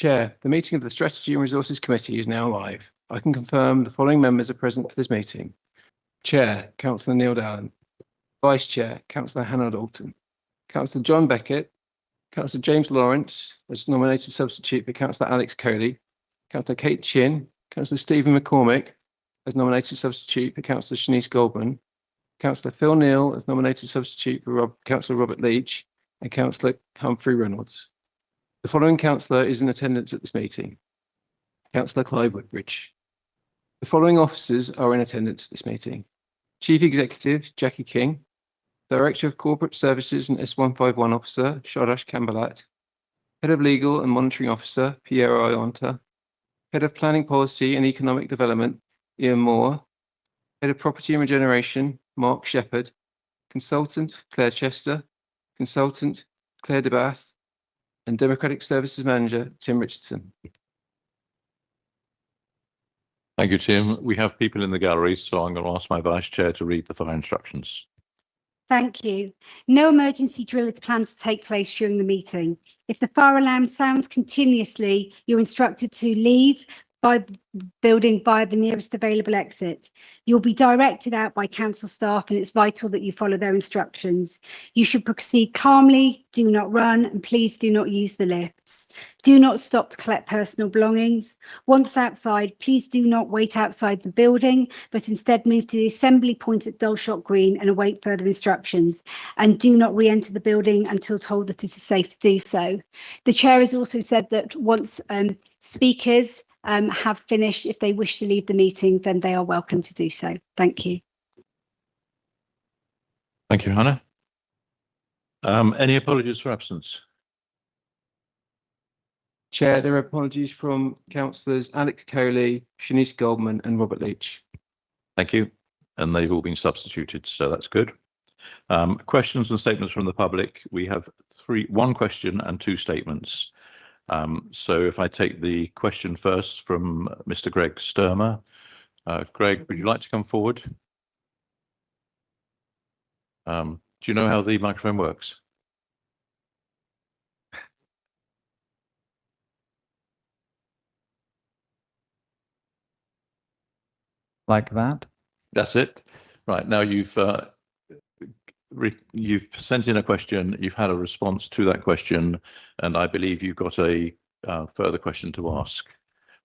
Chair, the meeting of the Strategy and Resources Committee is now live. I can confirm the following members are present for this meeting. Chair, Councillor Neil Dallin. Vice Chair, Councillor Hannah Dalton. Councillor John Beckett. Councillor James Lawrence, as nominated substitute for Councillor Alex Coley. Councillor Kate Chin. Councillor Stephen McCormick, as nominated substitute for Councillor Shanice Goldman. Councillor Phil Neal, as nominated substitute for Councillor Robert Leach. And Councillor Humphrey Reynolds. The following councillor is in attendance at this meeting. Councillor Clive Woodbridge. The following officers are in attendance at this meeting. Chief Executive, Jackie King. Director of Corporate Services and S151 Officer, Shardash Kambalat. Head of Legal and Monitoring Officer, Piero Ionta. Head of Planning Policy and Economic Development, Ian Moore. Head of Property and Regeneration, Mark Shepherd. Consultant, Claire Chester. Consultant, Claire DeBath. And Democratic Services Manager, Tim Richardson. Thank you, Tim. We have people in the gallery, so I'm going to ask my Vice Chair to read the fire instructions. Thank you. No emergency drill is planned to take place during the meeting. If the fire alarm sounds continuously, you're instructed to leave by the building via the nearest available exit. You'll be directed out by council staff, and it's vital that you follow their instructions. You should proceed calmly, do not run, and please do not use the lifts. Do not stop to collect personal belongings. Once outside, please do not wait outside the building, but instead move to the assembly point at Dulshot Green and await further instructions. And do not re-enter the building until told that it is safe to do so. The chair has also said that once speakers have finished, if they wish to leave the meeting, then they are welcome to do so. Thank you. Thank you, Hannah. Any apologies for absence? Chair, there are apologies from Councillors Alex Coley, Shanice Goldman and Robert Leach. Thank you. And they've all been substituted, so that's good. Questions and statements from the public. We have one question and two statements. So if I take the question first from Mr. Greg Sturmer. Greg, would you like to come forward? Do you know how the microphone works? Like that? That's it. Right, now you've sent in a question, you've had a response to that question, and I believe you've got a further question to ask,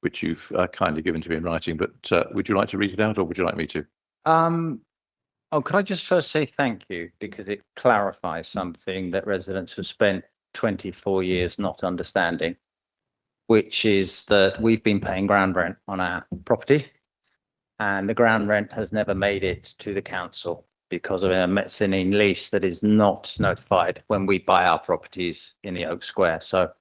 which you've kindly given to me in writing, but would you like to read it out or would you like me to? Oh, could I just first say thank you, because it clarifies something that residents have spent 24 years not understanding, which is that we've been paying ground rent on our property and the ground rent has never made it to the council because of a mezzanine lease that is not notified when we buy our properties in the Oak Square. So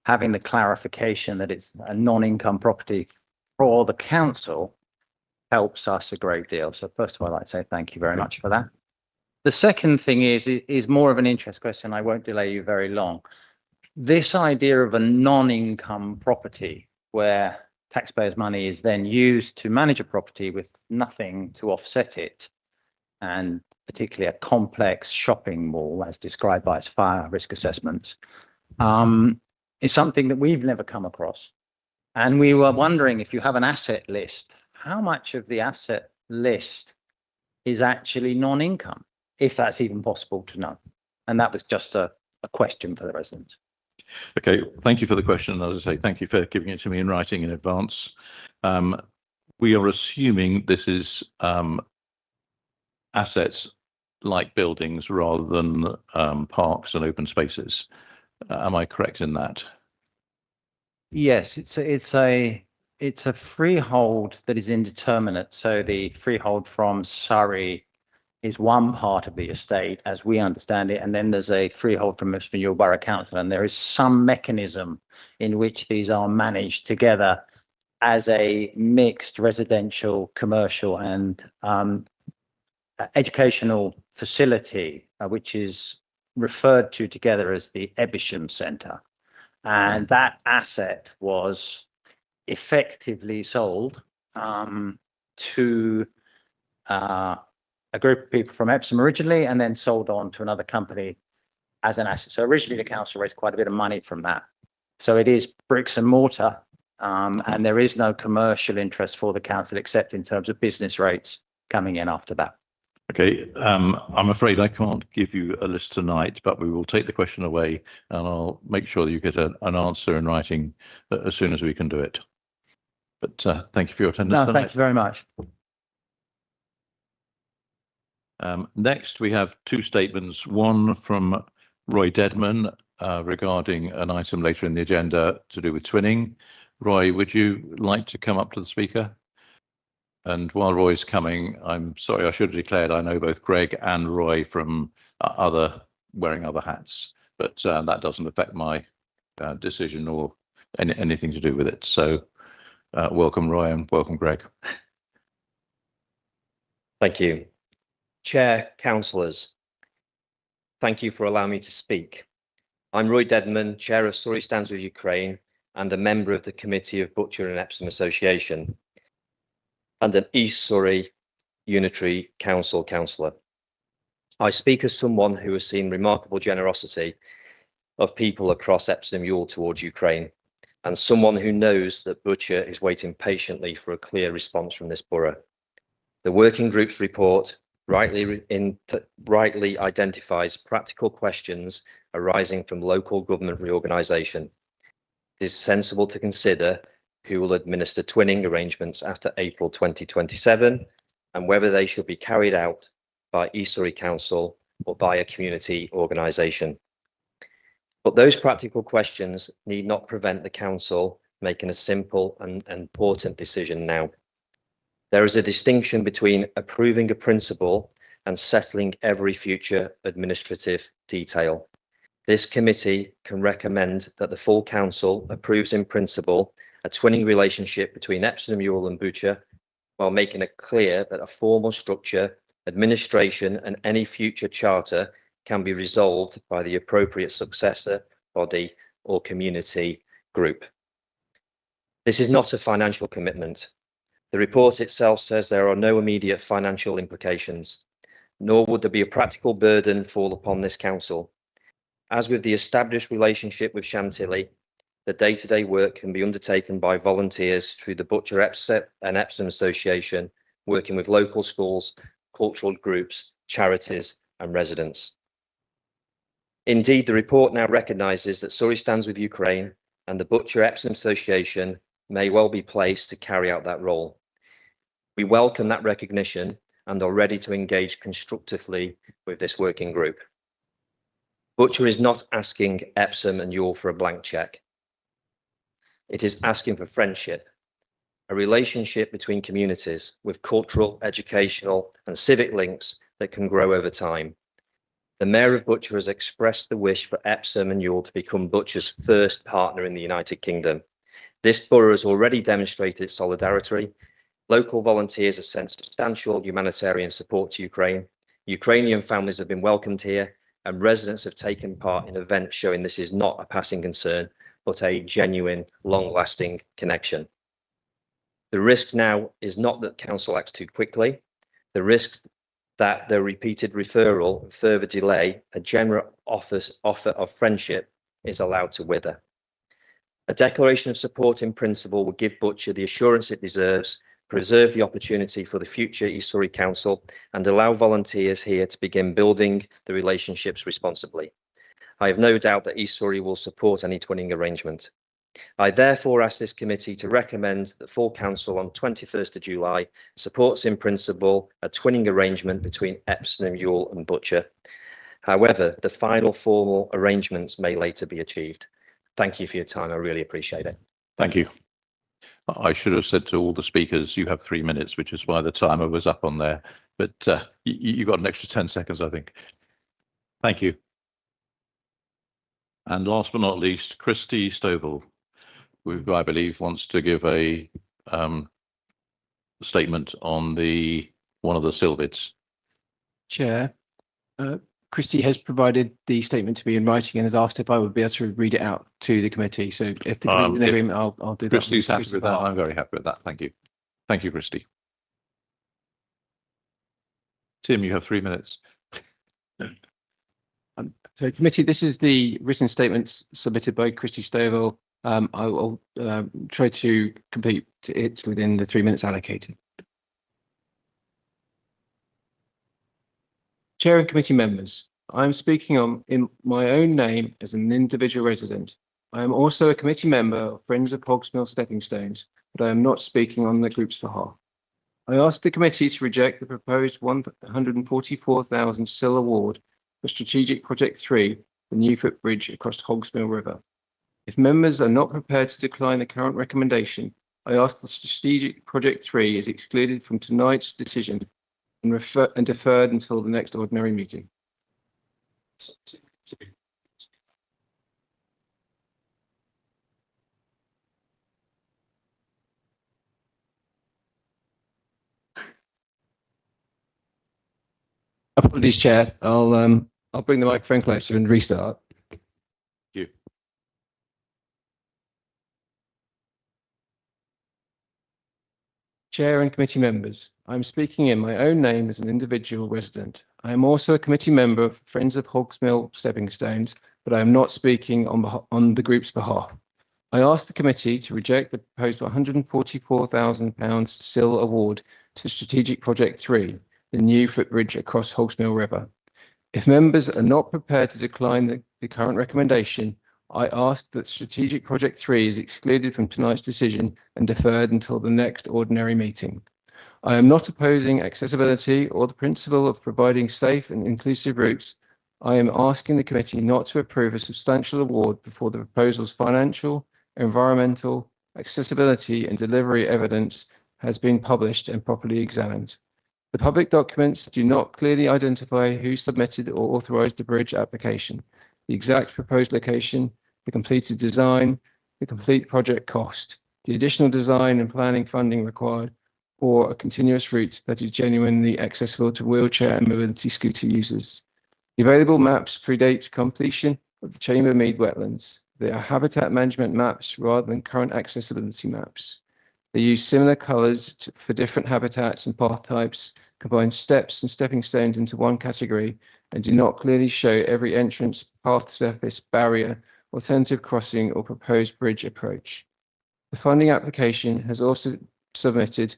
having the clarification that it's a non-income property for the council helps us a great deal. So first of all, I'd like to say thank you very much for that. The second thing is more of an interest question. I won't delay you very long. This idea of a non-income property where taxpayers' money is then used to manage a property with nothing to offset it, and particularly a complex shopping mall as described by its fire risk assessments, is something that we've never come across. And we were wondering, if you have an asset list, how much of the asset list is actually non-income, if that's even possible to know? And that was just a question for the residents. Okay, thank you for the question. As I say, thank you for giving it to me in writing in advance. We are assuming this is assets like buildings rather than parks and open spaces. Am I correct in that? Yes, it's a freehold that is indeterminate. So the freehold from Surrey is one part of the estate as we understand it, and then there's a freehold from Epsom Borough Council, and there is some mechanism in which these are managed together as a mixed residential, commercial and educational facility, which is referred to together as the Epsom Centre. And that asset was effectively sold to a group of people from Epsom originally, and then sold on to another company as an asset. So originally the council raised quite a bit of money from that. So it is bricks and mortar, and there is no commercial interest for the council except in terms of business rates coming in after that. Okay, I'm afraid I can't give you a list tonight, but we will take the question away and I'll make sure that you get an answer in writing as soon as we can do it. But thank you for your attendance No, tonight. thank you very much. Next, we have two statements, one from Roy Deadman regarding an item later in the agenda to do with twinning. Roy, would you like to come up to the speaker? And while Roy's coming, I'm sorry, I should have declared I know both Greg and Roy from wearing other hats, but that doesn't affect my decision or anything to do with it. So welcome, Roy, and welcome, Greg. Thank you. Chair, councillors, thank you for allowing me to speak. I'm Roy Deadman, Chair of Surrey Stands with Ukraine and a member of the Committee of Butcher and Epsom Association and an East Surrey Unitary Council councillor. I speak as someone who has seen remarkable generosity of people across Epsom Ewell towards Ukraine and someone who knows that Butcher is waiting patiently for a clear response from this borough. The working group's report rightly identifies practical questions arising from local government reorganisation. It is sensible to consider who will administer twinning arrangements after April 2027 and whether they should be carried out by East Surrey Council or by a community organisation. But those practical questions need not prevent the council making a simple and important decision now. There is a distinction between approving a principle and settling every future administrative detail. This committee can recommend that the full council approves in principle a twinning relationship between Epsom Ewell and Butcher, while making it clear that a formal structure, administration and any future charter can be resolved by the appropriate successor body or community group. This is not a financial commitment. The report itself says there are no immediate financial implications, nor would there be a practical burden fall upon this council. As with the established relationship with Chantilly, the day-to-day work can be undertaken by volunteers through the Butcher and Epsom Association, working with local schools, cultural groups, charities and residents. Indeed, the report now recognises that Surrey Stands with Ukraine and the Butcher Epsom Association may well be placed to carry out that role. We welcome that recognition and are ready to engage constructively with this working group. Butcher is not asking Epsom and Ewell for a blank cheque. It is asking for friendship, a relationship between communities with cultural, educational and civic links that can grow over time. The Mayor of Butcher has expressed the wish for Epsom and Ewell to become Butcher's first partner in the United Kingdom. This borough has already demonstrated its solidarity. Local volunteers have sent substantial humanitarian support to Ukraine. Ukrainian families have been welcomed here and residents have taken part in events showing this is not a passing concern, but a genuine, long-lasting connection. The risk now is not that council acts too quickly. The risk that the repeated referral and further delay, a general offer of friendship is allowed to wither. A declaration of support in principle will give Butcher the assurance it deserves, preserve the opportunity for the future East Surrey Council and allow volunteers here to begin building the relationships responsibly. I have no doubt that East Surrey will support any twinning arrangement. I therefore ask this committee to recommend that full council on 21st of July supports in principle a twinning arrangement between Epsom Ewell and Butcher. However, the final formal arrangements may later be achieved. Thank you for your time. I really appreciate it. Thank you. I should have said to all the speakers, you have 3 minutes, which is why the timer was up on there. But you got an extra 10 seconds, I think. Thank you. And last but not least, Christy Stovall, who I believe wants to give a statement on one of the Sylvids. Chair, Christy has provided the statement to me in writing and has asked if I would be able to read it out to the committee. So if the committee's in agreement, I'll do that. Christy's happy with that. I'm very happy with that. Thank you. Thank you, Christy. Tim, you have 3 minutes. So committee, this is the written statements submitted by Christy Stovall I will try to complete it within the 3 minutes allocated. Chair and committee members, I am speaking in my own name as an individual resident. I am also a committee member of Friends of Hogsmill Stepping Stones, but I am not speaking on the group's behalf. I ask the committee to reject the proposed 144,000 SIL award for Strategic Project 3, the new footbridge across Hogsmill River. If members are not prepared to decline the current recommendation, I ask that Strategic Project 3 is excluded from tonight's decision and deferred until the next ordinary meeting. Apologies, Chair. I'll bring the microphone closer and restart. Thank you. Chair and committee members, I'm speaking in my own name as an individual resident. I am also a committee member of Friends of Hogsmill Stepping Stones, but I am not speaking on the group's behalf. I ask the committee to reject the proposed £144,000 SIL award to Strategic Project 3, the new footbridge across Hogsmill River. If members are not prepared to decline the current recommendation, I ask that Strategic Project 3 is excluded from tonight's decision and deferred until the next ordinary meeting. I am not opposing accessibility or the principle of providing safe and inclusive routes. I am asking the committee not to approve a substantial award before the proposal's financial, environmental, accessibility and delivery evidence has been published and properly examined. The public documents do not clearly identify who submitted or authorized the bridge application, the exact proposed location, the completed design, the complete project cost, the additional design and planning funding required, or a continuous route that is genuinely accessible to wheelchair and mobility scooter users. The available maps predate completion of the Chambermead wetlands. They are habitat management maps rather than current accessibility maps. They use similar colors for different habitats and path types, combine steps and stepping stones into one category, and do not clearly show every entrance, path surface, barrier, alternative crossing, or proposed bridge approach. The funding application has also submitted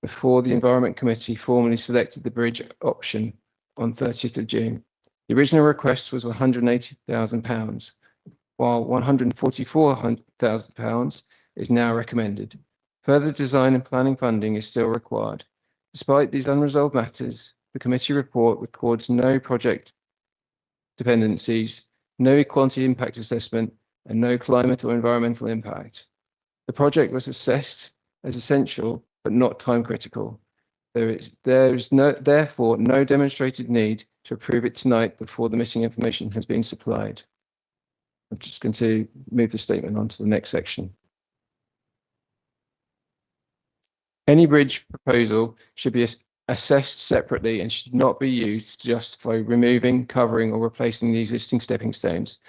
before the Environment Committee formally selected the bridge option on 30th of June. The original request was £180,000, while £144,000 is now recommended. Further design and planning funding is still required. Despite these unresolved matters, the committee report records no project dependencies, no equality impact assessment, and no climate or environmental impact. The project was assessed as essential, but not time critical. There is therefore no demonstrated need to approve it tonight before the missing information has been supplied. I'm just going to move the statement on to the next section. Any bridge proposal should be assessed separately and should not be used to justify removing, covering, or replacing the existing stepping stones.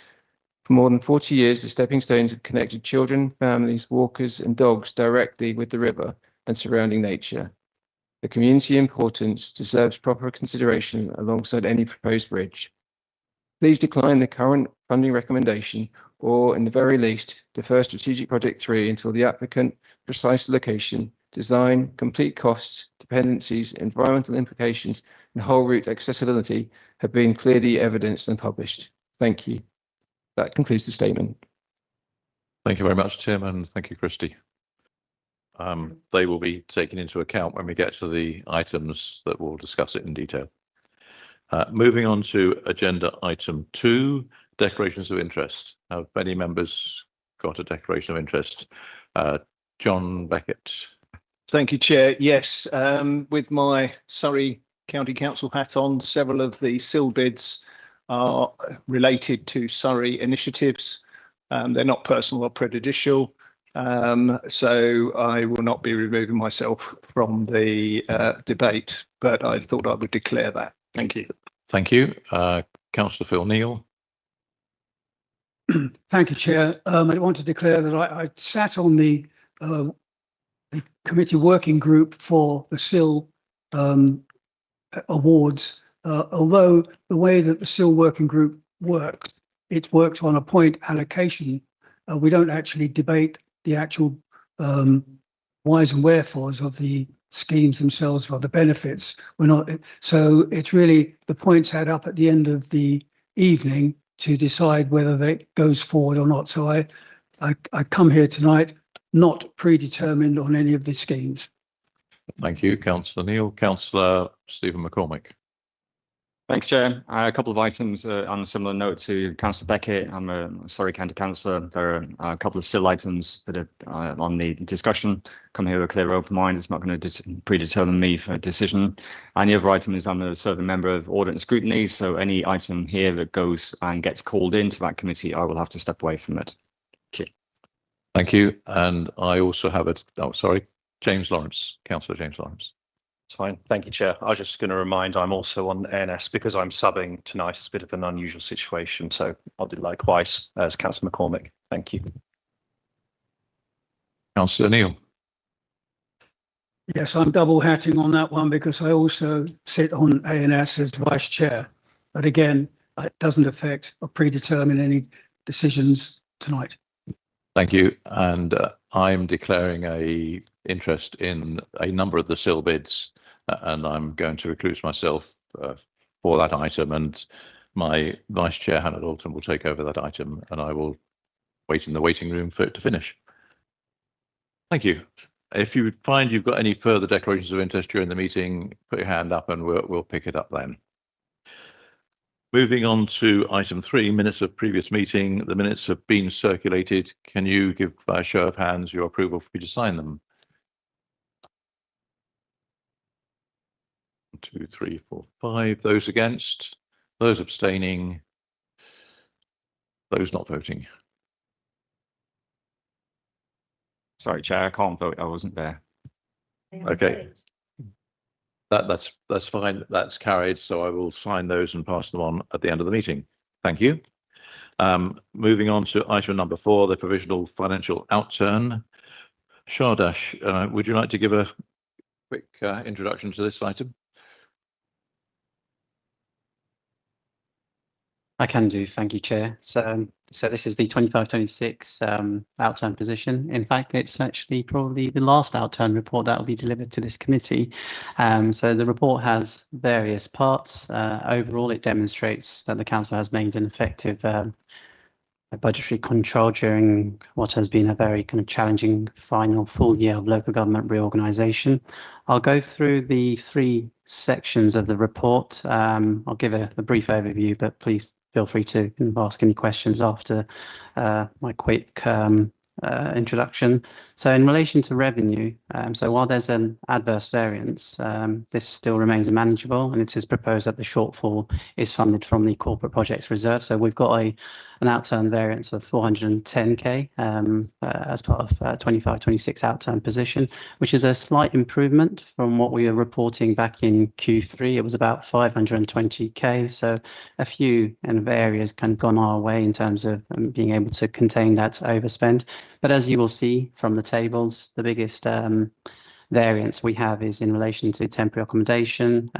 For more than 40 years, the stepping stones have connected children, families, walkers, and dogs directly with the river and surrounding nature. The community importance deserves proper consideration alongside any proposed bridge. Please decline the current funding recommendation, or in the very least, defer Strategic Project 3 until the applicant, precise location, design, complete costs, dependencies, environmental implications, and whole route accessibility have been clearly evidenced and published. Thank you. That concludes the statement. Thank you very much, Tim, and thank you, Christy. They will be taken into account when we get to the items that we'll discuss it in detail. Moving on to agenda item 2, declarations of interest. Have any members got a declaration of interest? John Beckett. Thank you, Chair. Yes, with my Surrey County Council hat on, several of the SIL bids are related to Surrey initiatives. They're not personal or prejudicial, so I will not be removing myself from the debate, but I thought I would declare that. Thank you. Thank you. Councillor Phil Neal. Thank you, Chair. I want to declare that I sat on the committee working group for the SIL awards. Although the way that the SIL working group works, it works on a point allocation we don't actually debate the actual whys and wherefores of the schemes themselves or the benefits. We're not, so it's really the points add up at the end of the evening to decide whether that goes forward or not. So I come here tonight not predetermined on any of the schemes. Thank you, Councillor Neil. Councillor Stephen McCormick. Thanks, Chair. A couple of items on a similar note to Councillor Beckett. I'm a Surrey County Councillor. There are a couple of still items that are on the discussion. Come here with a clear, open mind. It's not going to predetermine me for a decision. And the other item is I'm a serving member of Audit and Scrutiny. So any item here that goes and gets called into that committee, I will have to step away from it. Thank you. Thank you. And I also have James Lawrence, Councillor James Lawrence. It's fine. Thank you, Chair. I was just going to remind I'm also on ANS because I'm subbing tonight. It's a bit of an unusual situation, so I'll do likewise as Councillor McCormick. Thank you. Councillor Neil. Yes, I'm double hatting on that one because I also sit on ANS as Vice Chair. But again, it doesn't affect or predetermine any decisions tonight. Thank you. And I'm declaring a interest in a number of the SIL bids, and I'm going to recluse myself for that item, and my Vice Chair, Hannah Dalton, will take over that item, and I will wait in the waiting room for it to finish. Thank you. If you find you've got any further declarations of interest during the meeting, put your hand up and we'll pick it up then. Moving on to item 3, minutes of previous meeting. The minutes have been circulated. Can you give by a show of hands your approval for me to sign them? 1, 2, 3, 4, 5. Those against? Those abstaining? Those not voting? Sorry, Chair, I can't vote. I wasn't there. Okay. That's fine. That's carried. So I will sign those and pass them on at the end of the meeting. Thank you. Moving on to item number 4, the provisional financial outturn. Shardash, would you like to give a quick introduction to this item? I can do. Thank you, Chair. So this is the 25-26 outturn position. In fact, it's actually probably the last outturn report that will be delivered to this committee. So the report has various parts. Overall, it demonstrates that the council has made an effective budgetary control during what has been a very kind of challenging final full year of local government reorganisation. I'll go through the 3 sections of the report. I'll give a brief overview, but please feel free to ask any questions after my quick introduction. So in relation to revenue, so while there's an adverse variance, this still remains manageable, and it is proposed that the shortfall is funded from the corporate projects reserve. So we've got an outturn variance of 410k as part of 25-26 outturn position, which is a slight improvement from what we were reporting back in Q3. It was about 520k. So a few areas kind of gone our way in terms of being able to contain that overspend. But as you will see from the tables, the biggest variance we have is in relation to temporary accommodation.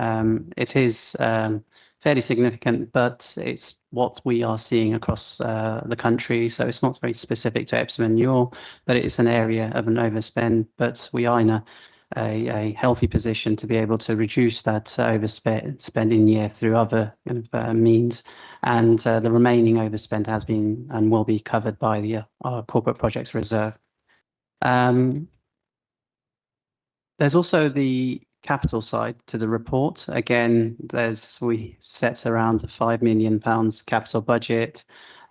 It is fairly significant, but it's what we are seeing across the country. So it's not very specific to Epsom and Newell, but it's an area of an overspend. But we are in a healthy position to be able to reduce that overspend in year through other kind of means. And the remaining overspend has been and will be covered by our corporate projects reserve. There's also the capital side to the report. Again, we set around a £5 million capital budget.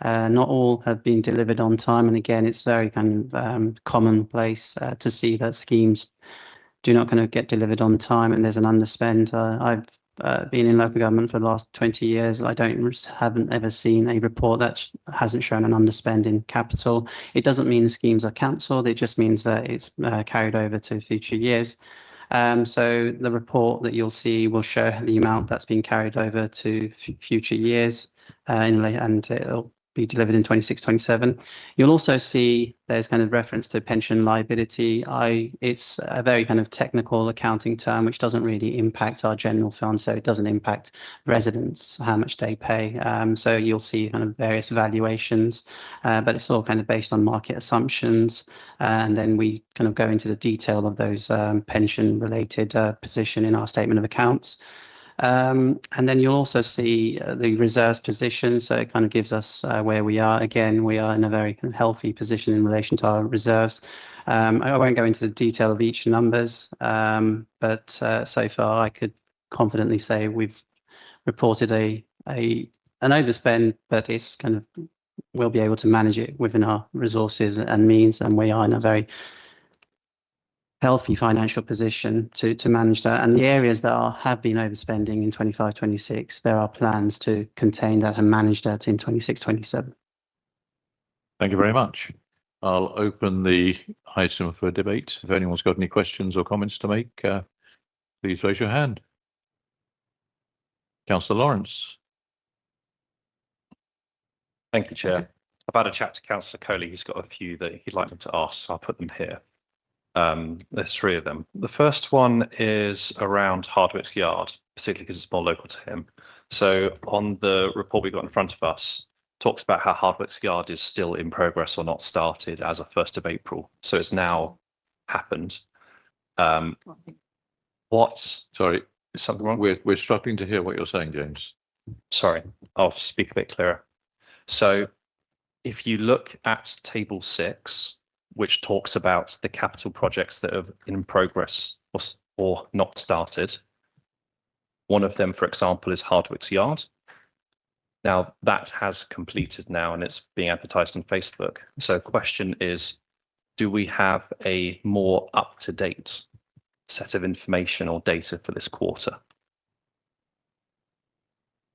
Not all have been delivered on time. And again, it's very kind of commonplace to see that schemes do not kind of get delivered on time and there's an underspend. I've been in local government for the last 20 years. I haven't ever seen a report that hasn't shown an underspend in capital. It doesn't mean the schemes are cancelled. It just means that it's carried over to future years. So the report that you'll see will show the amount that's been carried over to future years, and it'll be delivered in 26-27. You'll also see there's kind of reference to pension liability. It's a very kind of technical accounting term, which doesn't really impact our general fund, so it doesn't impact residents, how much they pay. So you'll see kind of various valuations, but it's all kind of based on market assumptions. And then we kind of go into the detail of those pension related position in our statement of accounts. And then you'll also see the reserves position. So it kind of gives us where we are. Again, we are in a very kind of healthy position in relation to our reserves. I won't go into the detail of each numbers, but so far I could confidently say we've reported an overspend, but it's kind of, we'll be able to manage it within our resources and means, and we are in a very healthy financial position to manage that. And the areas that have been overspending in 25-26, there are plans to contain that and manage that in 26-27. Thank you very much. I'll open the item for debate. If anyone's got any questions or comments to make, please raise your hand. Councillor Lawrence. Thank you, Chair. I've had a chat to Councillor Coley. He's got a few that he'd like them to ask, so I'll put them here. There's three of them. The first one is around Hardwicke Yard, particularly because it's more local to him. So on the report we've got in front of us, talks about how Hardwicke Yard is still in progress or not started as of 1st of April. So it's now happened. Sorry, Is something wrong? we're struggling to hear what you're saying, James. Sorry, I'll speak a bit clearer. So if you look at table 6, which talks about the capital projects that are in progress or not started, one of them, for example, is Hardwicke Yard. Now that has completed now and it's being advertised on Facebook. So the question is, do we have a more up-to-date set of information or data for this quarter?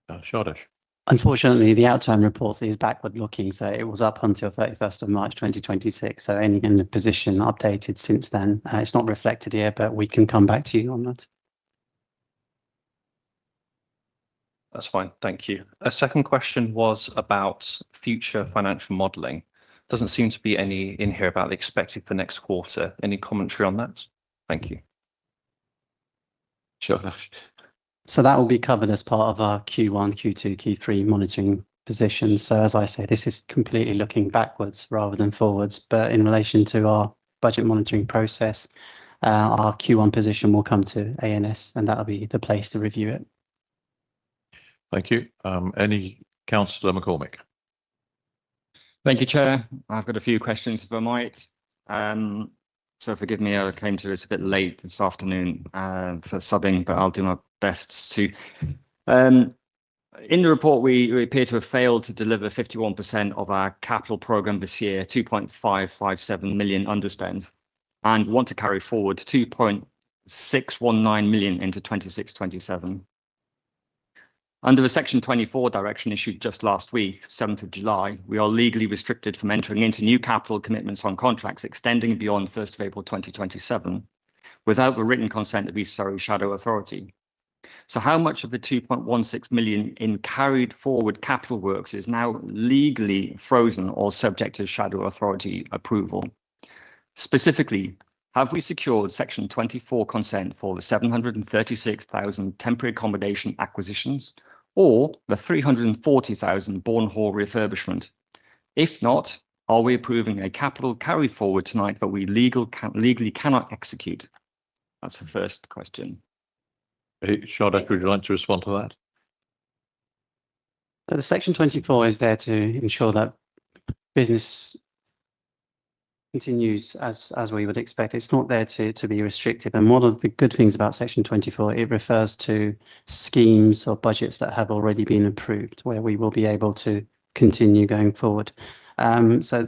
Shodash. Unfortunately, the outturn report is backward looking, so it was up until 31st of March 2026. So any kind of position updated since then, it's not reflected here, but we can come back to you on that. That's fine, thank you. A second question was about future financial modelling. Doesn't seem to be any in here about the expected for next quarter. Any commentary on that? Thank you. Shodash. So that will be covered as part of our Q1, Q2, Q3 monitoring positions. So as I say, this is completely looking backwards rather than forwards. But in relation to our budget monitoring process, our Q1 position will come to ANS and that'll be the place to review it. Thank you. Any Councillor McCormick? Thank you, Chair. I've got a few questions if I might. So forgive me, I came to this a bit late this afternoon for subbing, but I'll do my best to. In the report, we appear to have failed to deliver 51% of our capital programme this year, 2.557 million underspend, and want to carry forward 2.619 million into 26-27. Under the Section 24 direction issued just last week, 7th of July, we are legally restricted from entering into new capital commitments on contracts extending beyond 1st of April 2027 without the written consent of East Surrey Shadow Authority. So how much of the 2.16 million in carried forward capital works is now legally frozen or subject to Shadow Authority approval? Specifically, have we secured Section 24 consent for the 736,000 temporary accommodation acquisitions or the 340,000 Bourne Hall refurbishment? If not, are we approving a capital carry forward tonight that we legally cannot execute? That's the first question. Shodash, would you like to respond to that? So the Section 24 is there to ensure that business continues as we would expect. It's not there to be restrictive. And one of the good things about Section 24, it refers to schemes or budgets that have already been approved, where we will be able to continue going forward. So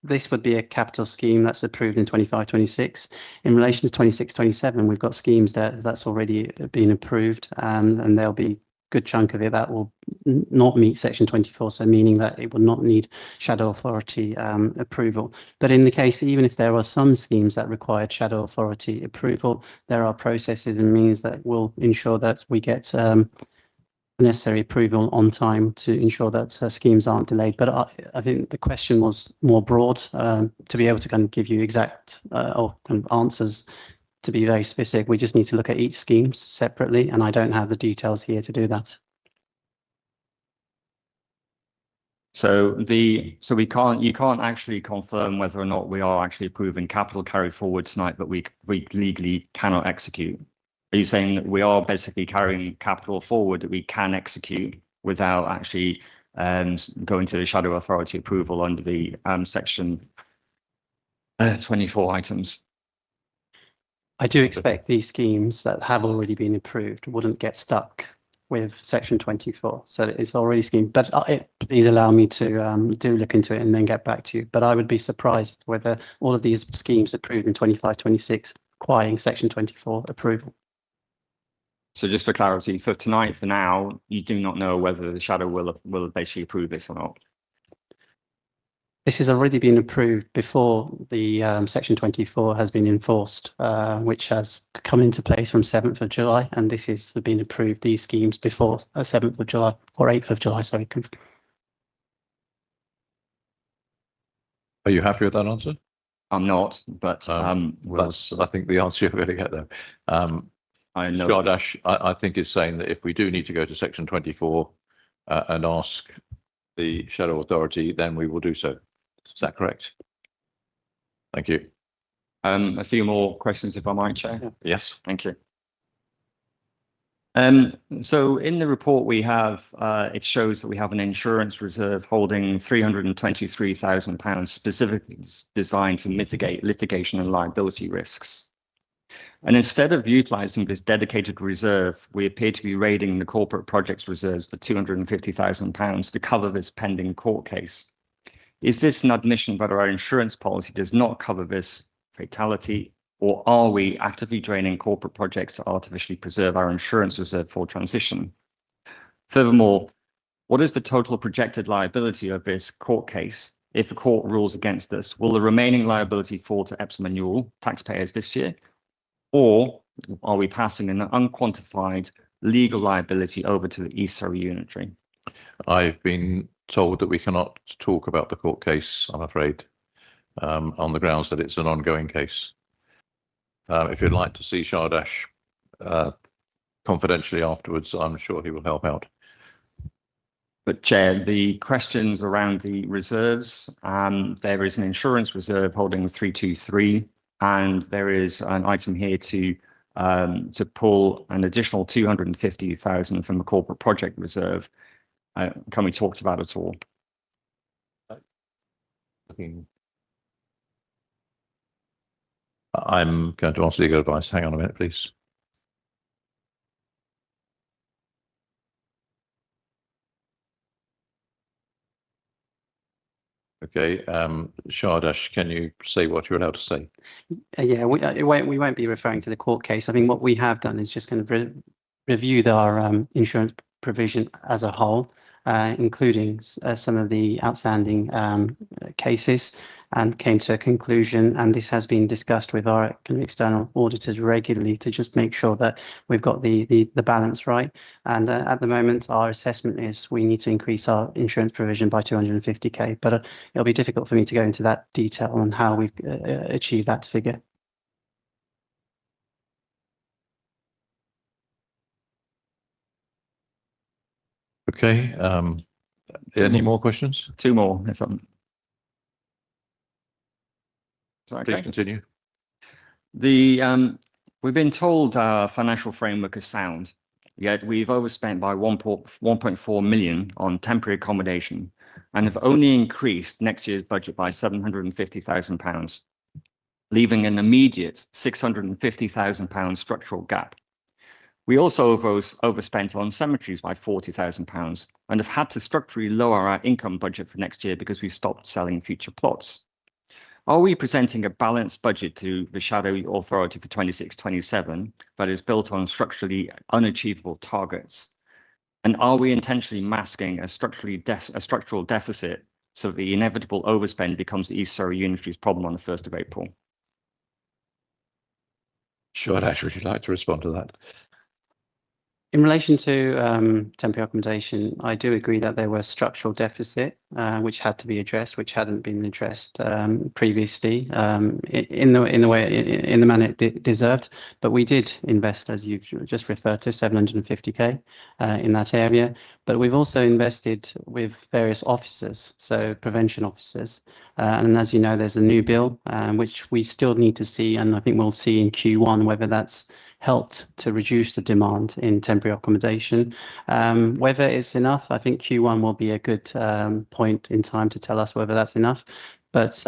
this would be a capital scheme that's approved in 25-26. In relation to 26-27, we've got schemes that's already been approved, and there'll be good chunk of it that will not meet Section 24, so meaning that it will not need Shadow Authority approval. But in the case, even if there are some schemes that required Shadow Authority approval, there are processes and means that will ensure that we get necessary approval on time to ensure that schemes aren't delayed. But I think the question was more broad, to be able to kind of give you exact or kind of answers. To be very specific, we just need to look at each scheme separately, and I don't have the details here to do that. So you can't actually confirm whether or not we are actually approving capital carry forward tonight, but we legally cannot execute. Are you saying that we are basically carrying capital forward that we can execute without actually going to the shadow authority approval under the section 24 items? I do expect these schemes that have already been approved wouldn't get stuck with section 24. So it's already schemed, but please allow me to do look into it and then get back to you. But I would be surprised whether all of these schemes approved in 25, 26 requiring section 24 approval. So just for clarity, for tonight, for now, you do not know whether the shadow will basically approve this or not. This has already been approved before the section 24 has been enforced, which has come into place from 7th of July. And this has been approved, these schemes before 7th of July or 8th of July, sorry. Are you happy with that answer? I'm not, but That's, I think, the answer you're going to get there. I know. Shardash, I think is saying that if we do need to go to section 24 and ask the shadow authority, then we will do so. Is that correct? Thank you. A few more questions, if I might, Chair. Yes. Thank you. So in the report we have, it shows that we have an insurance reserve holding £323,000 specifically designed to mitigate litigation and liability risks. And instead of utilising this dedicated reserve, we appear to be raiding the corporate projects reserves for £250,000 to cover this pending court case. Is this an admission that our insurance policy does not cover this fatality, or are we actively draining corporate projects to artificially preserve our insurance reserve for transition? Furthermore, what is the total projected liability of this court case? If the court rules against us, will the remaining liability fall to Epsom and Newell taxpayers this year? Or are we passing an unquantified legal liability over to the East Surrey Unitary? I've been told that we cannot talk about the court case, I'm afraid, on the grounds that it's an ongoing case. If you'd like to see Shardash confidentially afterwards, I'm sure he will help out. But Chair, the questions around the reserves, there is an insurance reserve holding 323, and there is an item here to pull an additional 250,000 from the corporate project reserve. Can we talk about it at all? I'm going to ask legal advice. Hang on a minute, please. Okay, Shardash, can you say what you're allowed to say? Yeah, we won't be referring to the court case. I mean, what we have done is just kind of reviewed our insurance provision as a whole, including some of the outstanding cases, and came to a conclusion. And this has been discussed with our kind of external auditors regularly to just make sure that we've got the balance right. And at the moment, our assessment is we need to increase our insurance provision by 250k. But it'll be difficult for me to go into that detail on how we've achieved that figure. Okay, any more questions? Two more, if I'm... Please continue. We've been told our financial framework is sound, yet we've overspent by 1.4 million on temporary accommodation and have only increased next year's budget by £750,000, leaving an immediate £650,000 structural gap. We also overspent on cemeteries by £40,000 and have had to structurally lower our income budget for next year because we stopped selling future plots. Are we presenting a balanced budget to the shadow authority for 26-27 that is built on structurally unachievable targets? And are we intentionally masking a structural deficit so that the inevitable overspend becomes the East Surrey Unitary's problem on the 1st of April? Sure, Ash, would you like to respond to that? In relation to temporary accommodation, I do agree that there was structural deficit which had to be addressed, which hadn't been addressed previously in the manner it deserved. But we did invest, as you've just referred to, 750k in that area. But we've also invested with various officers, so prevention officers. And as you know, there's a new bill which we still need to see, and I think we'll see in Q1 whether that's helped to reduce the demand in temporary accommodation. Whether it's enough, I think Q1 will be a good point in time to tell us whether that's enough. But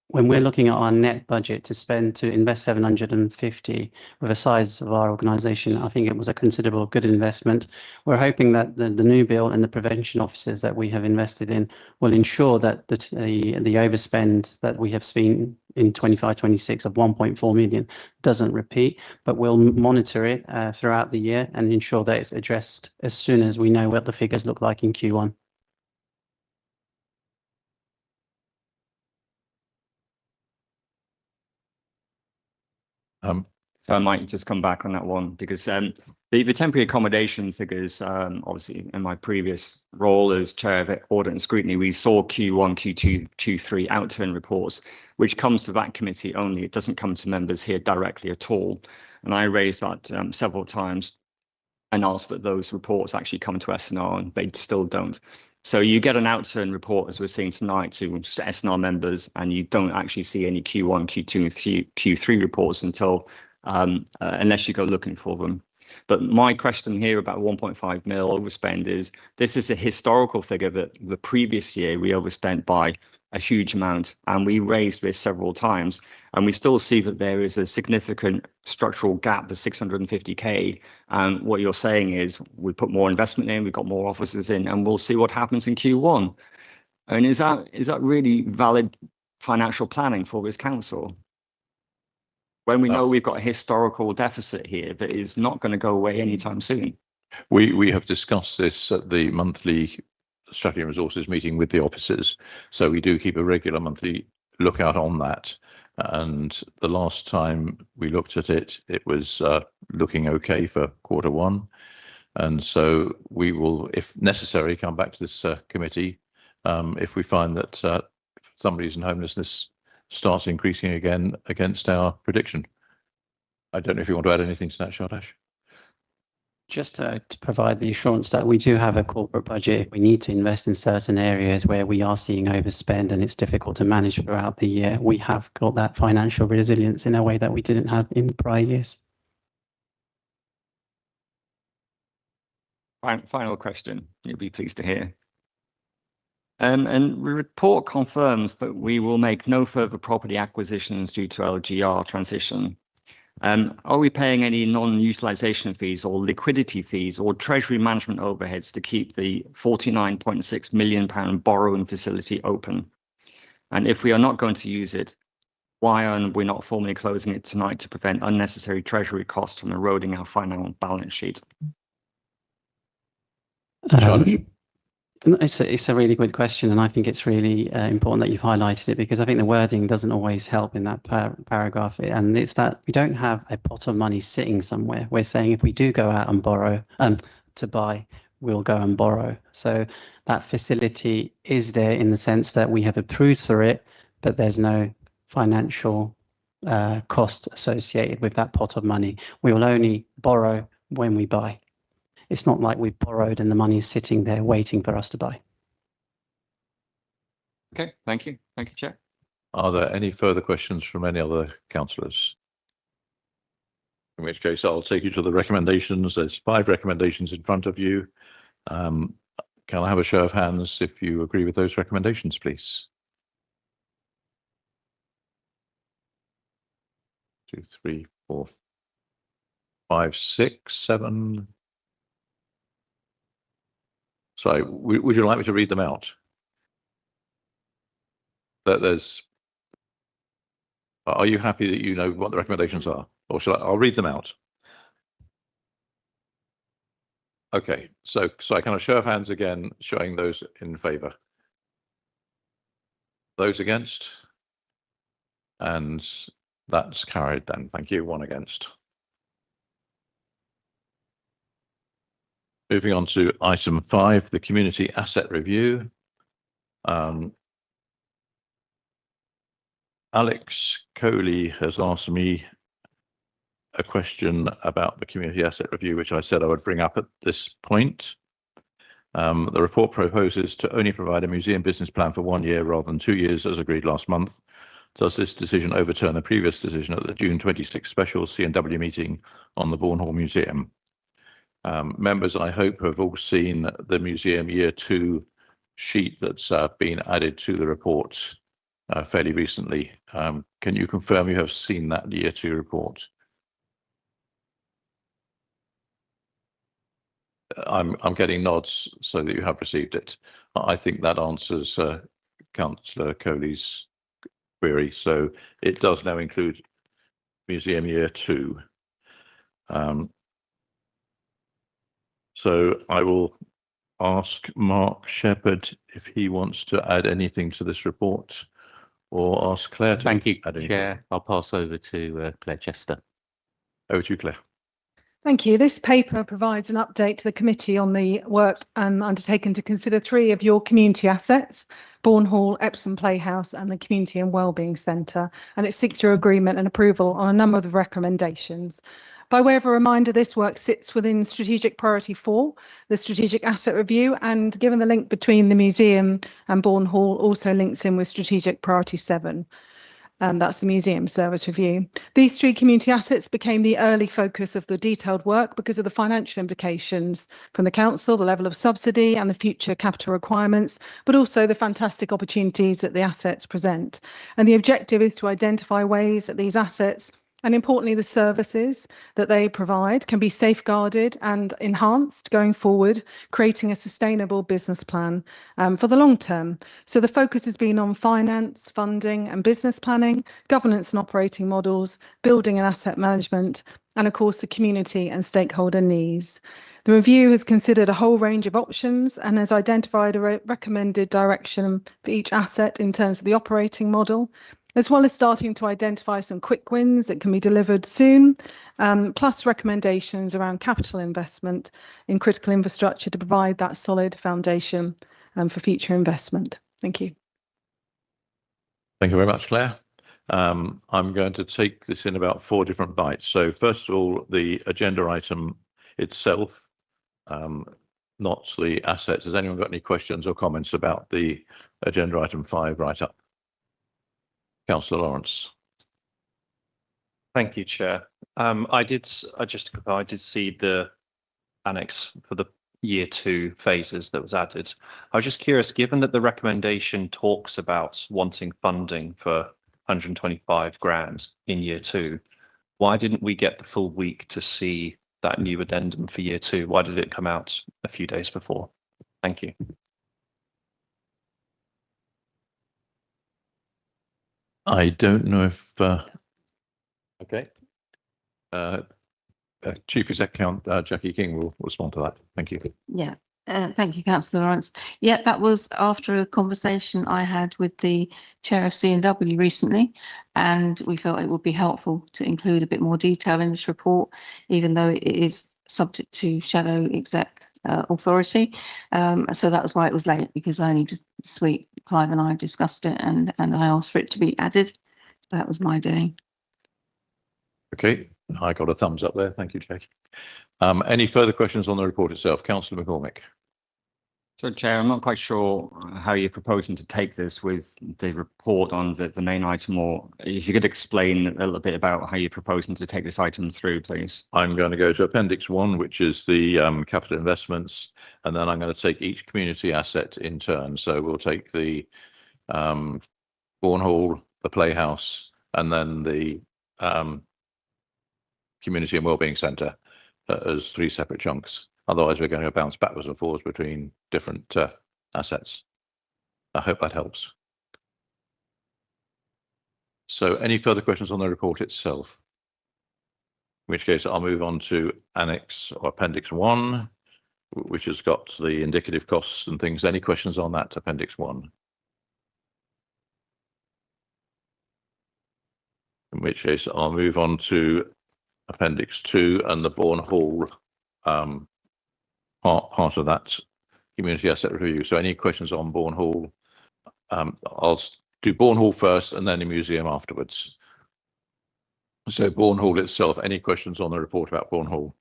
when we're looking at our net budget to invest 750 with the size of our organisation, I think it was a considerable good investment. We're hoping that the new bill and the prevention officers that we have invested in will ensure that the overspend that we have seen in 25-26 of 1.4 million doesn't repeat, but we'll monitor it throughout the year and ensure that it's addressed as soon as we know what the figures look like in Q1. If I might just come back on that one, because the temporary accommodation figures, obviously in my previous role as chair of audit and scrutiny, we saw Q1, Q2, Q3 outturn reports, which comes to that committee only. It doesn't come to members here directly at all. And I raised that several times and asked that those reports actually come to SNR, and they still don't. So you get an outturn report, as we're seeing tonight, to SNR members, and you don't actually see any Q1, Q2, and Q3 reports until unless you go looking for them. But my question here about 1.5 mil overspend is, this is a historical figure that the previous year we overspent by a huge amount, and we raised this several times, and we still see that there is a significant structural gap of 650k. And what you're saying is we put more investment in, we've got more officers in, and we'll see what happens in Q1. And is that really valid financial planning for this council, when we know we've got a historical deficit here that is not going to go away anytime soon? We have discussed this at the monthly strategy and resources meeting with the officers, so we do keep a regular monthly lookout on that. And the last time we looked at it, it was looking okay for Q1, and so we will, if necessary, come back to this committee if we find that for some reason homelessness starts increasing again against our prediction. I don't know if you want to add anything to that, Shardash. Just to provide the assurance that we do have a corporate budget. If we need to invest in certain areas where we are seeing overspend and it's difficult to manage throughout the year, we have got that financial resilience in a way that we didn't have in the prior years. Final question, you'll be pleased to hear. And the report confirms that we will make no further property acquisitions due to LGR transition. Are we paying any non-utilisation fees or liquidity fees or treasury management overheads to keep the £49.6 million borrowing facility open? And if we are not going to use it, why are we not formally closing it tonight to prevent unnecessary treasury costs from eroding our final balance sheet? It's a really good question, and I think it's really important that you've highlighted it, because I think the wording doesn't always help in that paragraph. And it's that we don't have a pot of money sitting somewhere. We're saying if we do go out and borrow to buy, we'll go and borrow. So that facility is there in the sense that we have approved for it, but there's no financial cost associated with that pot of money. We will only borrow when we buy. It's not like we've borrowed and the money is sitting there waiting for us to buy. Okay, thank you. Thank you, Chair. Are there any further questions from any other councillors? In which case, I'll take you to the recommendations. There's 5 recommendations in front of you. Can I have a show of hands if you agree with those recommendations, please? 2, 3, 4, 5, 6, 7. Sorry, would you like me to read them out? Are you happy that you know what the recommendations are? Or shall I'll read them out. Okay, so I can have a show of hands again, showing those in favour. Those against? And that's carried then. Thank you. 1 against. Moving on to item 5, the community asset review. Alex Coley has asked me a question about the community asset review, which I said I would bring up at this point. The report proposes to only provide a museum business plan for 1 year rather than 2 years, as agreed last month. Does this decision overturn the previous decision at the June 26 special C&W meeting on the Bournehall Museum? Members, I hope, have all seen the museum year 2 sheet that's been added to the report fairly recently. Can you confirm you have seen that year 2 report? I'm getting nods so that you have received it. I think that answers Councillor Coley's query. So it does now include museum year 2. So I will ask Mark Shepherd if he wants to add anything to this report, or ask Claire to Thank you, add anything. Chair. I'll pass over to Claire Chester. Over to you, Claire. Thank you. This paper provides an update to the committee on the work undertaken to consider 3 of your community assets, Bournehall, Epsom Playhouse and the Community and Wellbeing Centre, and it seeks your agreement and approval on a number of the recommendations. By way of a reminder, this work sits within Strategic Priority 4, the Strategic Asset Review, and given the link between the museum and Bournehall, also links in with Strategic Priority 7. That's the Museum Service Review. These 3 community assets became the early focus of the detailed work because of the financial implications from the council, the level of subsidy and the future capital requirements, but also the fantastic opportunities that the assets present. And the objective is to identify ways that these assets, and importantly, the services that they provide, can be safeguarded and enhanced going forward, creating a sustainable business plan for the long term. So the focus has been on finance, funding and business planning, governance and operating models, building and asset management, and of course, the community and stakeholder needs. The review has considered a whole range of options and has identified a recommended direction for each asset in terms of the operating model, as well as starting to identify some quick wins that can be delivered soon, plus recommendations around capital investment in critical infrastructure to provide that solid foundation for future investment. Thank you. Thank you very much, Claire. I'm going to take this in about 4 different bites. So first of all, the agenda item itself, not the assets. Has anyone got any questions or comments about the agenda item 5 write-up? Councillor Lawrence. Thank you, Chair. I did see the annex for the year 2 phases that was added. I was just curious, given that the recommendation talks about wanting funding for 125 grand in year 2, why didn't we get the full week to see that new addendum for year 2? Why did it come out a few days before? Thank you. I don't know if okay. Chief Executive Jackie King will respond to that. Thank you. Yeah, thank you, Councillor Lawrence. Yeah, that was after a conversation I had with the chair of C&W recently, and we felt it would be helpful to include a bit more detail in this report, even though it is subject to shadow exec authority. So that was why it was late, because only just this week Clive and I discussed it, and I asked for it to be added. So that was my doing. Okay, I got a thumbs up there. Thank you, Jackie. Any further questions on the report itself? Councillor McCormick. So, Chair, I'm not quite sure how you're proposing to take this with the report on the main item, or if you could explain a little bit about how you're proposing to take this item through, please. I'm going to go to Appendix 1, which is the capital investments, and then I'm going to take each community asset in turn. So we'll take the Bournehall, the Playhouse, and then the Community and Wellbeing Centre as 3 separate chunks. Otherwise, we're going to bounce backwards and forwards between different assets. I hope that helps. So any further questions on the report itself? In which case, I'll move on to Annex or Appendix 1, which has got the indicative costs and things. Any questions on that, Appendix 1? In which case, I'll move on to Appendix 2 and the Bournehall part of that community asset review. So any questions on Bourne Hall? I'll do Bourne Hall first and then the museum afterwards. So Bourne Hall itself, any questions on the report about Bourne Hall?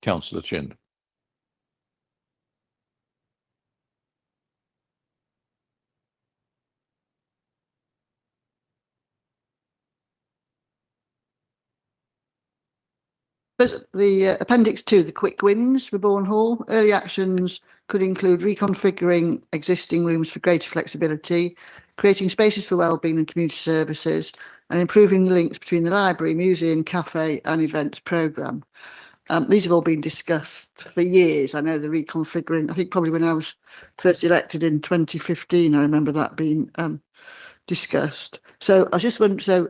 Councillor Chin. The appendix 2, the quick wins for Bourne Hall. Early actions could include reconfiguring existing rooms for greater flexibility, creating spaces for wellbeing and community services, and improving the links between the library, museum, cafe and events programme. These have all been discussed for years. I know the reconfiguring, I think probably when I was first elected in 2015, I remember that being discussed. So I just wonder, so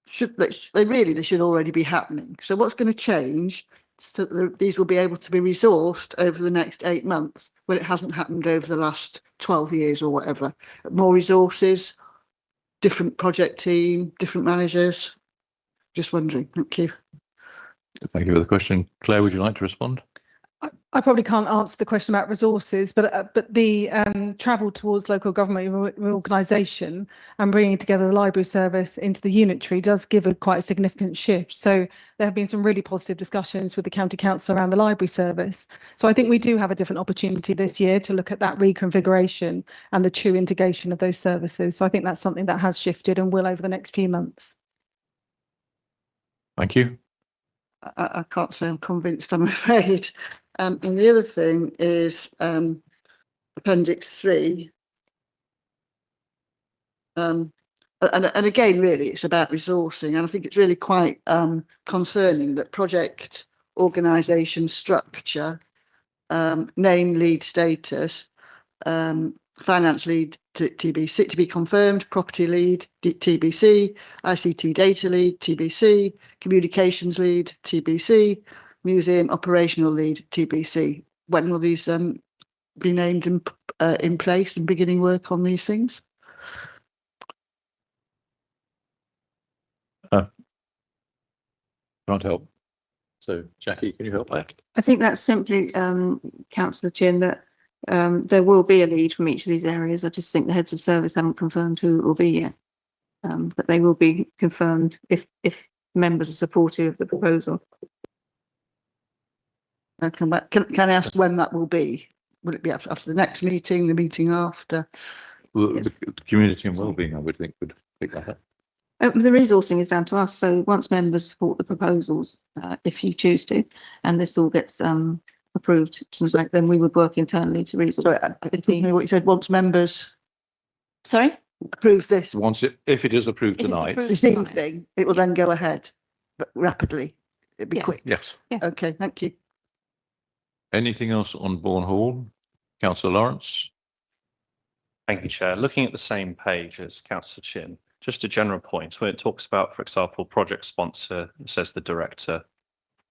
they should already be happening. So what's going to change so that these will be able to be resourced over the next 8 months when it hasn't happened over the last 12 years or whatever? More resources, different project team, different managers. Just wondering. Thank you. Thank you for the question. Claire, would you like to respond? I probably can't answer the question about resources, but the travel towards local government reorganisation and bringing together the library service into the unitary does give a quite a significant shift. So there have been some really positive discussions with the county council around the library service. So I think we do have a different opportunity this year to look at that reconfiguration and the true integration of those services. So I think that's something that has shifted and will over the next few months. Thank you. I can't say I'm convinced, I'm afraid. And the other thing is appendix 3. And again, really, it's about resourcing. And I think it's really quite concerning that project organisation structure, name, lead status, finance lead TBC to be confirmed, property lead TBC, ICT data lead TBC, communications lead TBC, museum operational lead TBC. When will these be named in place and beginning work on these things? Can't help. So Jackie, can you help that? I think that's simply, Councillor Chin, that there will be a lead from each of these areas. I just think the heads of service haven't confirmed who it will be yet. But they will be confirmed if members are supportive of the proposal. I'll come back. Can I ask when that will be? Will it be after the next meeting, the meeting after? Well, the community and wellbeing, I would think, would pick that up. The resourcing is down to us. So once members support the proposals, if you choose to, and this all gets approved tonight, then we would work internally to resource. Sorry, I didn't hear what you said. Once members Sorry? approve this If it is approved tonight. this evening, it will then go ahead, but rapidly. It'd be Yes. quick. Yes. Yeah. Okay, thank you. Anything else on Bourne Hall? Councillor Lawrence? Thank you, Chair. Looking at the same page as Councillor Chin, just a general point, when it talks about, for example, project sponsor, it says the director.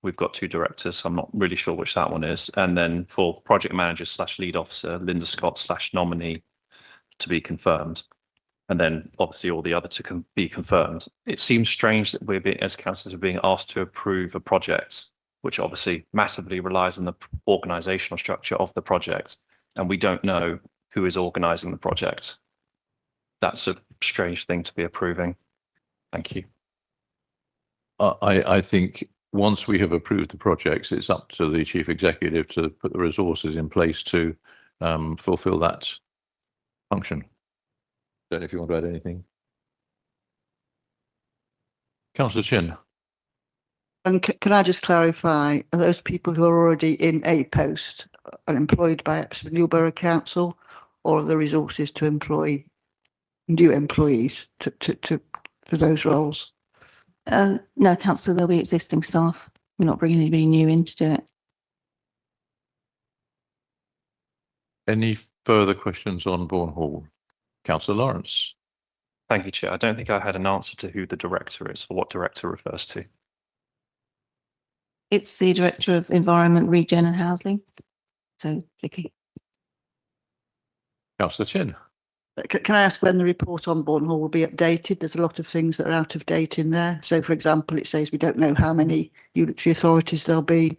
We've got 2 directors, so I'm not really sure which that one is. And then for project manager / lead officer, Linda Scott / nominee to be confirmed. And then obviously all the other to be confirmed. It seems strange that we're being, as councillors, are being asked to approve a project, which obviously massively relies on the organisational structure of the project. And we don't know who is organising the project. That's a strange thing to be approving. Thank you. I think once we have approved the projects, it's up to the chief executive to put the resources in place to fulfil that function. Don't know if you want to add anything. Councillor Chin. And can I just clarify, are those people who are already in a post are employed by Epsom New Borough Council, or are the resources to employ new employees for those roles? No, Councillor, there'll be existing staff. We're not bringing anybody new in to do it. Any further questions on Bourne Hall? Councillor Lawrence. Thank you, Chair. I don't think I had an answer to who the director is or what director refers to. It's the Director of Environment, Regen and Housing. So, Vicky. Councillor Chin. Can I ask when the report on Bourne Hall will be updated? There's a lot of things that are out of date in there. So, for example, it says we don't know how many unitary authorities there'll be.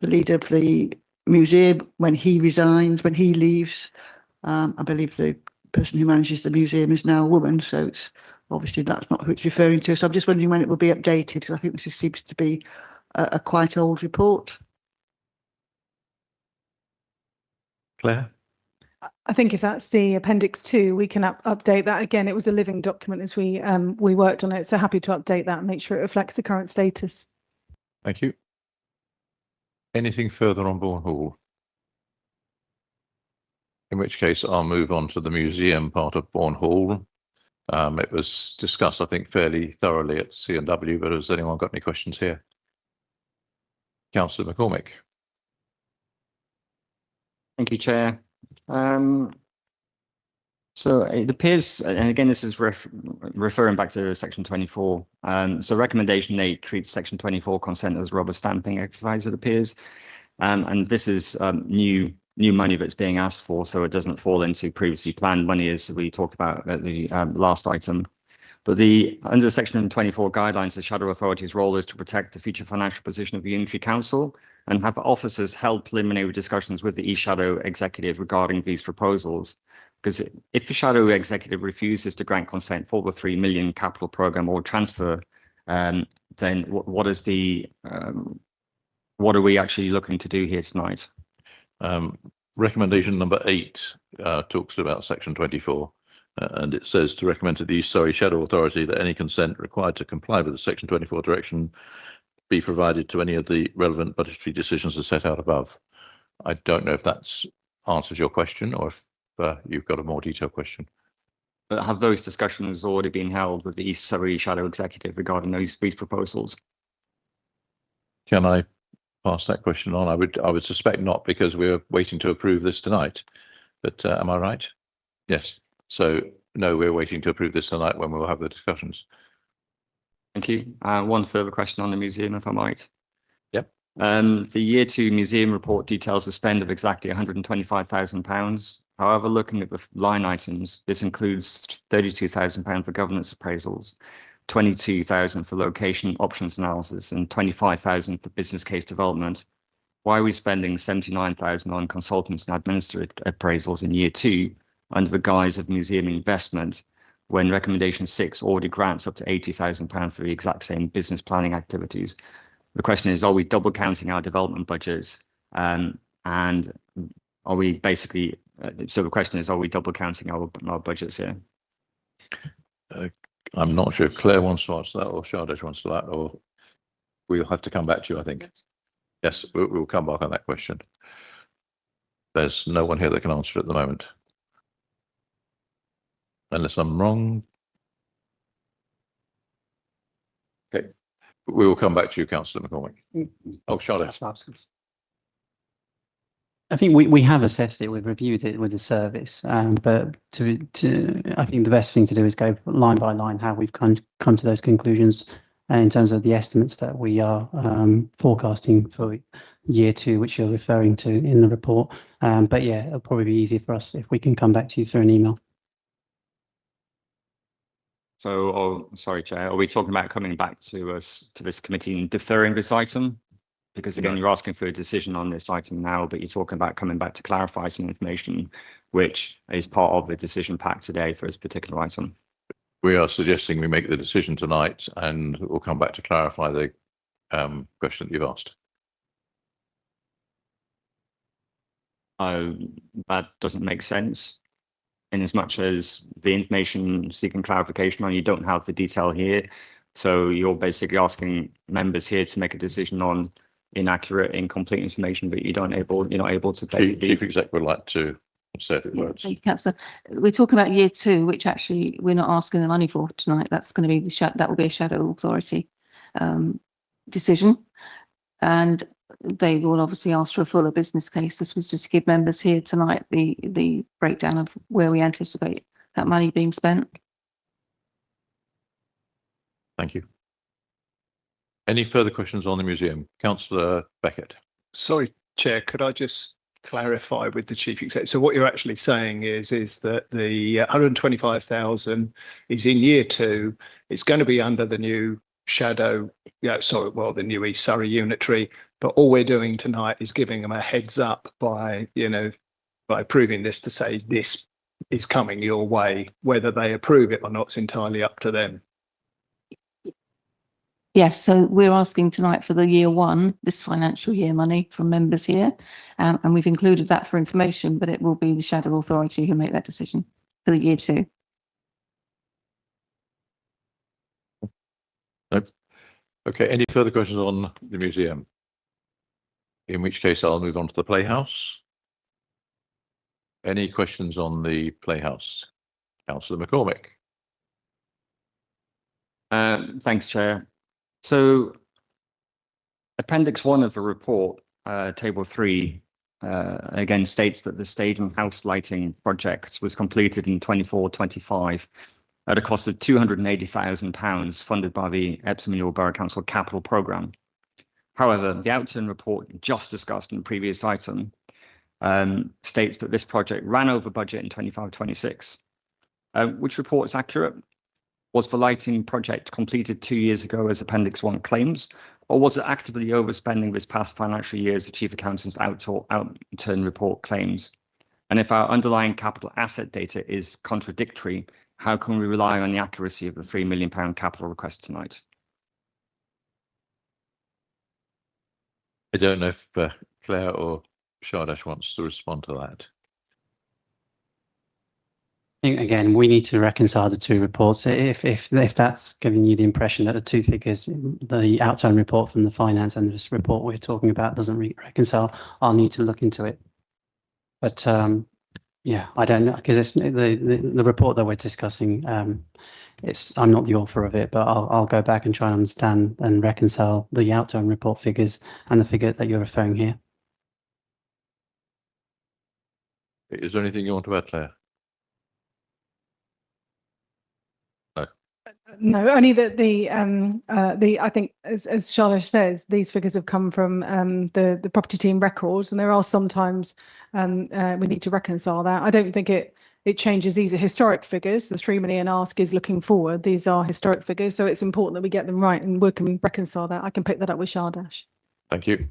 the leader of the museum when he resigns, when he leaves. I believe the person who manages the museum is now a woman, so it's obviously that's not who it's referring to. So I'm just wondering when it will be updated, because I think this seems to be a quite old report. Claire? I think if that's the appendix 2, we can update that. Again, it was a living document as we worked on it. So happy to update that and make sure it reflects the current status. Thank you. Anything further on Bourne Hall? In which case I'll move on to the museum part of Bourne Hall. It was discussed, I think, fairly thoroughly at C&W, but has anyone got any questions here? Councillor McCormick. Thank you, Chair. So it appears, and again, this is referring back to section 24. So recommendation 8 treats section 24 consent as a rubber stamping exercise, it appears. And this is new money that's being asked for, so it doesn't fall into previously planned money as we talked about at the last item. But under section 24 guidelines, the Shadow Authority's role is to protect the future financial position of the Unitary Council and have officers held preliminary discussions with the Shadow Executive regarding these proposals. Because if the Shadow Executive refuses to grant consent for the 3 million capital programme or transfer, then what are we actually looking to do here tonight? Recommendation number 8 talks about section 24. And it says to recommend to the East Surrey Shadow Authority that any consent required to comply with the section 24 direction be provided to any of the relevant budgetary decisions as set out above. I don't know if that answers your question or if you've got a more detailed question. But have those discussions already been held with the East Surrey Shadow Executive regarding these proposals? Can I pass that question on? I would suspect not, because we're waiting to approve this tonight. But am I right? Yes. So no, we're waiting to approve this tonight when we'll have the discussions. Thank you. One further question on the museum, if I might. Yep. The year 2 museum report details a spend of exactly £125,000. However, looking at the line items, this includes £32,000 for governance appraisals, £22,000 for location options analysis, and £25,000 for business case development. Why are we spending £79,000 on consultants and administrative appraisals in year 2 under the guise of museum investment, when recommendation 6 already grants up to £80,000 for the exact same business planning activities? The question is, are we double counting our development budgets? And are we basically, so the question is, are we double counting our budgets here? I'm not sure if Claire wants to answer that or Shardej wants to that, or we'll have to come back to you, I think. Yes, we'll come back on that question. There's no one here that can answer it at the moment. Unless I'm wrong. Okay, we will come back to you, Councillor McCormick. Oh, Shardej. I think we have assessed it, we've reviewed it with the service, but I think the best thing to do is go line by line how we've come to those conclusions in terms of the estimates that we are forecasting for year 2, which you're referring to in the report. But yeah, it'll probably be easier for us if we can come back to you through an email. So, sorry, Chair, are we talking about coming back to this committee and deferring this item? Because again, you're asking for a decision on this item now, but you're talking about coming back to clarify some information, which is part of the decision pack today for this particular item. We are suggesting we make the decision tonight, and we'll come back to clarify the question that you've asked. That doesn't make sense, in as much as the information seeking clarification on, you don't have the detail here. So you're basically asking members here to make a decision on inaccurate, incomplete information, but you're not able to. Chief Exec would like to say a few words. Thank you, Councillor. We're talking about year 2, which actually we're not asking the money for tonight. That's going to be that will be a Shadow Authority decision, and they will obviously ask for a fuller business case. This was just to give members here tonight the breakdown of where we anticipate that money being spent. Thank you. Any further questions on the museum? Councillor Beckett. Sorry, Chair, could I just clarify with the Chief Executive? So what you're actually saying is that the 125,000 is in year 2. It's going to be under the new shadow, the new East Surrey unitary, but all we're doing tonight is giving them a heads up by approving this to say this is coming your way. Whether they approve it or not is entirely up to them. Yes, so we're asking tonight for the year one, this financial year money from members here. And we've included that for information, but it will be the shadow authority who make that decision for the year two. Nope. Okay, any further questions on the museum? In which case I'll move on to the Playhouse. Any questions on the Playhouse? Councillor McCormick. Thanks, Chair. So Appendix 1 of the report, Table 3, again states that the stage and house lighting project was completed in 24-25 at a cost of £280,000 funded by the Epsom and York Borough Council Capital Programme. However, the outturn report just discussed in the previous item states that this project ran over budget in 25-26. Which report is accurate? Was the lighting project completed 2 years ago as Appendix 1 claims, or was it actively overspending this past financial year as the Chief Accountant's outturn report claims? And if our underlying capital asset data is contradictory, how can we rely on the accuracy of the £3 million capital request tonight? I don't know if Claire or Shardash wants to respond to that. Again, we need to reconcile the two reports. If that's giving you the impression that the two figures, the outturn report from the finance and this report we're talking about doesn't reconcile, I'll need to look into it. But yeah, I don't know, because it's the report that we're discussing. I'm not the author of it, but I'll go back and try and understand and reconcile the outturn report figures and the figure that you're referring here. Is there anything you want to add, Claire? No, only that I think as Charlotte says, these figures have come from the property team records, and there are sometimes we need to reconcile that. I don't think it changes. These are historic figures. The 3 million ask is looking forward. These are historic figures, so it's important that we get them right and we can reconcile that. I can pick that up with Shardash. Thank you.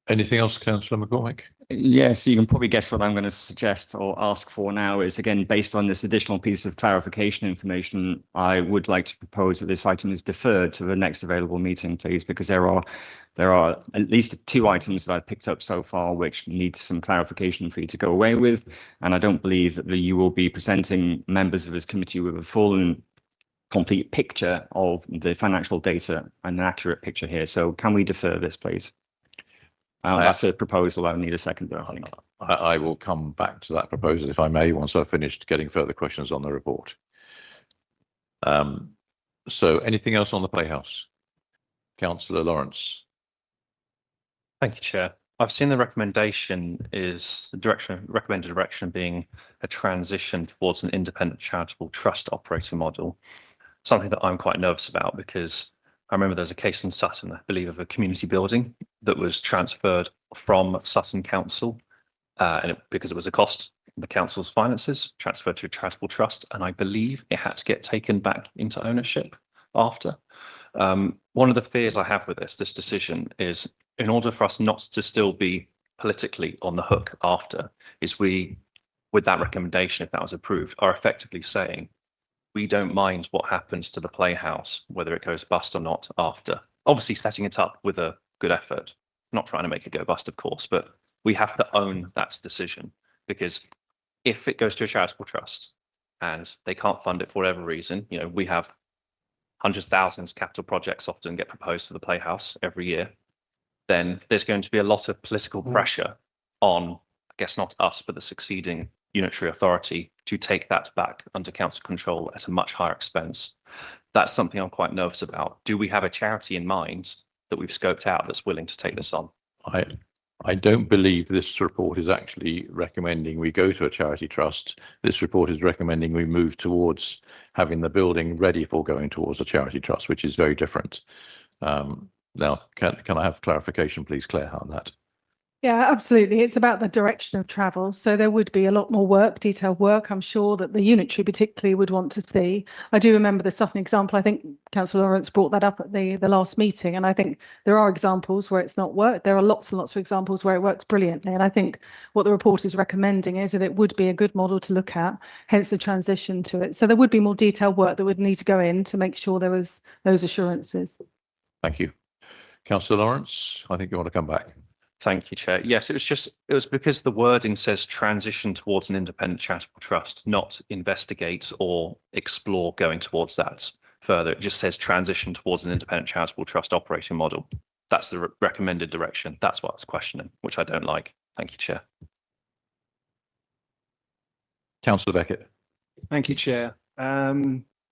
Anything else, Councillor McCormick? Yes, you can probably guess what I'm going to suggest or ask for now is, again, based on this additional piece of clarification information, I would like to propose that this item is deferred to the next available meeting, please, because there are at least 2 items that I've picked up so far which need some clarification for you to go away with, and I don't believe that you will be presenting members of this committee with a full and complete picture of the financial data and an accurate picture here. So can we defer this, please? That's a proposal. I need a second, I think. I will come back to that proposal, if I may, once I've finished getting further questions on the report. So anything else on the Playhouse? Councillor Lawrence. Thank you, Chair. I've seen the recommendation is the recommended direction being a transition towards an independent charitable trust operating model, something that I'm quite nervous about because I remember there's a case in Sutton, I believe, of a community building that was transferred from Sutton Council because it was a cost of the council's finances, transferred to a charitable trust, and I believe it had to get taken back into ownership after. One of the fears I have with this decision is, in order for us not to still be politically on the hook after, is we, with that recommendation, if that was approved, are effectively saying, we don't mind what happens to the Playhouse, whether it goes bust or not after. Obviously setting it up with a good effort, not trying to make it go bust, of course, but we have to own that decision, because if it goes to a charitable trust and they can't fund it for whatever reason, we have hundreds of thousands of capital projects often get proposed for the Playhouse every year, then there's going to be a lot of political pressure on, I guess not us, but the succeeding unitary authority to take that back under council control at a much higher expense. That's something I'm quite nervous about. Do we have a charity in mind that we've scoped out that's willing to take this on? I don't believe this report is actually recommending we go to a charity trust. This report is recommending we move towards having the building ready for going towards a charity trust, which is very different. Now, can I have clarification, please, Claire, on that? Yeah, absolutely. It's about the direction of travel. So there would be a lot more work, detailed work, I'm sure, that the unitary particularly would want to see. I do remember the Sutton example. I think Councillor Lawrence brought that up at the last meeting. And I think there are examples where it's not worked. There are lots and lots of examples where it works brilliantly. And I think what the report is recommending is that it would be a good model to look at, hence the transition to it. So there would be more detailed work that would need to go in to make sure there was those assurances. Thank you. Councillor Lawrence, I think you want to come back. Thank you, Chair. Yes, it was because the wording says transition towards an independent charitable trust, not investigate or explore going towards that further. It just says transition towards an independent charitable trust operating model. That's the recommended direction. That's what I was questioning, which I don't like. Thank you, Chair. Councillor Beckett. Thank you, Chair.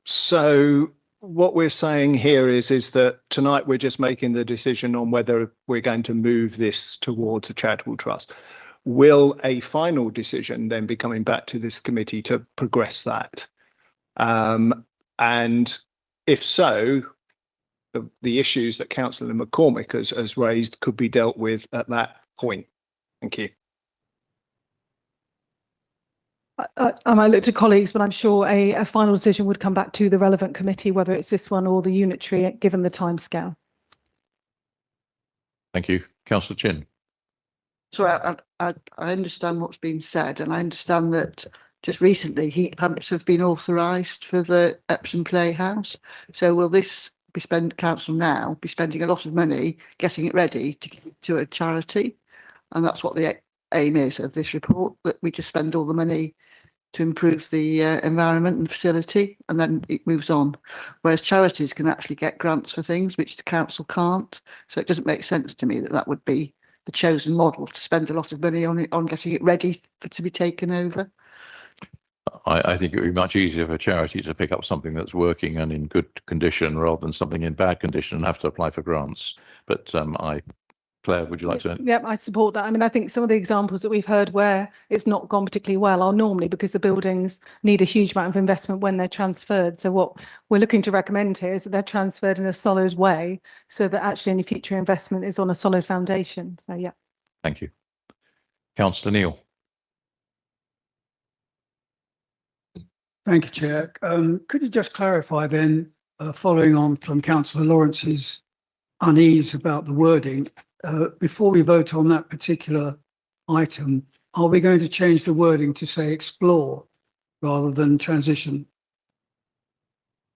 So what we're saying here is that tonight we're just making the decision on whether we're going to move this towards a charitable trust. Will a final decision then be coming back to this committee to progress that? And if so, the issues that Councillor McCormick has raised could be dealt with at that point. Thank you. I might look to colleagues, but I'm sure a final decision would come back to the relevant committee, whether it's this one or the unitary, given the timescale. Thank you. Councillor Chin. So I understand what's been said, and I understand that just recently heat pumps have been authorised for the Epsom Playhouse. So will this be council now be spending a lot of money getting it ready to give it to a charity? And that's what the aim is of this report, that we just spend all the money to improve the environment and facility, and then it moves on. Whereas charities can actually get grants for things which the council can't. So it doesn't make sense to me that that would be the chosen model, to spend a lot of money on it, on getting it ready to be taken over. I think it would be much easier for a charity to pick up something that's working and in good condition rather than something in bad condition and have to apply for grants. But Claire, would you like to? Yep, I support that. I mean, I think some of the examples that we've heard where it's not gone particularly well are normally because the buildings need a huge amount of investment when they're transferred. So what we're looking to recommend here is that they're transferred in a solid way so that actually any future investment is on a solid foundation. So, yeah. Thank you. Councillor Neil. Thank you, Chair. Could you just clarify then, following on from Councillor Lawrence's unease about the wording, before we vote on that particular item, are we going to change the wording to say explore rather than transition?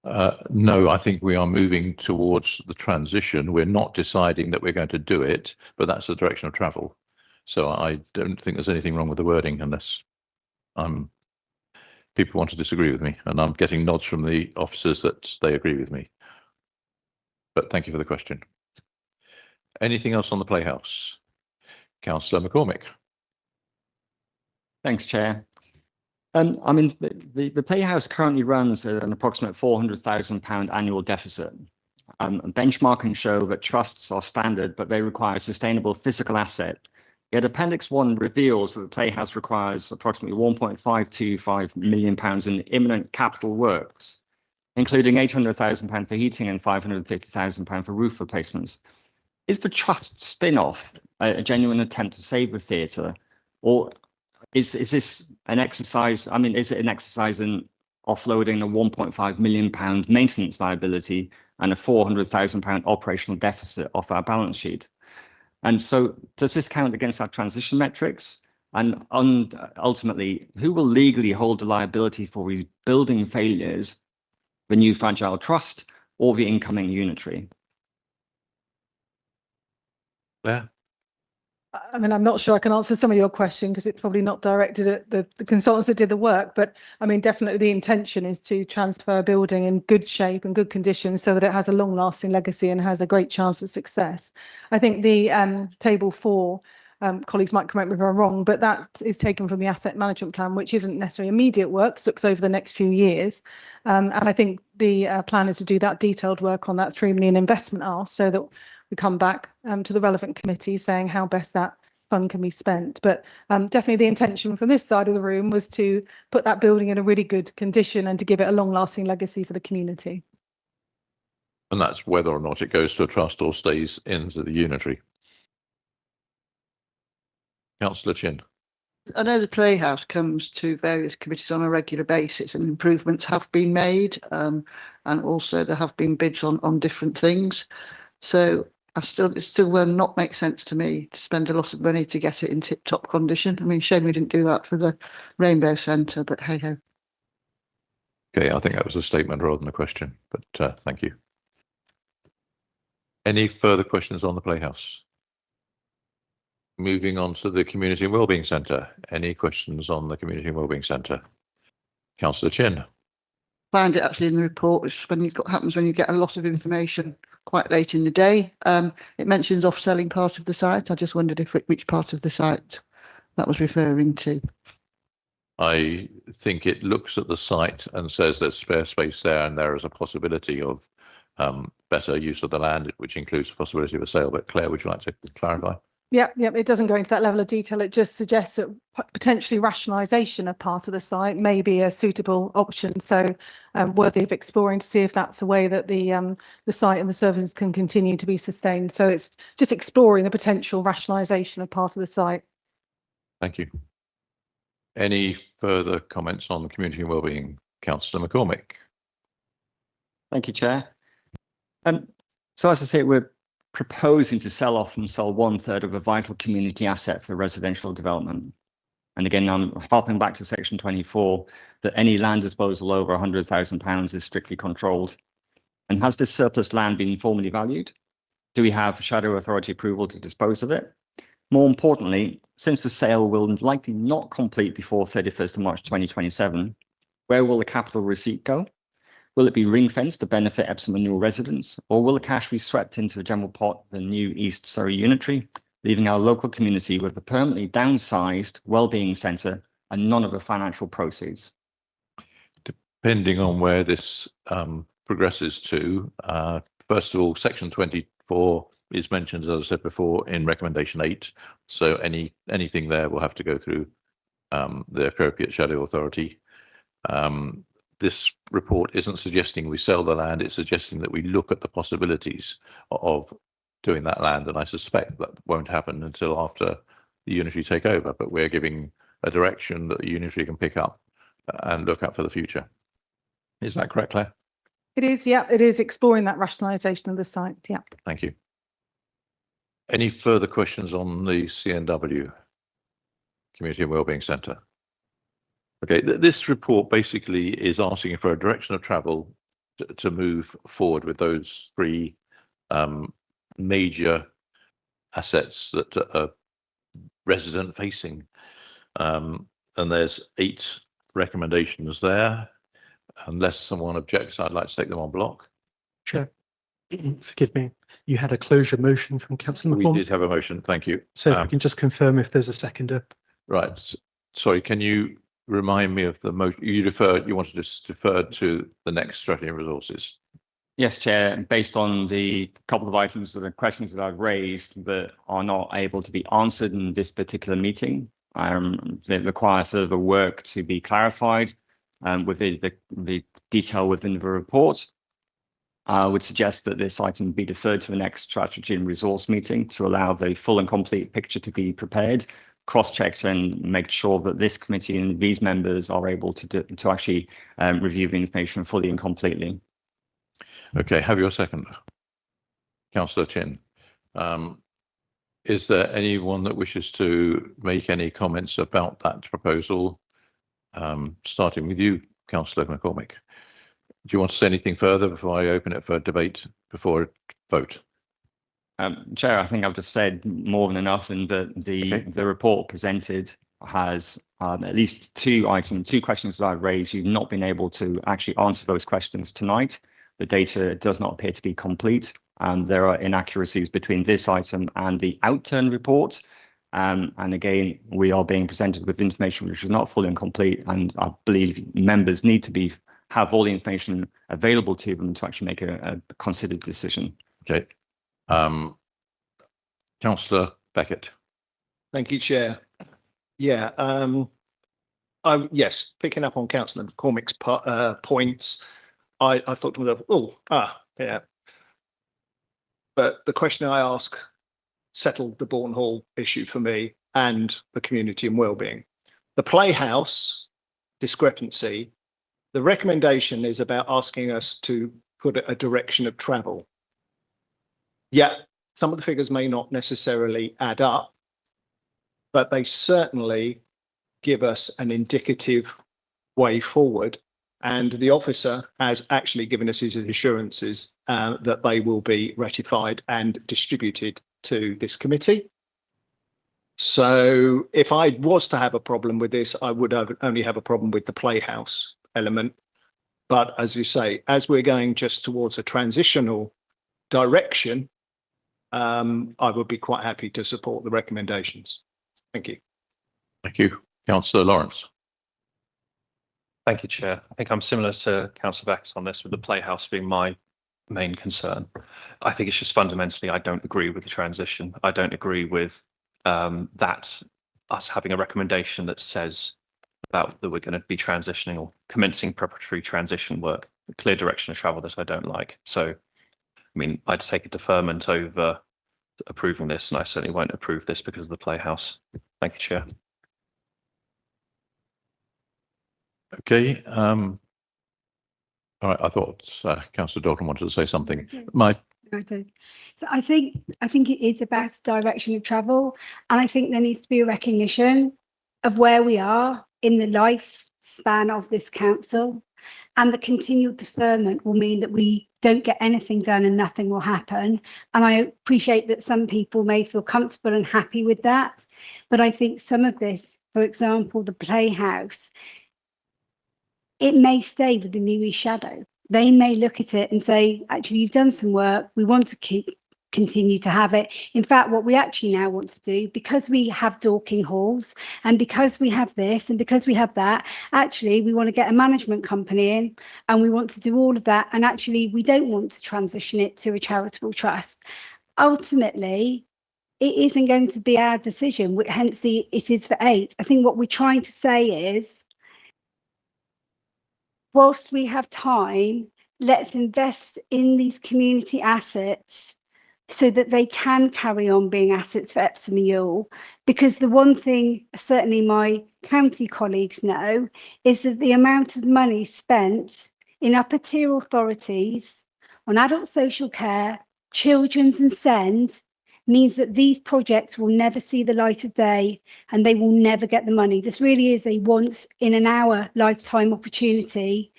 No, I think we are moving towards the transition. We're not deciding that we're going to do it, but that's the direction of travel. So I don't think there's anything wrong with the wording unless people want to disagree with me, and I'm getting nods from the officers that they agree with me. But thank you for the question. Anything else on the Playhouse? Councillor McCormick. Thanks, Chair. I mean, the Playhouse currently runs at an approximate £400,000 annual deficit. Benchmarking show that trusts are standard, but they require a sustainable physical asset. Yet Appendix 1 reveals that the Playhouse requires approximately £1.525 million in imminent capital works, including £800,000 for heating and £550,000 for roof replacements. Is the trust spin-off a genuine attempt to save the theatre, or is this an exercise? I mean, is it an exercise in offloading a £1.5 million maintenance liability and a £400,000 operational deficit off our balance sheet? And so does this count against our transition metrics? And ultimately, who will legally hold the liability for rebuilding failures, the new fragile trust or the incoming unitary? Yeah. I mean, I'm not sure I can answer some of your question because it's probably not directed at the consultants that did the work, but I mean, definitely the intention is to transfer a building in good shape and good conditions so that it has a long lasting legacy and has a great chance of success. I think the table 4, colleagues might correct me if I'm wrong, but that is taken from the asset management plan, which isn't necessarily immediate work, looks over the next few years. And I think the plan is to do that detailed work on that £3 million investment ask so that we come back to the relevant committee saying how best that fund can be spent. But definitely the intention from this side of the room was to put that building in a really good condition and to give it a long lasting legacy for the community. And that's whether or not it goes to a trust or stays into the unitary. Councillor Chin. I know the Playhouse comes to various committees on a regular basis and improvements have been made. And also there have been bids on different things. So it still will not make sense to me to spend a lot of money to get it in tip-top condition. I mean, shame we didn't do that for the Rainbow Centre, but hey ho. Okay, I think that was a statement rather than a question, but thank you. Any further questions on the Playhouse? Moving on to the Community and Wellbeing Centre. Any questions on the Community and Wellbeing Centre? Councillor Chin. Find it actually in the report, which is when happens when you get a lot of information quite late in the day. It mentions off-selling part of the site. I just wondered which part of the site that was referring to. I think it looks at the site and says there's spare space there and there is a possibility of better use of the land, which includes the possibility of a sale. But Claire, would you like to clarify? Yeah, it doesn't go into that level of detail. It just suggests that potentially rationalisation of part of the site may be a suitable option. So worthy of exploring to see if that's a way that the site and the services can continue to be sustained. So it's just exploring the potential rationalisation of part of the site. Thank you. Any further comments on the Community and Wellbeing? Councillor McCormick. Thank you, Chair. So as I say, we're proposing to sell off and sell 1/3 of a vital community asset for residential development. And again, I'm harping back to section 24, that any land disposal over £100,000 is strictly controlled. And has this surplus land been formally valued? Do we have shadow authority approval to dispose of it? More importantly, since the sale will likely not complete before 31st of March 2027, where will the capital receipt go? Will it be ring-fenced to benefit Epsom and Newell residents, or will the cash be swept into the general pot of the new East Surrey Unitary, leaving our local community with a permanently downsized wellbeing centre and none of the financial proceeds? Depending on where this progresses to, first of all, section 24 is mentioned, as I said before, in recommendation 8. So anything there will have to go through the appropriate shadow authority. This report isn't suggesting we sell the land, it's suggesting that we look at the possibilities of doing that land, and I suspect that won't happen until after the Unitary take over, but we're giving a direction that the Unitary can pick up and look at for the future. Is that correct, Claire? It is, yeah, it is exploring that rationalisation of the site, yeah. Thank you. Any further questions on the CNW, Community and Wellbeing Centre? Okay, this report basically is asking for a direction of travel to move forward with those 3 major assets that are resident facing. And there's 8 recommendations there. Unless someone objects, I'd like to take them on block. Chair, forgive me, you had a closure motion from Councillor McCormick. We did have a motion, thank you. So if we can just confirm if there's a seconder. Right, sorry, can you remind me of the motion? You wanted to defer to the next strategy and resources. Yes, Chair, based on the couple of items that are questions that I've raised that are not able to be answered in this particular meeting, they require further work to be clarified with the detail within the report. I would suggest that this item be deferred to the next strategy and resource meeting to allow the full and complete picture to be prepared, cross-checked, and make sure that this committee and these members are able to actually review the information fully and completely. Okay, have your second. Councillor Chin. Is there anyone that wishes to make any comments about that proposal? Starting with you, Councillor McCormick. Do you want to say anything further before I open it for debate, before a vote? Chair, I think I've just said more than enough, and the report presented has at least 2 questions that I've raised. You've not been able to actually answer those questions tonight. The data does not appear to be complete, and there are inaccuracies between this item and the outturn report. And again, we are being presented with information which is not fully and complete, and I believe members need to have all the information available to them to actually make a considered decision. Okay. Councillor Beckett. Thank you, Chair. Yeah, yes, picking up on Councillor McCormick's points, I thought to myself, yeah. But the question I asked settled the Bourne Hall issue for me. and the community and wellbeing. The playhouse discrepancy, the recommendation is about asking us to put a direction of travel. Yeah, some of the figures may not necessarily add up, but they certainly give us an indicative way forward. And the officer has actually given us his assurances that they will be ratified and distributed to this committee. So if I was to have a problem with this, I would only have a problem with the playhouse element. But as you say, as we're going just towards a transitional direction, I would be quite happy to support the recommendations. Thank you. Thank you. Councillor Lawrence. Thank you, Chair. I think I'm similar to Councillor Beckett on this, with the playhouse being my main concern. I think it's just fundamentally, I don't agree with the transition. I don't agree with that us having a recommendation that says about that we're going to be transitioning or commencing preparatory transition work, a clear direction of travel that I don't like. So, I mean, I'd take a deferment over approving this, and I certainly won't approve this because of the playhouse. Thank you, Chair. Okay. All right. I thought Councillor Dalton wanted to say something. So I think it is about direction of travel, and I think there needs to be a recognition of where we are in the lifespan of this council, and the continual deferment will mean that we don't get anything done and nothing will happen. And I appreciate that some people may feel comfortable and happy with that, but I think some of this, for example, the playhouse, it may stay with the New East shadow. They may look at it and say, actually, you've done some work. We want to continue to have it. In fact, what we actually now want to do, because we have Dorking halls and because we have this and because we have that, actually, we want to get a management company in and we want to do all of that. And actually, we don't want to transition it to a charitable trust. Ultimately, it isn't going to be our decision, hence it is for 8. I think what we're trying to say is, whilst we have time, let's invest in these community assets so that they can carry on being assets for Epsom and Ewell. Because the one thing certainly my county colleagues know is that the amount of money spent in upper tier authorities on adult social care, children's and SEND means that these projects will never see the light of day and they will never get the money. This really is a once in an hour lifetime opportunity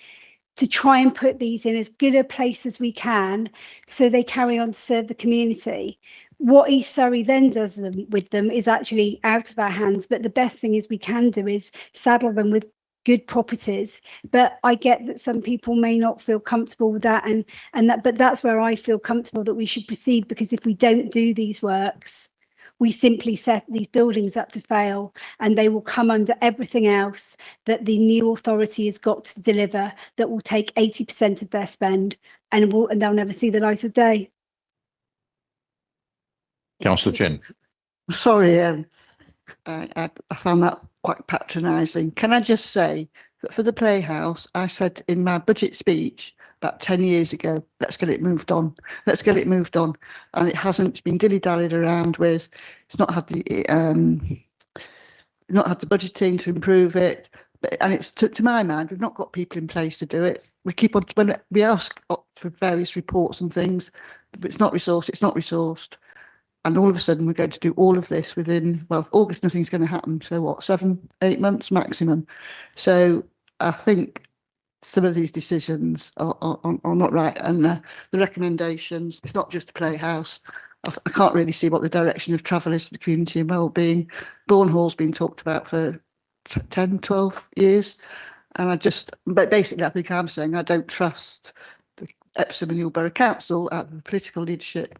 to try and put these in as good a place as we can so they carry on to serve the community. What East Surrey then does with them is actually out of our hands, but the best thing is we can do is saddle them with good properties. But I get that some people may not feel comfortable with that, but that's where I feel comfortable that we should proceed, because if we don't do these works, we simply set these buildings up to fail and they will come under everything else that the new authority has got to deliver that will take 80% of their spend, and they'll never see the light of day. Councillor Chin. Sorry, I found that quite patronising. Can I just say that for the playhouse, I said in my budget speech about 10 years ago, let's get it moved on. Let's get it moved on. And it hasn't. It's been dilly-dallied around with. It's not had the budgeting to improve it. And it's to my mind, we've not got people in place to do it. We keep on, when we ask for various reports and things, but it's not resourced, it's not resourced. And all of a sudden, we're going to do all of this within, well, August, nothing's going to happen. So what, 7-8 months maximum? So I think some of these decisions are not right. And the recommendations, it's not just a playhouse. I can't really see what the direction of travel is for the community and wellbeing. Bourne Hall's been talked about for 10, 12 years. And but basically, I think I'm saying I don't trust the Epsom and Ewell Borough Council out of the political leadership,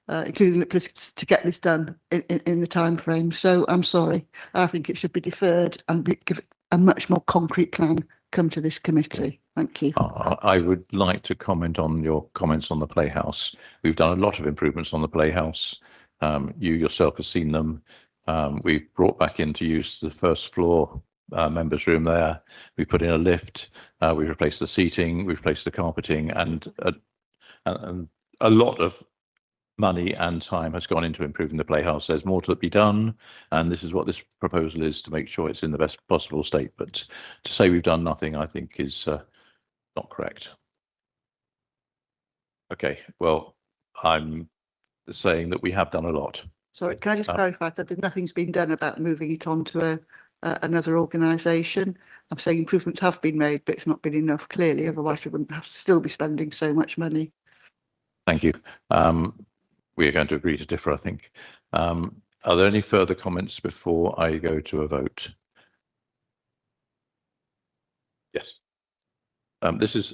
including the political, to get this done in the time frame. So I'm sorry. I think it should be deferred and give a much more concrete plan come to this committee. Thank you. I would like to comment on your comments on the playhouse. We've done a lot of improvements on the playhouse. You yourself have seen them. We've brought back into use the first floor members' room there. We put in a lift. We've replaced the seating. We've replaced the carpeting, and a lot of money and time has gone into improving the playhouse. There's more to be done, and this is what this proposal is, to make sure it's in the best possible state. But to say we've done nothing, I think is not correct. Okay, well, I'm saying that we have done a lot. Sorry, can I just clarify that nothing's been done about moving it on to another organisation? I'm saying improvements have been made, but it's not been enough, clearly, otherwise we wouldn't have to still be spending so much money. Thank you. We are going to agree to differ, I think. Are there any further comments before I go to a vote? Yes. This is,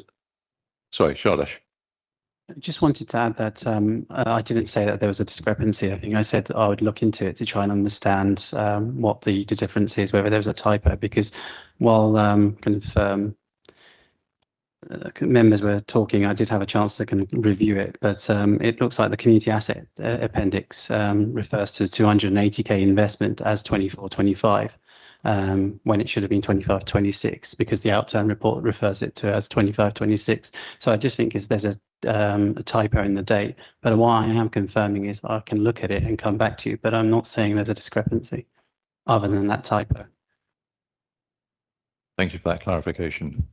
sorry, Shailesh. I just wanted to add that I didn't say that there was a discrepancy. I think I said that I would look into it to try and understand what the difference is, whether there was a typo, because while members were talking, I did have a chance to kind of review it, but it looks like the community asset appendix refers to 280k investment as 24-25, when it should have been 25-26, because the outturn report refers it to as 25-26. So I just think there's a typo in the date, but what I am confirming is I can look at it and come back to you, but I'm not saying there's a discrepancy other than that typo. Thank you for that clarification.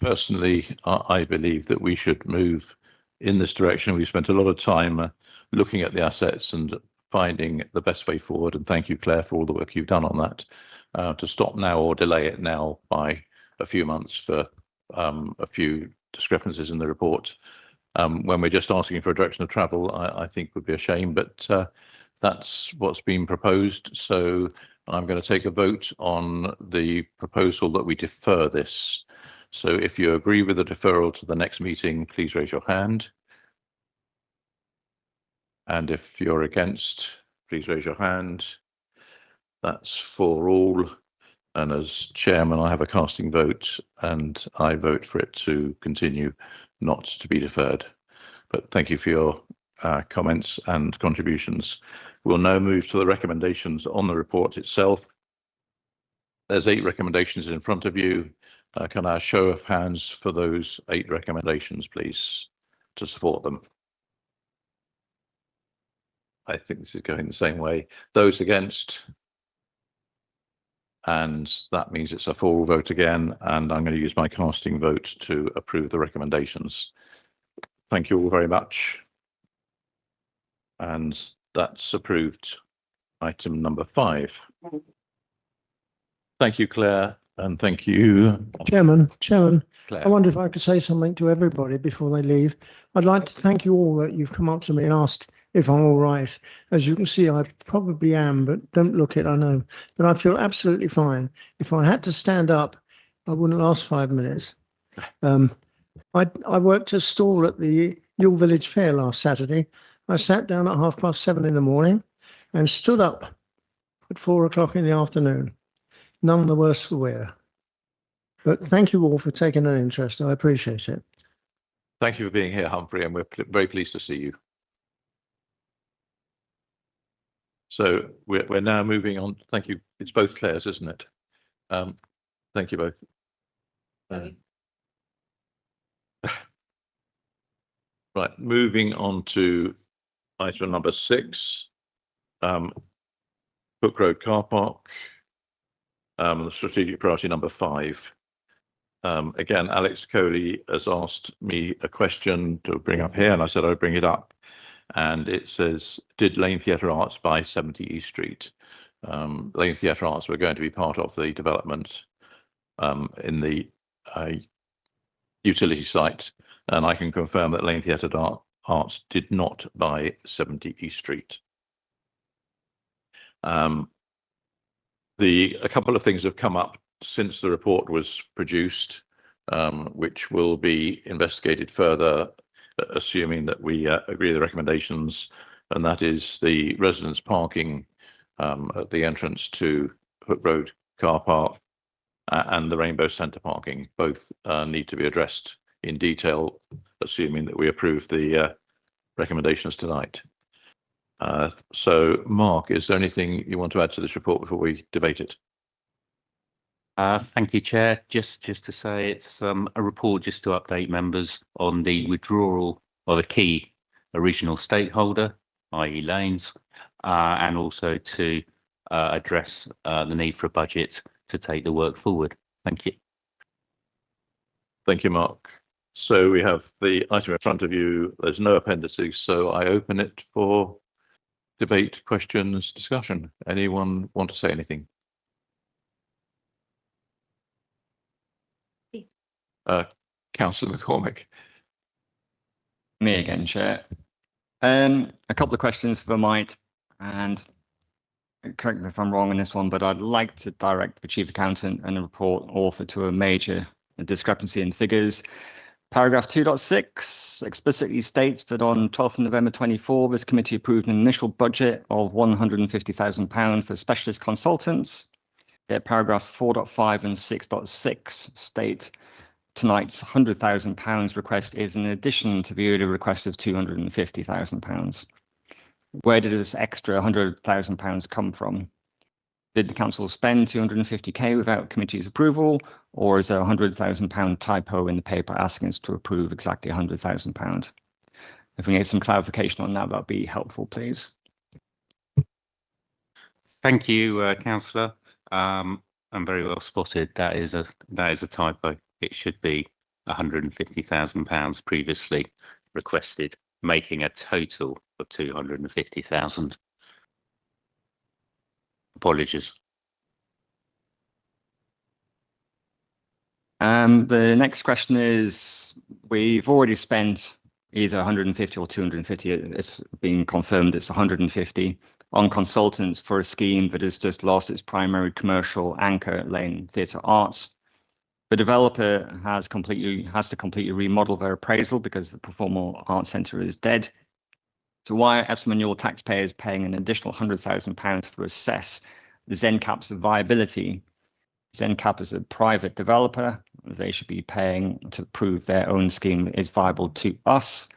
Personally, I believe that we should move in this direction. We've spent a lot of time looking at the assets and finding the best way forward. And thank you, Claire, for all the work you've done on that. To stop now or delay it now by a few months for a few discrepancies in the report, when we're just asking for a direction of travel, I think would be a shame, but that's what's been proposed. So I'm going to take a vote on the proposal that we defer this. So if you agree with the deferral to the next meeting, please raise your hand. And if you're against, please raise your hand. That's for all. And as chairman, I have a casting vote, and I vote for it to continue, not to be deferred. But thank you for your comments and contributions. We'll now move to the recommendations on the report itself. There's 8 recommendations in front of you. Can I show of hands for those 8 recommendations, please, to support them? I think this is going the same way. Those against? And that means it's a full vote again, and I'm going to use my casting vote to approve the recommendations. Thank you all very much. And that's approved. Item number 5. Thank you, Claire, and thank you. Chairman, Claire. I wonder if I could say something to everybody before they leave. I'd like to thank you all that you've come up to me and asked if I'm all right. As you can see, I probably am, but don't look it, I know. But I feel absolutely fine. If I had to stand up, I wouldn't last 5 minutes. I worked a stall at the Yule Village Fair last Saturday. I sat down at 7:30 in the morning and stood up at 4 o'clock in the afternoon. None the worse for wear. But thank you all for taking an interest. I appreciate it. Thank you for being here, Humphrey, and we're very pleased to see you. So we're now moving on. Thank you. It's both Claire's, isn't it? Thank you both. Right, moving on to item number 6, Hook Road Car Park, the strategic priority number 5. Again, Alex Coley has asked me a question to bring up here, and I said I'd bring it up. And it says, did Lane Theatre Arts buy 70 East Street? Lane Theatre Arts were going to be part of the development in the utility site, and I can confirm that Lane Theatre Arts did not buy 70 East Street. A couple of things have come up since the report was produced, which will be investigated further, assuming that we agree with the recommendations, and that is the residents parking at the entrance to Hook Road Car Park and the Rainbow Centre parking. Both need to be addressed in detail, assuming that we approve the recommendations tonight. So, Mark, is there anything you want to add to this report before we debate it? Thank you, Chair. Just to say, it's a report just to update members on the withdrawal of a key a regional stakeholder, i.e. lanes, and also to address the need for a budget to take the work forward. Thank you. Thank you, Mark. So we have the item in front of you. There's no appendices, so I open it for debate, questions, discussion. Anyone want to say anything? Councillor McCormick. Me again, Chair. A couple of questions for Mike, and correct me if I'm wrong on this one, but I'd like to direct the Chief Accountant and the report author to a major discrepancy in figures. Paragraph 2.6 explicitly states that on 12th November 24, this committee approved an initial budget of £150,000 for specialist consultants. Yet paragraphs 4.5 and 6.6 state tonight's £100,000 request is in addition to the earlier request of £250,000. Where did this extra £100,000 come from? Did the council spend 250k without committee's approval, or is there a £100,000 typo in the paper asking us to approve exactly £100,000? If we need some clarification on that, that'd be helpful, please. Thank you, councillor. And very well spotted. That is a typo. It should be £150,000 previously requested, making a total of 250,000. Apologies. The next question is, we've already spent either 150 or 250. It's been confirmed it's 150 on consultants for a scheme that has just lost its primary commercial anchor, Lane Theatre Arts. The developer has to completely remodel their appraisal because the Performing Arts Centre is dead. So why are Epsom and Ewell taxpayers paying an additional £100,000 to assess ZenCap's viability? ZenCap is a private developer. They should be paying to prove their own scheme is viable to us.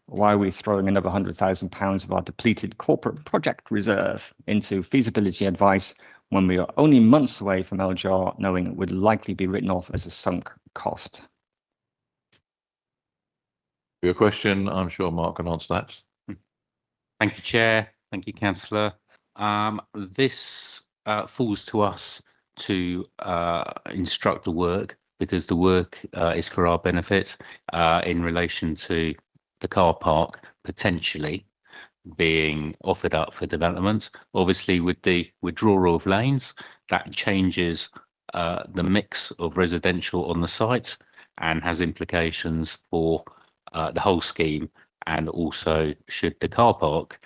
Why are we throwing another £100,000 of our depleted corporate project reserve into feasibility advice when we are only months away from LGR knowing it would likely be written off as a sunk cost? Your question, I'm sure Mark can answer that. Thank you, Chair. Thank you, councillor. This falls to us to instruct the work, because the work is for our benefit in relation to the car park potentially being offered up for development. Obviously, with the withdrawal of lanes, that changes the mix of residential on the site and has implications for the whole scheme. And also, should the car park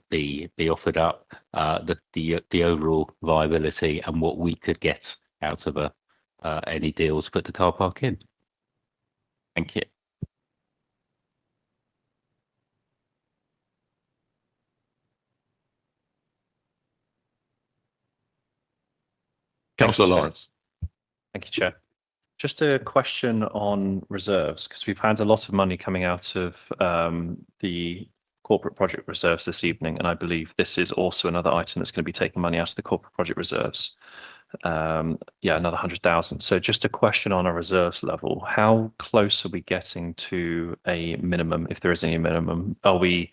be offered up, the overall viability and what we could get out of any deals to put the car park in. Thank you. Councillor Lawrence. Thank you, Chair. Just a question on reserves, because we've had a lot of money coming out of the corporate project reserves this evening, and I believe this is also another item that's going to be taking money out of the corporate project reserves. Yeah, another 100,000. So just a question on a reserves level, how close are we getting to a minimum, if there is any minimum? Are we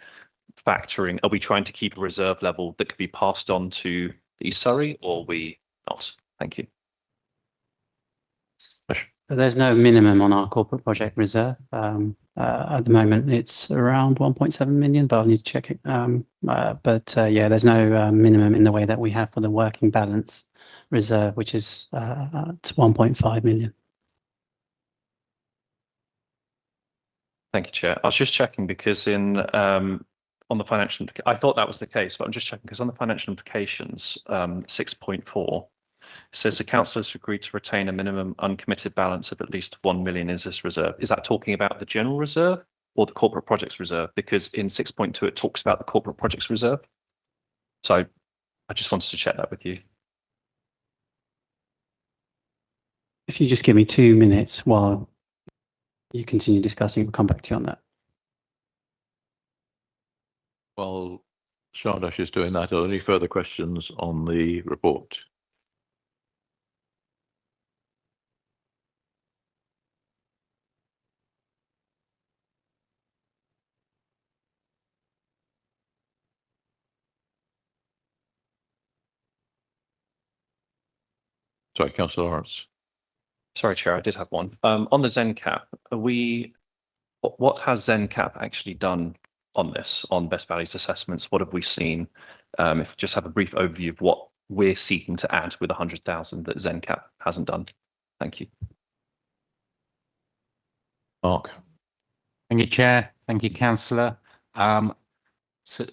trying to keep a reserve level that could be passed on to the Surrey, or are we not? Thank you. There's no minimum on our corporate project reserve. At the moment, it's around 1.7 million, but I'll need to check it. Yeah, there's no minimum in the way that we have for the working balance reserve, which is at 1.5 million. Thank you, Chair. I was just checking because on the financial, I thought that was the case, but I'm just checking because on the financial implications, 6.4, says the council has agreed to retain a minimum uncommitted balance of at least 1 million in this reserve. Is that talking about the general reserve or the corporate projects reserve? Because in 6.2, it talks about the corporate projects reserve. So I just wanted to check that with you. If you just give me 2 minutes while you continue discussing, we'll come back to you on that. While Shardash is doing that, are there any further questions on the report? Sorry, Councillor Lawrence. Sorry, Chair, I did have one. On the ZenCap, what has ZenCap actually done on this, on best values assessments? What have we seen? If we just have a brief overview of what we're seeking to add with 100,000 that ZenCap hasn't done. Thank you. Mark. Thank you, Chair. Thank you, Councillor. So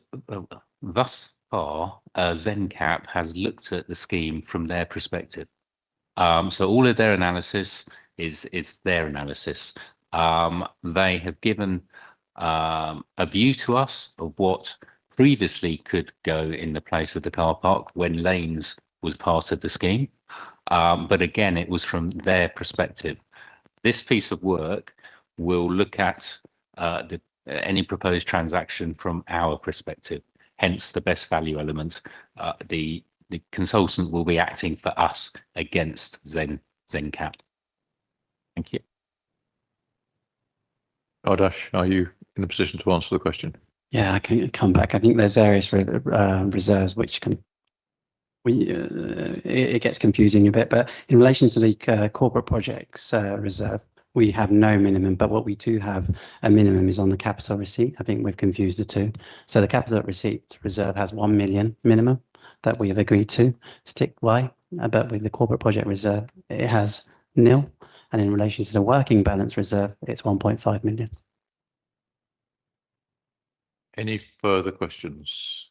thus far, ZenCap has looked at the scheme from their perspective. So all of their analysis is their analysis. They have given a view to us of what previously could go in the place of the car park when lanes was part of the scheme. But again, it was from their perspective. This piece of work will look at any proposed transaction from our perspective, hence the best value element. The consultant will be acting for us against ZenCap. Thank you. Ardash, are you in a position to answer the question? Yeah, I can come back. I think there's various reserves which can it gets confusing a bit, but in relation to the corporate projects reserve, we have no minimum, but what we do have a minimum is on the capital receipt. I think we've confused the two. So the capital receipt reserve has 1 million minimum that we have agreed to stick by, but with the corporate project reserve, it has nil. And in relation to the working balance reserve, it's 1.5 million. Any further questions?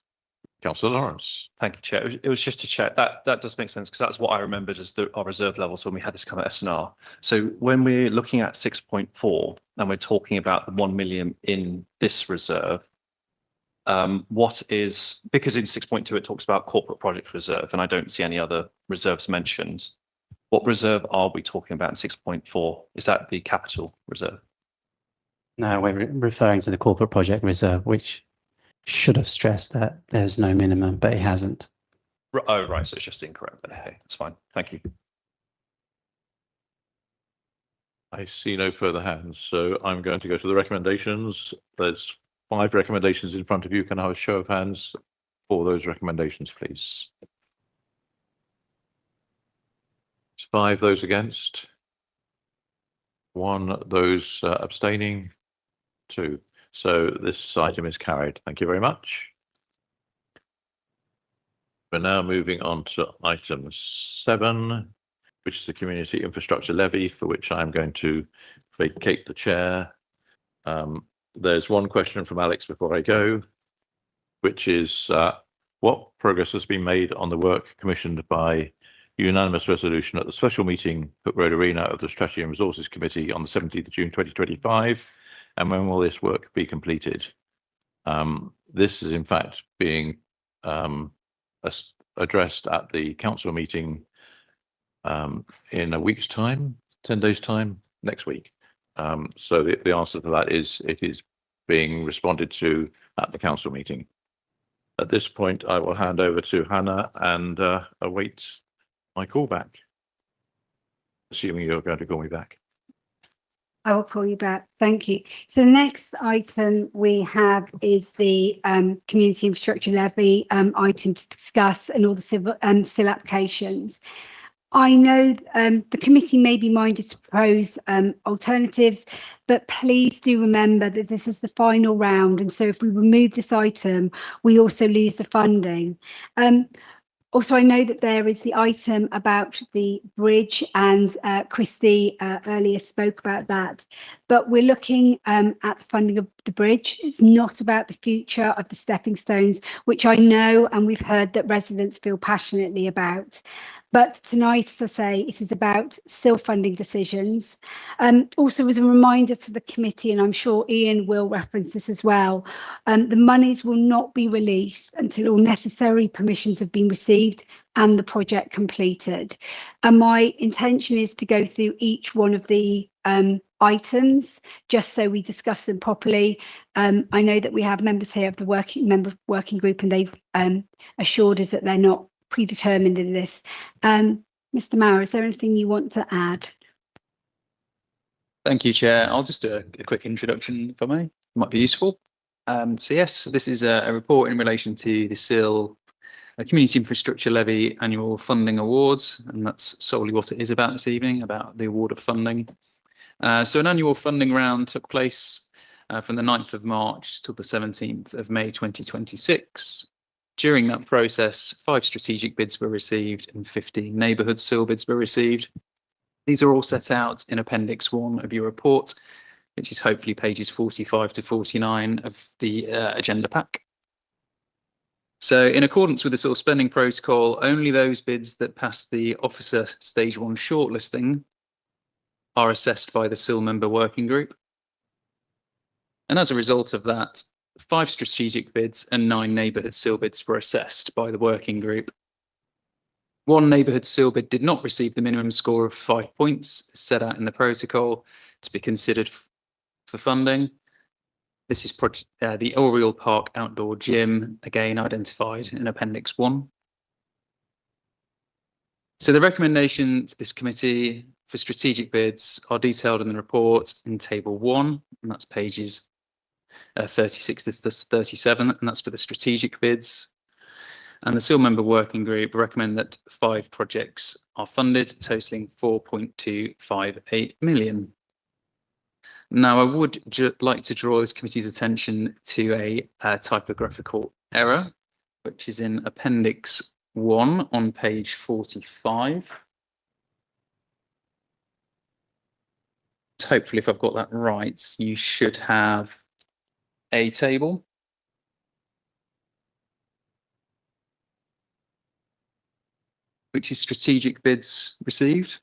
Councillor Lawrence. Thank you, Chair. It was just to check that does make sense, because that's what I remembered as our reserve levels when we had this kind of S&R. So when we're looking at 6.4 and we're talking about the 1 million in this reserve, what is, because in 6.2 it talks about corporate project reserve and I don't see any other reserves mentioned. What reserve are we talking about in 6.4? Is that the capital reserve? No, we're referring to the corporate project reserve, which should have stressed that there's no minimum, but it hasn't. Oh, right. So it's just incorrect. Okay, that's fine. Thank you. I see no further hands, so I'm going to go to the recommendations. There's 5 recommendations in front of you. Can I have a show of hands for those recommendations, please? 5 those against. 1 those abstaining. 2. So this item is carried. Thank you very much. We're now moving on to item 7, which is the community infrastructure levy, for which I'm going to vacate the chair. There's one question from Alex before I go, which is what progress has been made on the work commissioned by unanimous resolution at the special meeting, Hook Road Arena, of the Strategy and Resources Committee on the 17th of June 2025, and when will this work be completed? This is in fact being addressed at the council meeting in a week's time, 10 days time, next week. So the answer to that is it is being responded to at the council meeting. At this point, I will hand over to Hannah and await my call back, assuming you're going to call me back. I will call you back. Thank you. So the next item we have is the community infrastructure levy item to discuss and all the civil applications. I know the committee may be minded to propose alternatives, but please do remember that this is the final round. And so if we remove this item, we also lose the funding. Also, I know that there is the item about the bridge, and Christy earlier spoke about that, but we're looking at the funding of the bridge. It's not about the future of the stepping stones, which I know and we've heard that residents feel passionately about. But tonight, as I say, it is about still funding decisions. Also, as a reminder to the committee, and I'm sure Ian will reference this as well, the monies will not be released until all necessary permissions have been received and the project completed. And my intention is to go through each one of the items just so we discuss them properly. I know that we have members here of the working group, and they've assured us that they're not predetermined in this. Mr. Maurer, is there anything you want to add? Thank you, Chair. I'll just do a quick introduction, if I may. Might be useful. So yes, this is a report in relation to the SIL Community Infrastructure Levy Annual Funding Awards, and that's solely what it is about this evening, about the award of funding. So an annual funding round took place from the 9th of March till the 17th of May 2026. During that process, 5 strategic bids were received and 15 neighbourhood seal bids were received. These are all set out in Appendix 1 of your report, which is hopefully pages 45 to 49 of the agenda pack. So in accordance with the seal spending protocol, only those bids that pass the officer stage 1 shortlisting are assessed by the seal member working group. And as a result of that, 5 strategic bids and 9 neighbourhood seal bids were assessed by the working group. 1 neighbourhood seal bid did not receive the minimum score of 5 points set out in the protocol to be considered for funding. This is the Oriel Park Outdoor Gym, again identified in Appendix 1. So the recommendation to this committee for strategic bids are detailed in the report in Table 1, and that's pages 36 to 37, and that's for the strategic bids. And the seal member working group recommend that 5 projects are funded, totaling 4.258 million. Now, I would like to draw this committee's attention to a typographical error, which is in Appendix 1 on page 45. Hopefully, if I've got that right, you should have a table. Which is strategic bids received.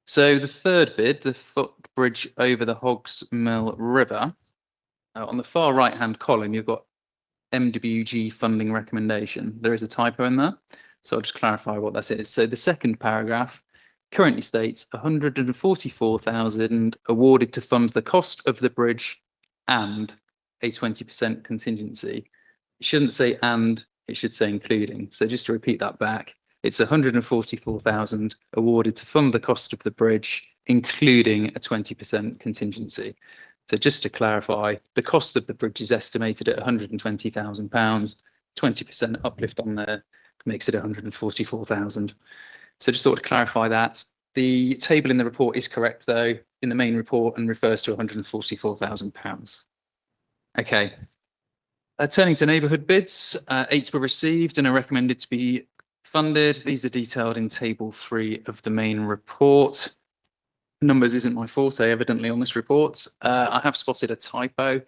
So the 3rd bid, the footbridge over the Hogs Mill River, on the far right-hand column, you've got MWG funding recommendation. There is a typo in there, so I'll just clarify what that is. So the 2nd paragraph currently states 144,000 awarded to fund the cost of the bridge and a 20% contingency. It shouldn't say and, it should say including. So just to repeat that back, it's 144,000 awarded to fund the cost of the bridge, including a 20% contingency. So just to clarify, the cost of the bridge is estimated at £120,000. 20% uplift on there makes it 144,000. So just thought to clarify that. The table in the report is correct, though, in the main report, and refers to £144,000. Okay. Turning to neighbourhood bids, 8 were received and are recommended to be funded. These are detailed in Table 3 of the main report. Numbers isn't my forte, evidently, on this report. I have spotted a typo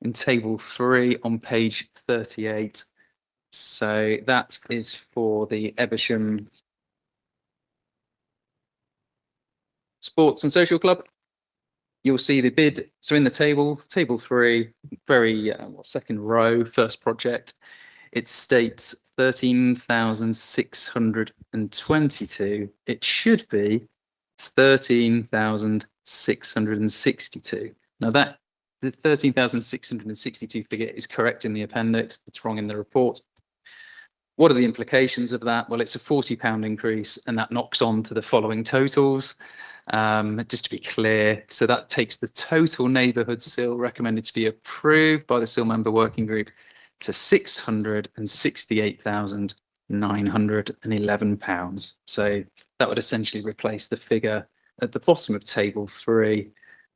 in Table 3 on page 38. So that is for the Epsom Sports and Social Club. You'll see the bid. So in the table 3, very second row, first project, it states 13,622. It should be 13,662. Now the 13,662 figure is correct in the appendix. It's wrong in the report. What are the implications of that? Well, it's a £40 increase, and that knocks on to the following totals. Just to be clear, so that takes the total neighbourhood seal recommended to be approved by the seal member working group to £668,911. So that would essentially replace the figure at the bottom of Table 3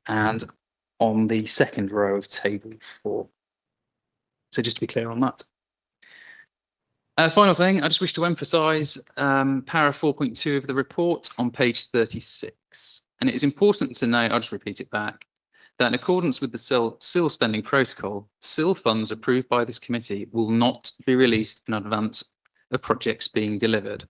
and on the second row of Table 4. So just to be clear on that. Final thing, I just wish to emphasise para 4.2 of the report on page 36. And it is important to note, I'll just repeat it back, that in accordance with the seal spending protocol, seal funds approved by this committee will not be released in advance of projects being delivered.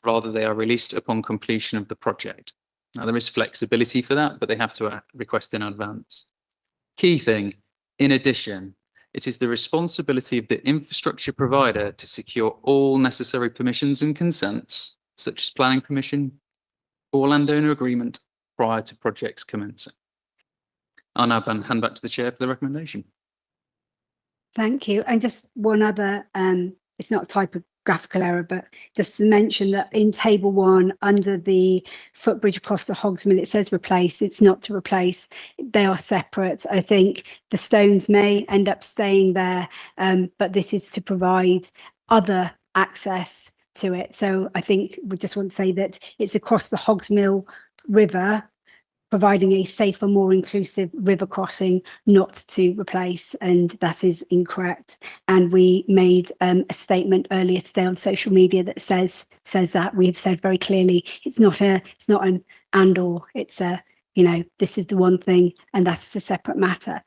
Rather, they are released upon completion of the project. Now, there is flexibility for that, but they have to request in advance. Key thing, in addition, it is the responsibility of the infrastructure provider to secure all necessary permissions and consents, such as planning permission or landowner agreement, prior to projects commencing. I'll now hand back to the chair for the recommendation. Thank you. And just one other, it's not a typographical error, but just to mention that in Table 1, under the footbridge across the Hogs Mill, it says replace. It's not to replace. They are separate. I think the stones may end up staying there, but this is to provide other access to it. So I think we just want to say that it's across the Hogsmill River, providing a safer, more inclusive river crossing, not to replace, and that is incorrect. And we made a statement earlier today on social media that says that. We've said very clearly it's not an and or, it's a, you know, this is the one thing and that's a separate matter.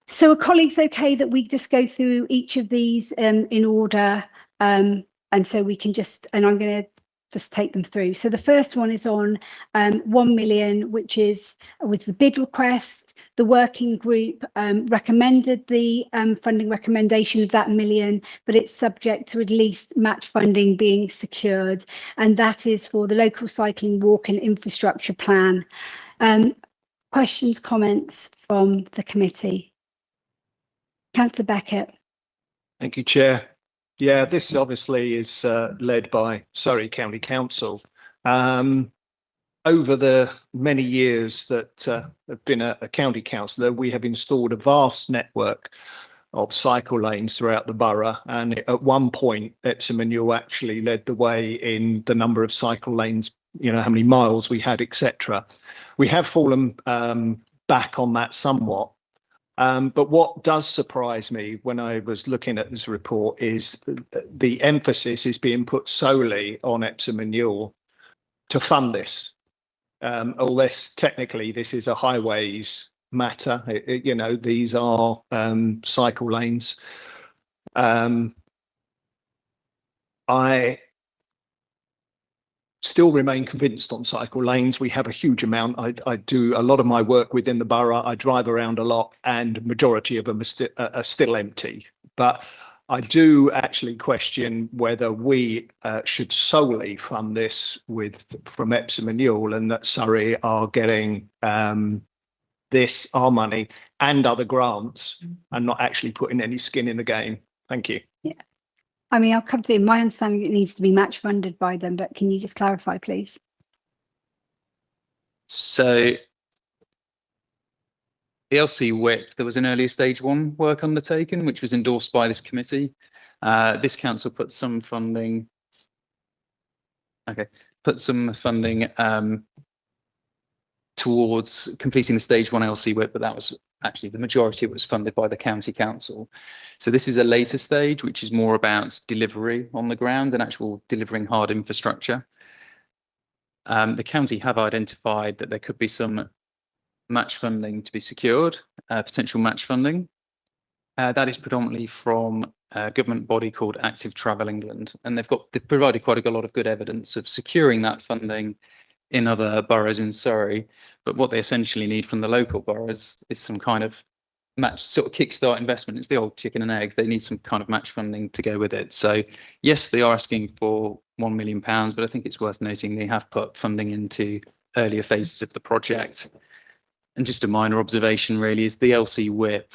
So are colleagues okay that we just go through each of these in order, and so we can just, and I'm going to just take them through. So the first one is on 1 million, which was the bid request. The working group recommended the funding recommendation of that £1 million, but it's subject to at least match funding being secured, and that is for the local cycling walk and infrastructure plan. Questions, comments from the committee? Councillor Beckett. Thank you, Chair. Yeah, this obviously is led by Surrey County Council. Over the many years that have been a county councillor, we have installed a vast network of cycle lanes throughout the borough, and at one point Epsom and Ewell actually led the way in the number of cycle lanes, you know, how many miles we had, etc. We have fallen back on that somewhat. But what does surprise me when I was looking at this report is the emphasis is being put solely on Epsom and Ewell to fund this. Unless technically this is a highways matter, you know, these are cycle lanes. I still remain convinced on cycle lanes. We have a huge amount. I do a lot of my work within the borough. I drive around a lot, and majority of them are still empty. But I do actually question whether we should solely fund this from Epsom and Ewell, and that Surrey are getting our money and other grants and not actually putting any skin in the game. Thank you. Yeah. I mean, I'll come to it. My understanding it needs to be match funded by them, but can you just clarify, please? So the LC WIP, there was an earlier stage 1 work undertaken, which was endorsed by this committee. This council put some funding towards completing the stage 1 LC WIP, but that was actually the majority of it was funded by the county council. So this is a later stage, which is more about delivery on the ground and actual delivering hard infrastructure. The county have identified that there could be some match funding to be secured, potential match funding. That is predominantly from a government body called Active Travel England, and they've provided quite a lot of good evidence of securing that funding in other boroughs in Surrey. But what they essentially need from the local boroughs is some kind of match, sort of kickstart investment. It's the old chicken and egg. They need some kind of match funding to go with it. So yes, they are asking for £1 million, but I think it's worth noting they have put funding into earlier phases of the project. And just a minor observation really is the LC WIP,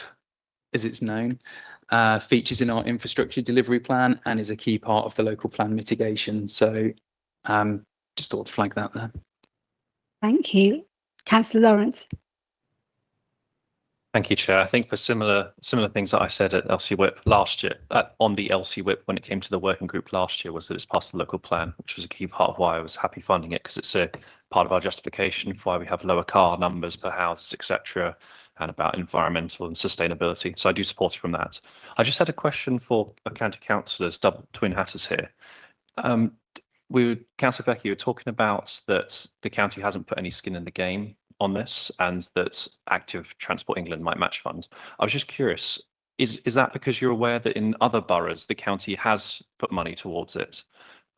as it's known, features in our infrastructure delivery plan and is a key part of the local plan mitigation. So just thought to flag that there. Thank you. Councillor Lawrence. Thank you, Chair. I think for similar things that I said at LC WIP last year, on the LC WIP when it came to the working group last year, was that it's passed the local plan, which was a key part of why I was happy funding it, because it's a part of our justification for why we have lower car numbers per houses, etc., and about environmental and sustainability. So I do support it from that. I just had a question for county councillors, double twin hatters here. Councillor Becky, you were talking about that the county hasn't put any skin in the game on this and that Active Transport England might match fund. I was just curious, is that because you're aware that in other boroughs the county has put money towards it?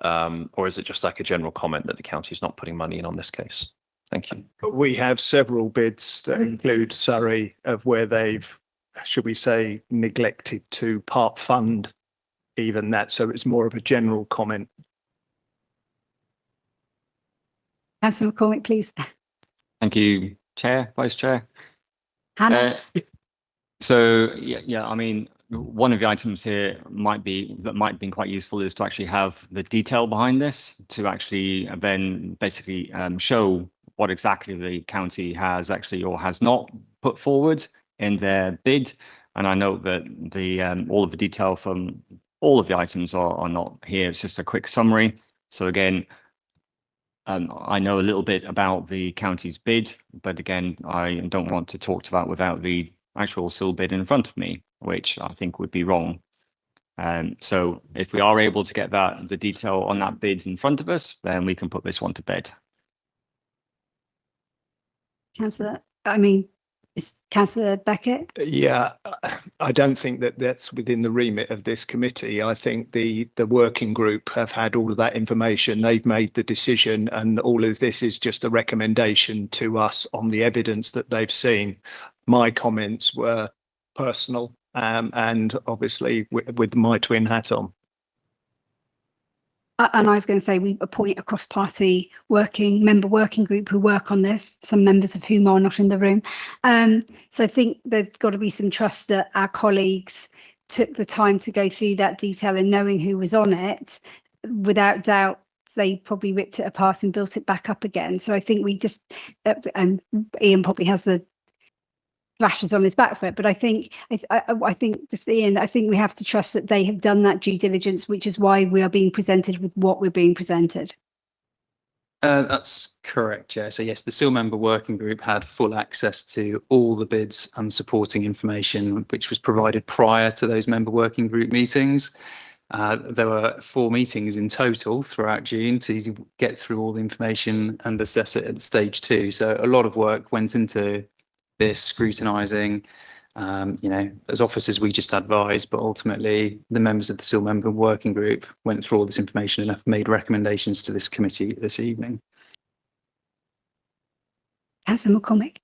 Or is it just like a general comment that the county is not putting money in on this case? Thank you. We have several bids that include Surrey of where they've, should we say, neglected to part fund even that. So it's more of a general comment. Councillor McCormick, please. Thank you, Chair, Vice Chair. Hannah. So yeah, I mean, one of the items here might be quite useful is to actually have the detail behind this, to actually then basically show what exactly the county has actually or has not put forward in their bid. And I know that the all of the detail from all of the items are not here. It's just a quick summary. So again, I know a little bit about the county's bid, but again, I don't want to talk to that without the actual SIL bid in front of me, which I think would be wrong. So if we are able to get the detail on that bid in front of us, then we can put this one to bed. Councillor Beckett? Yeah, I don't think that that's within the remit of this committee. I think the working group have had all of that information. They've made the decision, and all of this is just a recommendation to us on the evidence that they've seen. My comments were personal, and obviously with my twin hat on. And I was going to say, we appoint a cross-party member working group who work on this, some members of whom are not in the room. So I think there's got to be some trust that our colleagues took the time to go through that detail and knowing who was on it. Without doubt, they probably ripped it apart and built it back up again. So I think we just, and Ian probably has the thrashes on his back for it, but I think just Ian, I think we have to trust that they have done that due diligence, which is why we are being presented with what we're being presented. That's correct, yeah. So yes, the SIL member working group had full access to all the bids and supporting information which was provided prior to those member working group meetings. There were 4 meetings in total throughout June to get through all the information and assess it at stage 2. So a lot of work went into this, scrutinising, as officers we just advised, but ultimately the members of the SIL member working group went through all this information and have made recommendations to this committee this evening. Councillor McCormick.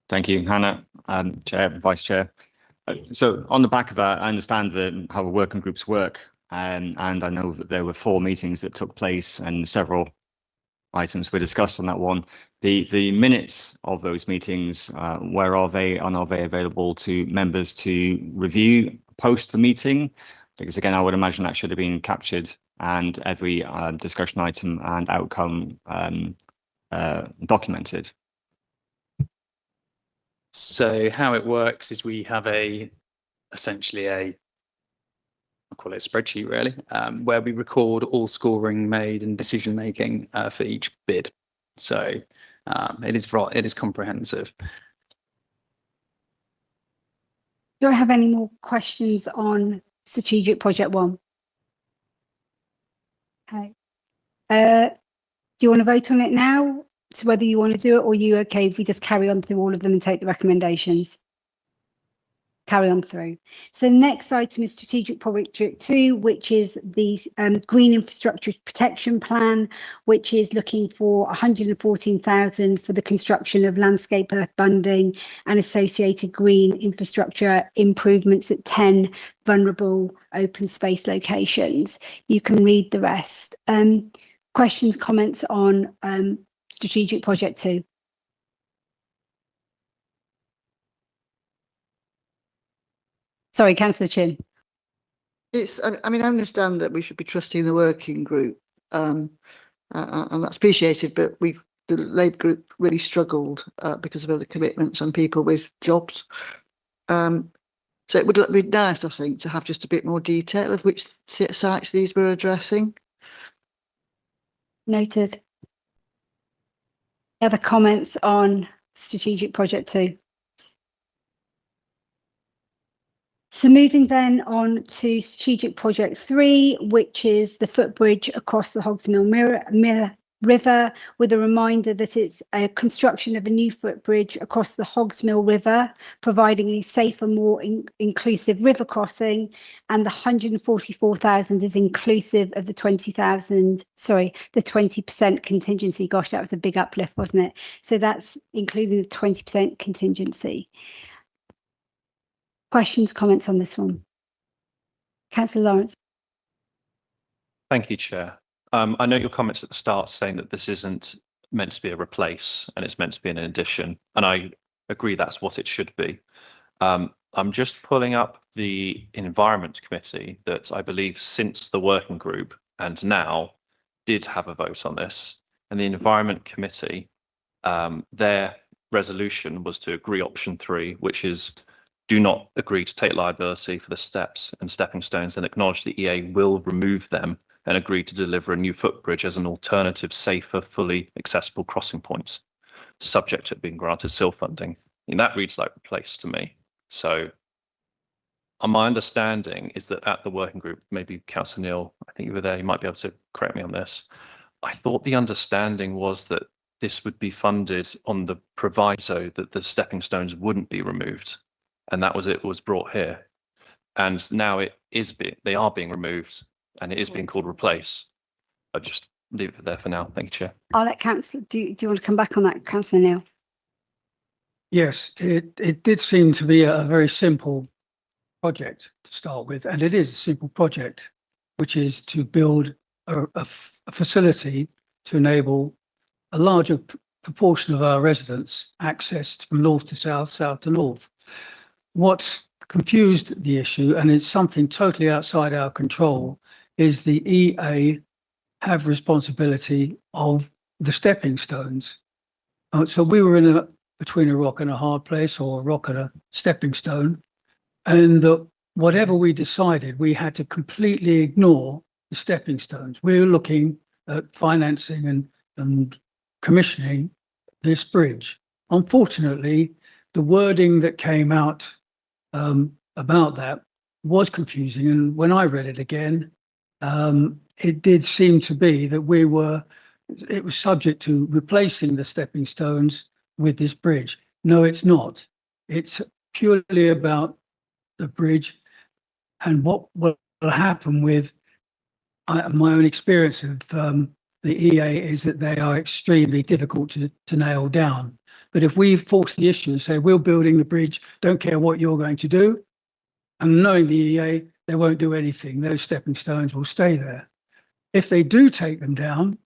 Thank you, Hannah, Chair, Vice Chair. So on the back of that, I understand how the working groups work, and I know that there were 4 meetings that took place and several items were discussed on that one. The minutes of those meetings, where are they, and are they available to members to review post the meeting? Because again, I would imagine that should have been captured and every discussion item and outcome documented. So how it works is we have essentially I'll call it a spreadsheet really, where we record all scoring made and decision making for each bid. So it is comprehensive. Do I have any more questions on strategic project 1? Okay. Do you want to vote on it now? To whether you want to do it, or are you okay if we just carry on through all of them and take the recommendations? Carry on through. So the next item is strategic project 2, which is the green infrastructure protection plan, which is looking for 114,000 for the construction of landscape earth bunding and associated green infrastructure improvements at 10 vulnerable open space locations. You can read the rest. Questions, comments on strategic project 2? Sorry, Councillor Chin. I mean, I understand that we should be trusting the working group, and that's appreciated, but the Labour group really struggled because of other commitments and people with jobs. So it would be nice, I think, to have just a bit more detail of which sites these were addressing. Noted. Other comments on strategic project 2? So moving then on to strategic project 3, which is the footbridge across the Hogsmill River, with a reminder that it's a construction of a new footbridge across the Hogsmill River, providing a safer, more inclusive river crossing, and the 144,000 is inclusive of the 20,000, sorry, the 20% contingency. Gosh, that was a big uplift, wasn't it? So that's including the 20% contingency. Questions, comments on this one? Councillor Lawrence. Thank you, Chair. I know your comments at the start saying that this isn't meant to be a replace and it's meant to be an addition, and I agree that's what it should be. I'm just pulling up the Environment Committee that I believe since the working group and now did have a vote on this, and the Environment Committee, their resolution was to agree option 3, which is do not agree to take liability for the steps and stepping stones and acknowledge the EA will remove them and agree to deliver a new footbridge as an alternative, safer, fully accessible crossing point, subject to it being granted SIL funding. And that reads like replace to me. So my understanding is that at the working group, maybe Councillor Neil, I think you were there, you might be able to correct me on this. I thought the understanding was that this would be funded on the proviso that the stepping stones wouldn't be removed. And that was it was brought here. And now they are being removed and it is being called replace. I'll just leave it there for now. Thank you, Chair. I'll let Councillor, do you want to come back on that, Councillor Neil? Yes, it did seem to be a very simple project to start with, and it is a simple project, which is to build a facility to enable a larger proportion of our residents access from north to south, south to north. What's confused the issue, and it's something totally outside our control, is the EA have responsibility of the stepping stones. So we were in between a rock and a hard place, or a rock and a stepping stone, and whatever we decided, we had to completely ignore the stepping stones. We were looking at financing and commissioning this bridge. Unfortunately, the wording that came out about that was confusing, and when I read it again, it did seem to be that it was subject to replacing the stepping stones with this bridge. No, it's not. It's purely about the bridge, and what will happen with my own experience of the EA is that they are extremely difficult to nail down. But if we force the issue and say, we're building the bridge, don't care what you're going to do, and knowing the EA, they won't do anything. Those stepping stones will stay there. If they do take them down,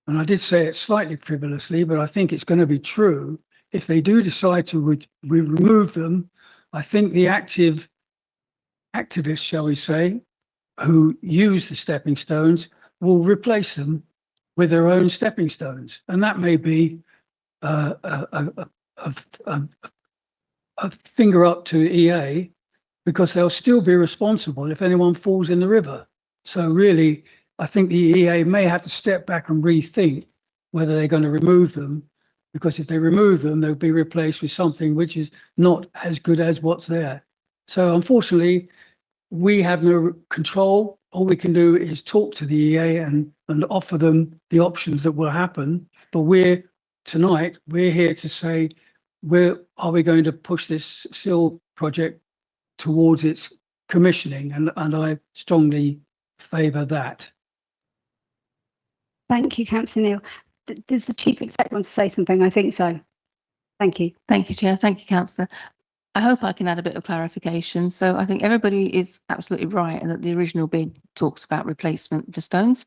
and I did say it slightly frivolously, but I think it's going to be true, if they do decide to remove them, I think the activists, shall we say, who use the stepping stones will replace them with their own stepping stones. And that may be a finger up to EA, because they'll still be responsible if anyone falls in the river. So really, I think the EA may have to step back and rethink whether they're going to remove them, because if they remove them, they'll be replaced with something which is not as good as what's there. So unfortunately, we have no control. All we can do is talk to the EA and offer them the options that will happen. But tonight, we're here to say, are we going to push this SIL project towards its commissioning? And I strongly favour that. Thank you, Councillor Neil. Does the Chief Exec want to say something? I think so. Thank you. Thank you, Chair. Thank you, Councillor. I hope I can add a bit of clarification. So I think everybody is absolutely right, and that the original bid talks about replacement for stones.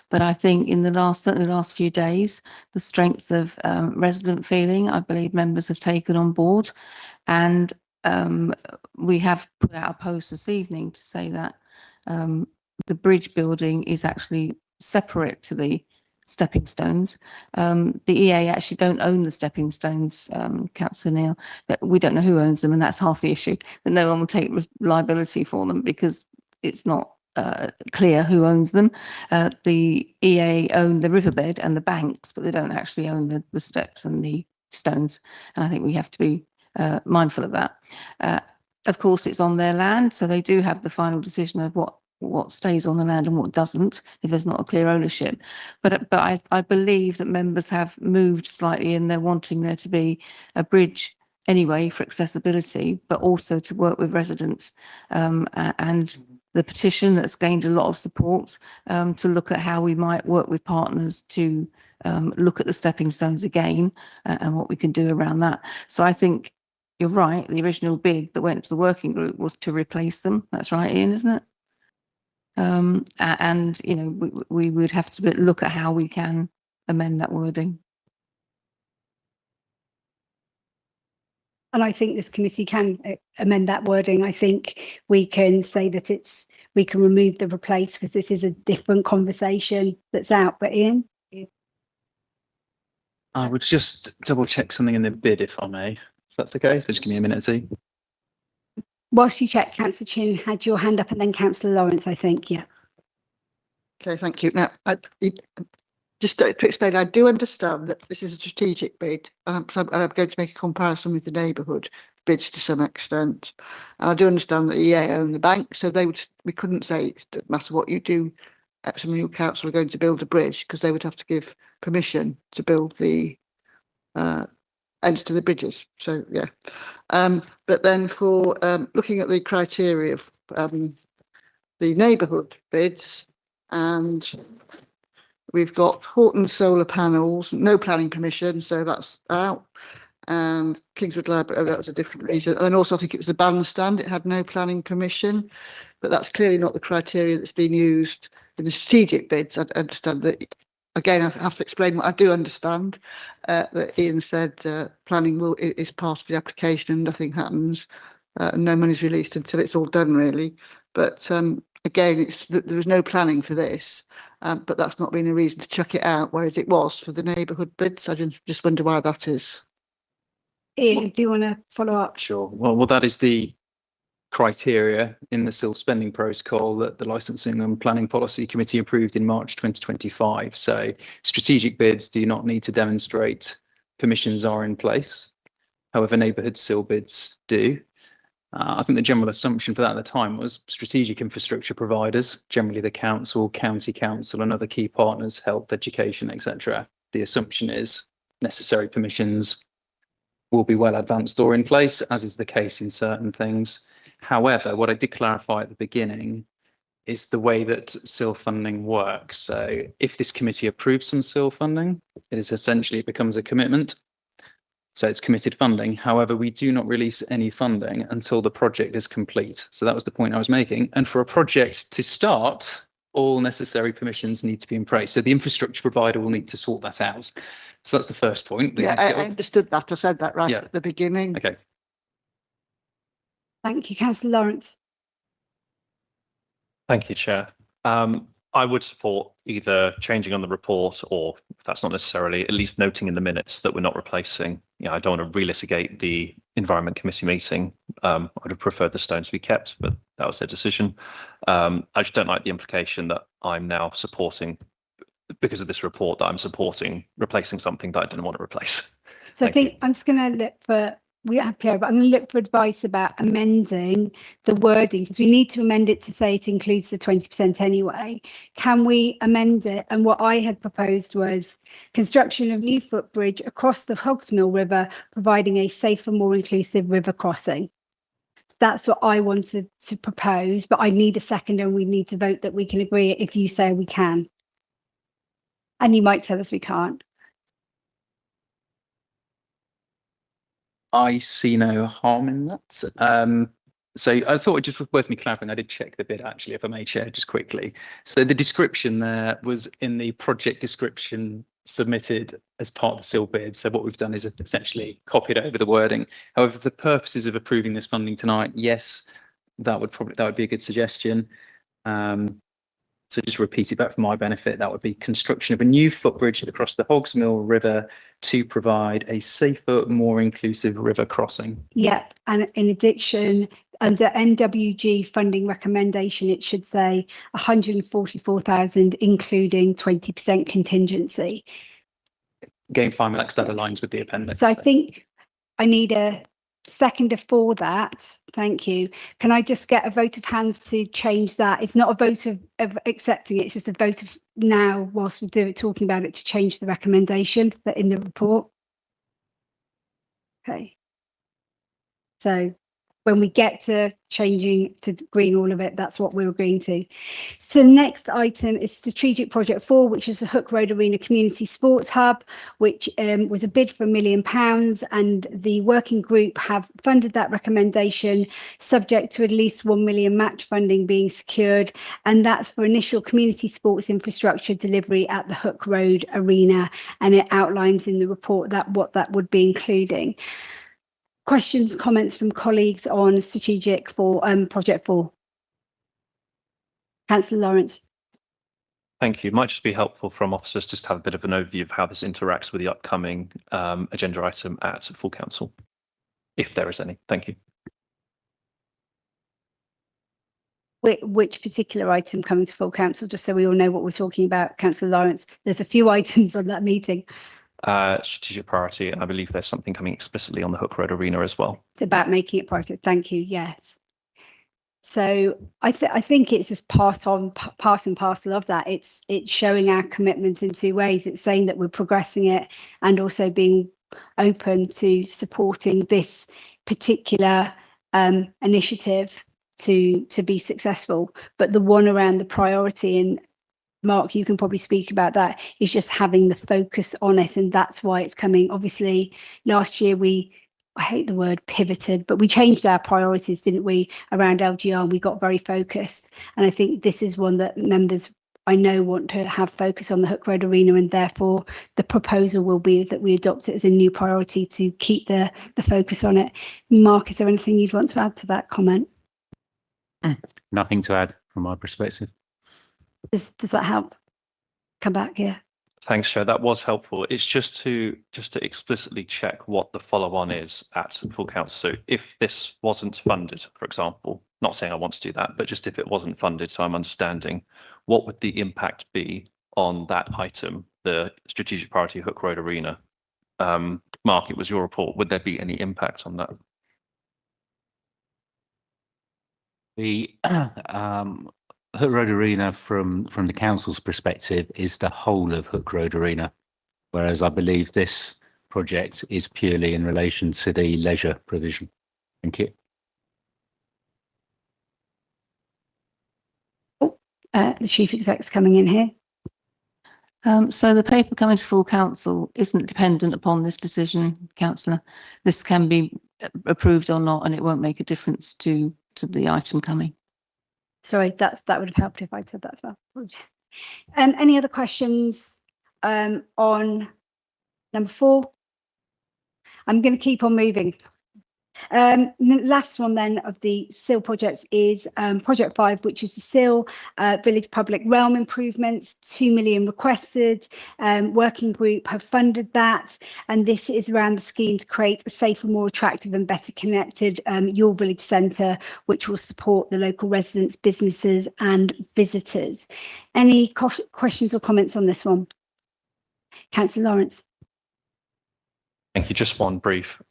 But I think certainly the last few days, the strength of resident feeling, I believe members have taken on board. And we have put out a post this evening to say that the bridge building is actually separate to the stepping stones. The EA actually don't own the stepping stones, Councillor Neil. That we don't know who owns them, and that's half the issue. That no one will take liability for them because it's not clear who owns them. The EA own the riverbed and the banks, but they don't actually own the steps and the stones. And I think we have to be mindful of that. Of course, it's on their land, so they do have the final decision of what stays on the land and what doesn't, if there's not a clear ownership. But I believe that members have moved slightly, and they're wanting there to be a bridge anyway for accessibility, but also to work with residents. And the petition that's gained a lot of support to look at how we might work with partners to look at the stepping stones again and what we can do around that. So I think you're right. The original bid that went to the working group was to replace them. That's right, Ian, isn't it? And you know, we would have to look at how we can amend that wording. And I think this committee can amend that wording. I think we can say that we can remove the replace, because this is a different conversation that's out. But Ian? I would just double check something in the bid, if I may, if that's okay. So just give me a minute or two. Whilst you check, Councillor Chin had your hand up and then Councillor Lawrence, I think, yeah. Okay, thank you. Now, just to explain, I do understand that this is a strategic bid, and I'm going to make a comparison with the neighbourhood bids to some extent. And I do understand that EA own the bank, so we couldn't say it doesn't matter what you do, Epsom New Council are going to build a bridge, because they would have to give permission to build the ends to the bridges. So yeah. But then for looking at the criteria of the neighbourhood bids, and we've got Horton solar panels, no planning permission, so that's out. And Kingswood Library, that was a different reason. And also I think it was the bandstand, it had no planning permission, but that's clearly not the criteria that's been used in the strategic bids. I understand that, again, I have to explain what I do understand, that Ian said planning is part of the application and nothing happens. No money's released until it's all done, really. But again, there was no planning for this, but that's not been a reason to chuck it out, whereas it was for the neighbourhood bids. I just wonder why that is. Ian, do you want to follow up? Sure. Well, that is the criteria in the self-spending protocol that the Licensing and Planning Policy Committee approved in March 2025. So strategic bids do not need to demonstrate permissions are in place. However, neighbourhood SIL bids do. I think the general assumption for that at the time was strategic infrastructure providers, generally the council, county council and other key partners, health, education, etc. The assumption is necessary permissions will be well advanced or in place, as is the case in certain things. However, what I did clarify at the beginning is the way that SIL funding works. So if this committee approves some SIL funding, it becomes a commitment. So it's committed funding. However, we do not release any funding until the project is complete. So that was the point I was making. And for a project to start, all necessary permissions need to be in place. So the infrastructure provider will need to sort that out. So that's the first point. Yeah, I understood that. I said that right at the beginning. Okay. Thank you, Councillor Lawrence. Thank you, Chair. I would support either changing on the report, or if that's not necessarily, at least noting in the minutes that we're not replacing. I don't want to relitigate the Environment Committee meeting. I would have preferred the stones to be kept, but that was their decision. I just don't like the implication that I'm now supporting, because of this report, that I'm supporting replacing something that I didn't want to replace. So I think I'm just going to look for, we don't have Pierre, but I'm going to look for advice about amending the wording, because we need to amend it to say it includes the 20% anyway. Can we amend it? And what I had proposed was construction of new footbridge across the Hogsmill River, providing a safer, more inclusive river crossing. That's what I wanted to propose, but I need a second and we need to vote that we can agree it if you say we can. And you might tell us we can't. I see no harm in that. So I thought it just was worth me clarifying. I did check the bid actually, if I may, Chair, just quickly. So the description there was in the project description submitted as part of the SIL bid. So what we've done is essentially copied over the wording. However, for the purposes of approving this funding tonight, yes, that would be a good suggestion. So just repeat it back for my benefit. That would be construction of a new footbridge across the Hogsmill River to provide a safer, more inclusive river crossing. Yep, and in addition, under NWG funding recommendation, it should say 144,000, including 20% contingency. Again, fine, that aligns with the appendix. So I think I need a seconder for that. Thank you. Can I just get a vote of hands to change that? It's not a vote of accepting it, it's just a vote of now, whilst we're talking about it, to change the recommendation that in the report. Okay. So when we get to changing to agreeing all of it, that's what we're agreeing to. So next item is strategic project 4, which is the Hook Road Arena Community Sports Hub, which was a bid for £1 million, and the working group have funded that recommendation subject to at least 1 million match funding being secured, and that's for initial community sports infrastructure delivery at the Hook Road Arena, and it outlines in the report that what that would be including. Questions, comments from colleagues on strategic for project 4? Councillor Lawrence. Thank you. It might just be helpful from officers just to have a bit of an overview of how this interacts with the upcoming agenda item at full council, if there is any. Thank you. which particular item coming to full council, just so we all know what we're talking about, Councillor Lawrence? There's a few items on that meeting. Strategic priority, and I believe there's something coming explicitly on the Hook Road Arena as well. It's about making it priority. Thank you. Yes. So I think it's just part and parcel of that. It's showing our commitment in two ways. It's saying that we're progressing it and also being open to supporting this particular initiative to be successful. But the one around the priority, and Mark, you can probably speak about that, is just having the focus on it, and that's why it's coming. Obviously, last year I hate the word pivoted, but we changed our priorities, didn't we, around LGR, and we got very focused. And I think this is one that members, I know, want to have focus on the Hook Road Arena, and therefore the proposal will be that we adopt it as a new priority to keep the focus on it. Mark, is there anything you'd want to add to that comment? Nothing to add from my perspective. Does that help? Come back here. Thanks, Chair. That was helpful. It's just to explicitly check what the follow-on is at full council. So if this wasn't funded, for example, not saying I want to do that, but just if it wasn't funded, so I'm understanding, what would the impact be on that item, the strategic priority Hook Road Arena? Mark, it was your report. Would there be any impact on that? The Hook Road Arena from the council's perspective is the whole of Hook Road Arena, whereas I believe this project is purely in relation to the leisure provision. Thank you. The chief exec's coming in here. So the paper coming to full council isn't dependent upon this decision, councillor. This can be approved or not, and it won't make a difference to the item coming. Sorry, that would have helped if I'd said that as well. Any other questions on number 4? I'm going to keep on moving. The last one then of the SIL projects is project 5, which is the SIL village public realm improvements. 2 million requested. Working group have funded that, and this is around the scheme to create a safer, more attractive and better connected your village centre, which will support the local residents, businesses and visitors. Any questions or comments on this one? Councillor Lawrence. Thank you. Just one brief.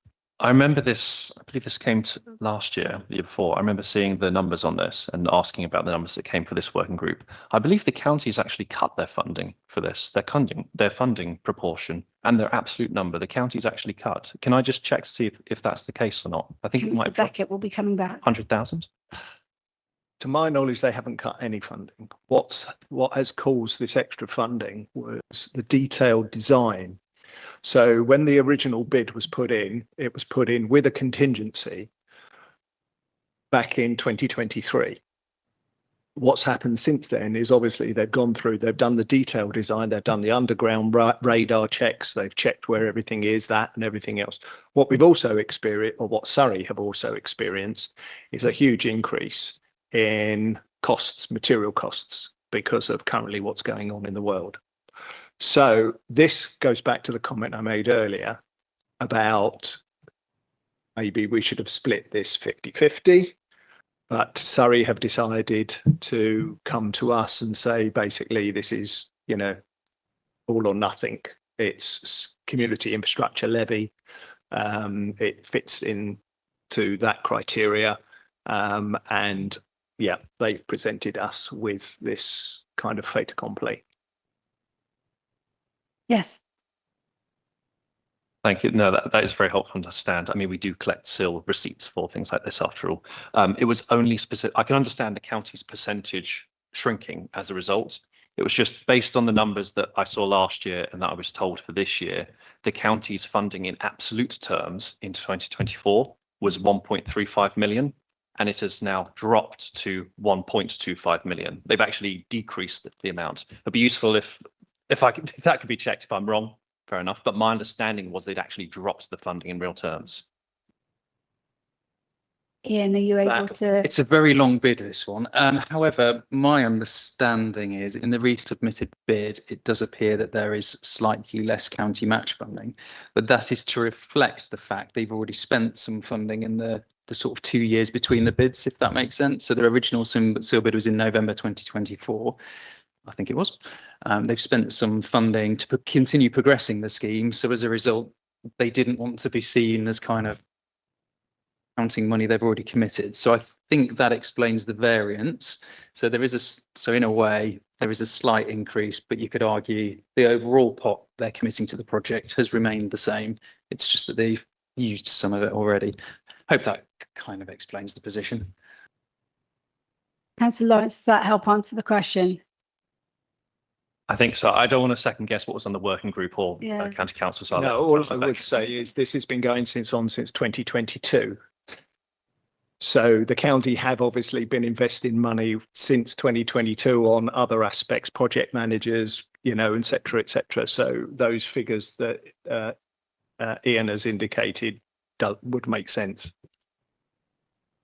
I remember this, I believe this came to last year, the year before. I remember seeing the numbers on this and asking about the numbers that came for this working group. I believe the counties actually cut their funding for this, their funding proportion and their absolute number. The counties actually cut. Can I just check to see if that's the case or not? I think it might be. Beckett will be coming back. 100,000. To my knowledge, they haven't cut any funding. What has caused this extra funding was the detailed design. So when the original bid was put in, it was put in with a contingency back in 2023. What's happened since then is obviously they've gone through, they've done the detailed design, they've done the underground radar checks, they've checked where everything is, that and everything else. What we've also experienced, or what Surrey have also experienced, is a huge increase in costs, material costs, because of currently what's going on in the world. So this goes back to the comment I made earlier about maybe we should have split this 50-50, but Surrey have decided to come to us and say, basically, this is, you know, all or nothing. It's community infrastructure levy. It fits into that criteria. And yeah, they've presented us with this kind of fait accompli. Yes. Thank you. No, that is very helpful to understand. I mean, we do collect SIL receipts for things like this after all. It was only specific. I can understand the county's percentage shrinking as a result. It was just based on the numbers that I saw last year and that I was told for this year, the county's funding in absolute terms into 2024 was 1.35 million, and it has now dropped to 1.25 million. They've actually decreased the amount. It'd be useful if that could be checked if I'm wrong, fair enough. But my understanding was they'd actually dropped the funding in real terms. Ian, are you able to? It's a very long bid, this one. However, my understanding is in the resubmitted bid, it does appear that there is slightly less county match funding, but that is to reflect the fact they've already spent some funding in the the sort of 2 years between the bids, if that makes sense. So the original seal bid was in November 2024, I think it was. They've spent some funding to continue progressing the scheme. So as a result, they didn't want to be seen as kind of counting money they've already committed. So I think that explains the variance. So there is so in a way, there is a slight increase, but you could argue the overall pot they're committing to the project has remained the same. It's just that they've used some of it already. Hope that kind of explains the position. Councillor Lawrence, does that help answer the question? I think so. I don't want to second guess what was on the working group or Yeah. county council side. No, all I would say is this has been going since 2022. So the county have obviously been investing money since 2022 on other aspects, project managers, you know, et cetera, et cetera. So those figures that Ian has indicated would make sense.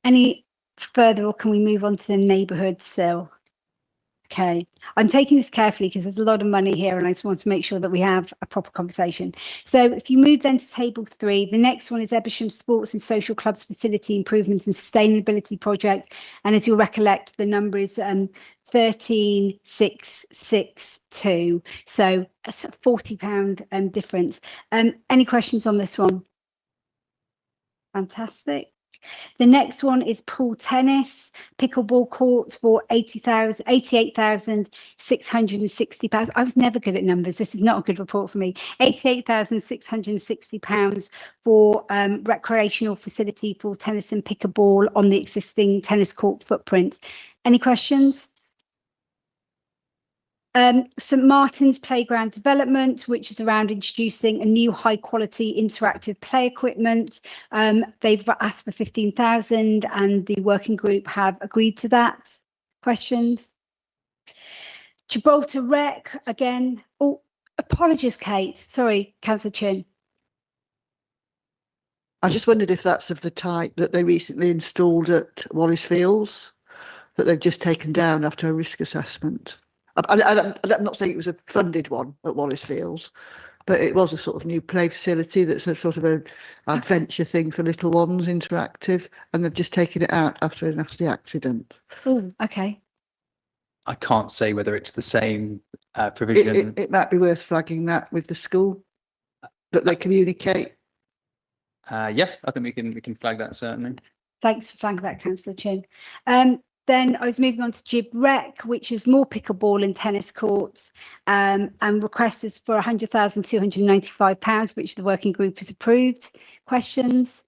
Any further, or can we move on to the neighbourhood sill? Okay, I'm taking this carefully because there's a lot of money here and I just want to make sure that we have a proper conversation. So if you move then to table 3, the next one is Epsom Sports and Social Clubs Facility Improvements and Sustainability Project. And as you'll recollect, the number is 13,662. So that's a £40 difference. Any questions on this one? Fantastic. The next one is pool tennis, pickleball courts for £88,660. I was never good at numbers. This is not a good report for me. £88,660 for recreational facility for tennis and pickleball on the existing tennis court footprint. Any questions? St Martin's Playground Development, which is around introducing a new high quality interactive play equipment. They've asked for 15,000 and the working group have agreed to that. Questions? Gibraltar Rec, again. Oh, apologies, Kate. Sorry, Councillor Chin. I just wondered if that's of the type that they recently installed at Wallace Fields, that they've just taken down after a risk assessment. I'm not saying it was a funded one at Wallace Fields, but it was a sort of new play facility that's a sort of an adventure thing for little ones, interactive, and they've just taken it out after a nasty accident. Oh, okay. I can't say whether it's the same provision. It might be worth flagging that with the school, that they communicate. Yeah, I think we can flag that certainly. Thanks for flagging that, Councillor Chin. Then I was moving on to Gib Rec, which is more pickleball and tennis courts, and request is for £100,295, which the working group has approved. Questions?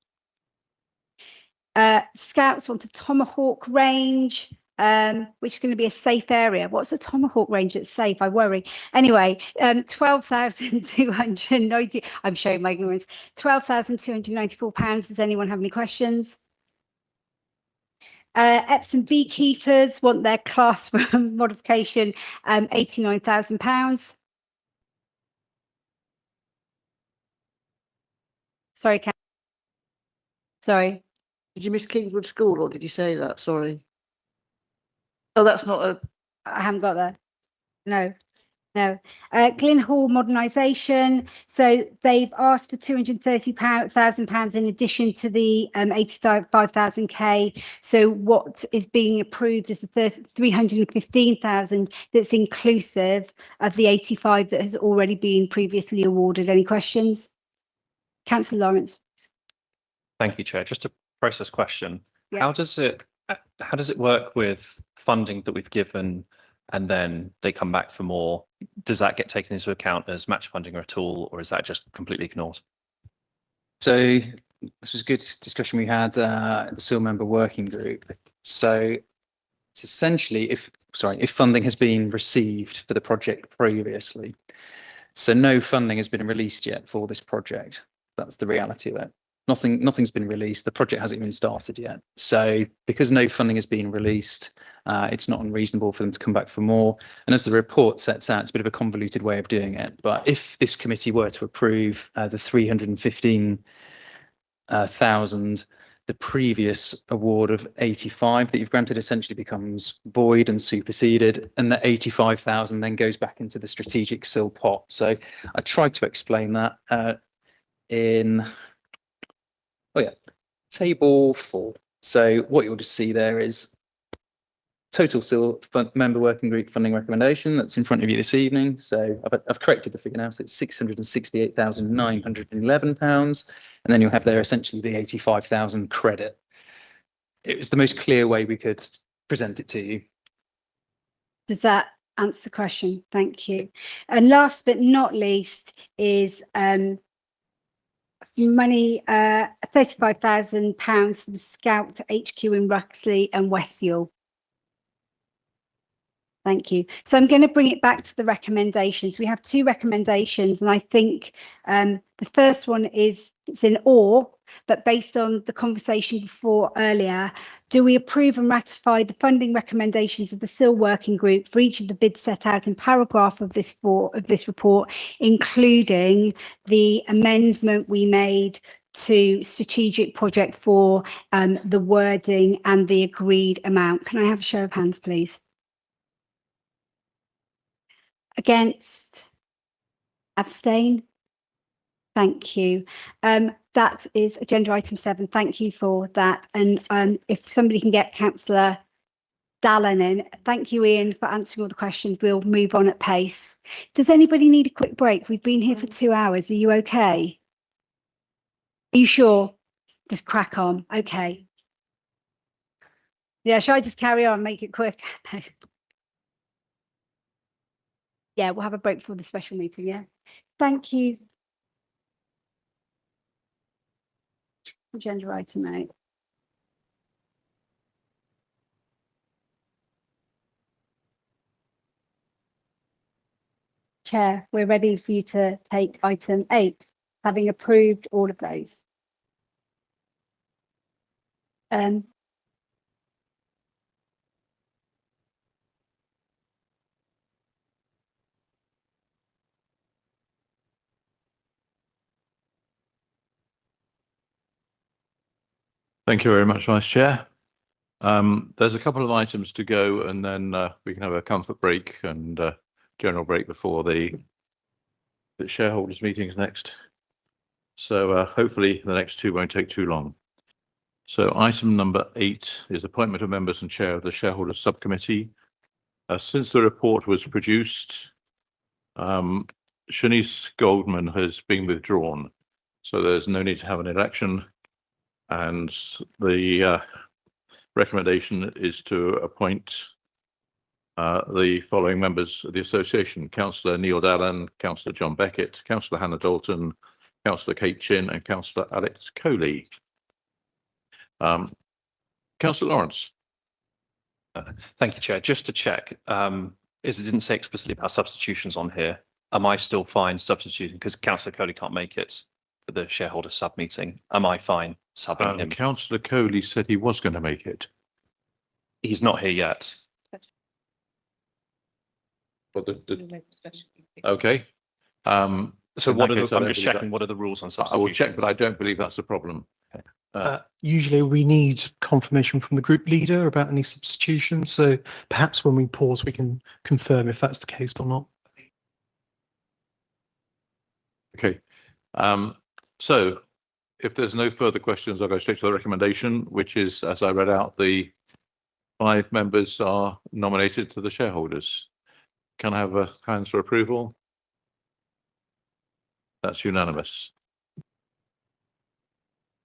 Scouts want a Tomahawk range, which is going to be a safe area. What's a Tomahawk range that's safe? I worry. Anyway, 12,290. I'm showing my ignorance. £12,294. Does anyone have any questions? Epsom Beekeepers want their classroom modification, £89,000. Sorry, sorry. Did you miss Kingswood School or did you say that? Sorry. Oh, that's not a... I haven't got that. No. No. Glyn Hall modernisation. So they've asked for £230,000 in addition to the 85,000K. So what is being approved is the 315,000 that's inclusive of the 85 that has already been previously awarded. Any questions? Councillor Lawrence. Thank you, Chair. Just a process question. Yeah. How does it work with funding that we've given and then they come back for more? Does that get taken into account as match funding at all, or is that just completely ignored? So this was a good discussion we had at the SIL member working group. So it's essentially if funding has been received for the project previously, so no funding has been released yet for this project. That's the reality of it. Nothing's been released. The project hasn't even started yet. So because no funding has been released, it's not unreasonable for them to come back for more. And as the report sets out, it's a bit of a convoluted way of doing it. But if this committee were to approve the 315,000, the previous award of 85 that you've granted essentially becomes void and superseded, and the 85,000 then goes back into the strategic SIL pot. So I tried to explain that table 4. So what you'll just see there is total still member working group funding recommendation that's in front of you this evening. So I've corrected the figure now, so it's £668,911, and then you'll have there essentially the 85,000 credit. It was the most clear way we could present it to you. Does that answer the question? Thank you. And last but not least is money, £35,000 for the Scout HQ in Ruxley and West Yule. Thank you. So I'm going to bring it back to the recommendations. We have 2 recommendations, and I think the first one is, it's in awe, but based on the conversation before earlier, do we approve and ratify the funding recommendations of the SIL working group for each of the bids set out in paragraph of this report, including the amendment we made to strategic project for the wording and the agreed amount? Can I have a show of hands, please? Against? Abstain? Thank you. That is agenda item 7. Thank you for that. And if somebody can get Councillor Dallin in. Thank you, Ian, for answering all the questions. We'll move on at pace. Does anybody need a quick break? We've been here for 2 hours. Are you okay? Are you sure? Just crack on. Okay. Yeah, shall I just carry on, make it quick? Yeah, we'll have a break for the special meeting, yeah. Thank you. Agenda item 8. Chair, we're ready for you to take item 8, having approved all of those. Thank you very much, Vice Chair. There's a couple of items to go, and then we can have a comfort break and general break before the shareholders meetings next. So hopefully the next 2 won't take too long. So item number 8 is appointment of members and chair of the shareholders subcommittee. Since the report was produced, Shanice Goldman has been withdrawn, so there's no need to have an election. And the recommendation is to appoint the following members of the association: Councillor Neil Dallin, Councillor John Beckett, Councillor Hannah Dalton, Councillor Kate Chin, and Councillor Alex Coley. Councillor Lawrence. Thank you, Chair. Just to check, as it didn't say explicitly about substitutions on here, am I still fine substituting? Because Councillor Coley can't make it for the shareholder sub meeting. Am I fine subbing him? Councillor Coley said he was going to make it. He's not here yet. But okay. So in what that are case, the, I I'm don't just believe checking what are the rules on I substitutions. will check, but I don't believe that's a problem. Usually we need confirmation from the group leader about any substitutions. So perhaps when we pause, we can confirm if that's the case or not. Okay. So if there's no further questions, I'll go straight to the recommendation, which is, as I read out, the 5 members are nominated to the shareholders. Can I have a hands for approval? That's unanimous.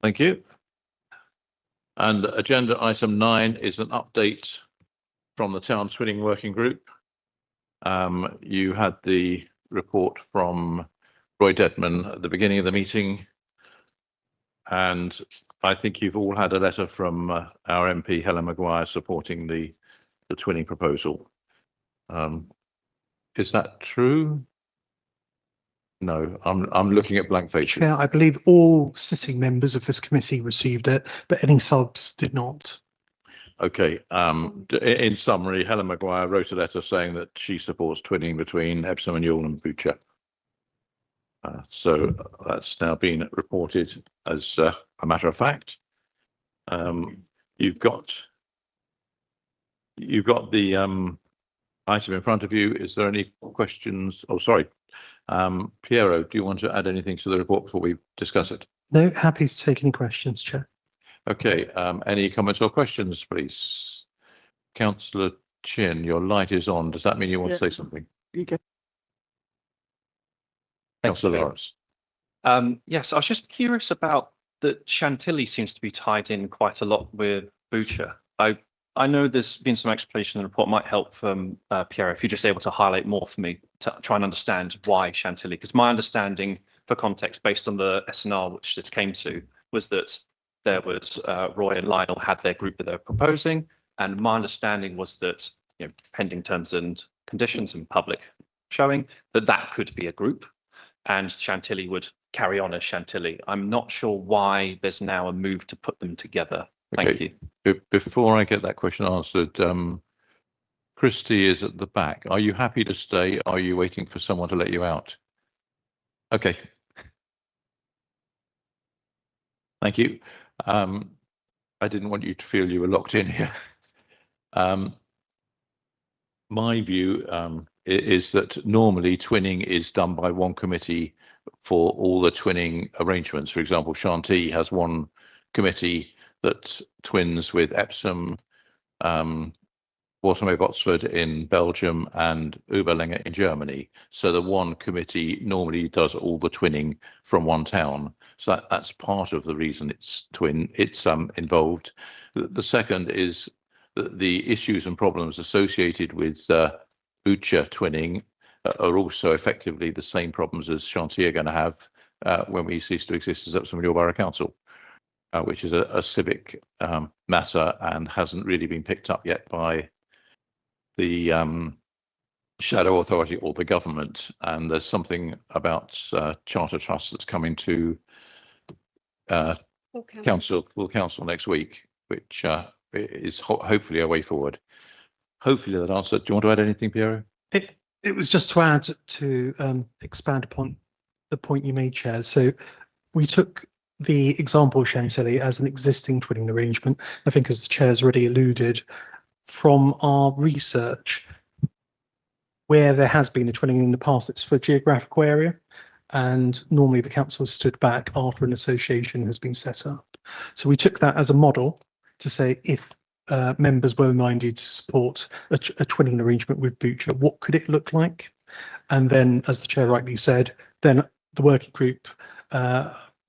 Thank you. And agenda item 9 is an update from the Town Twinning Working Group. You had the report from Roy Dedman at the beginning of the meeting, and I think you've all had a letter from our MP Helen Maguire supporting the twinning proposal. Is that true? No, I'm looking at blank faces. Chair, I believe all sitting members of this committee received it, but any subs did not. Okay. In summary, Helen Maguire wrote a letter saying that she supports twinning between Epsom and Yule and Butcher. So that's now been reported as a matter of fact. You've got the item in front of you. Is there any questions? Oh, sorry. Piero, do you want to add anything to the report before we discuss it? No, happy to take any questions, Chair. Okay, any comments or questions, please? Councillor Chin, your light is on. Does that mean you want to say something? You go. Councillor Lawrence. Yes, I was just curious about that Chantilly seems to be tied in quite a lot with Butcher. I know there's been some explanation in the report, might help from Pierre, if you're just able to highlight more for me to try and understand why Chantilly, because my understanding for context based on the SNR which this came to was that there was Roy and Lionel had their group that they were proposing, and my understanding was that, you know, pending terms and conditions and public showing, that that could be a group and Chantilly would carry on as Chantilly. I'm not sure why there's now a move to put them together. Thank Okay. you. Before I get that question answered, Christy is at the back. Are you happy to stay? Are you waiting for someone to let you out? Okay. Thank you. I didn't want you to feel you were locked in here. My view is that normally twinning is done by one committee for all the twinning arrangements. For example, Chantilly has one committee that twins with Epsom, Watermaid Botsford in Belgium and Oberlänge in Germany. So the one committee normally does all the twinning from one town. So that's part of the reason it's involved. The second is that the issues and problems associated with Butcher twinning are also effectively the same problems as Chantilly are going to have when we cease to exist as Epsom Renewal Borough Council. Which is a civic matter and hasn't really been picked up yet by the shadow authority or the government. And there's something about charter trusts that's coming to full council next week, which is hopefully a way forward. Hopefully that answer. Do you want to add anything, Piero? It was just to add to expand upon the point you made, Chair. So we took the example of Chantilly as an existing twinning arrangement. I think, as the Chair's already alluded, from our research, where there has been a twinning in the past, it's for geographical area, and normally the council has stood back after an association has been set up. So we took that as a model to say, if members were minded to support a twinning arrangement with Butcher, what could it look like? And then, as the Chair rightly said, then the working group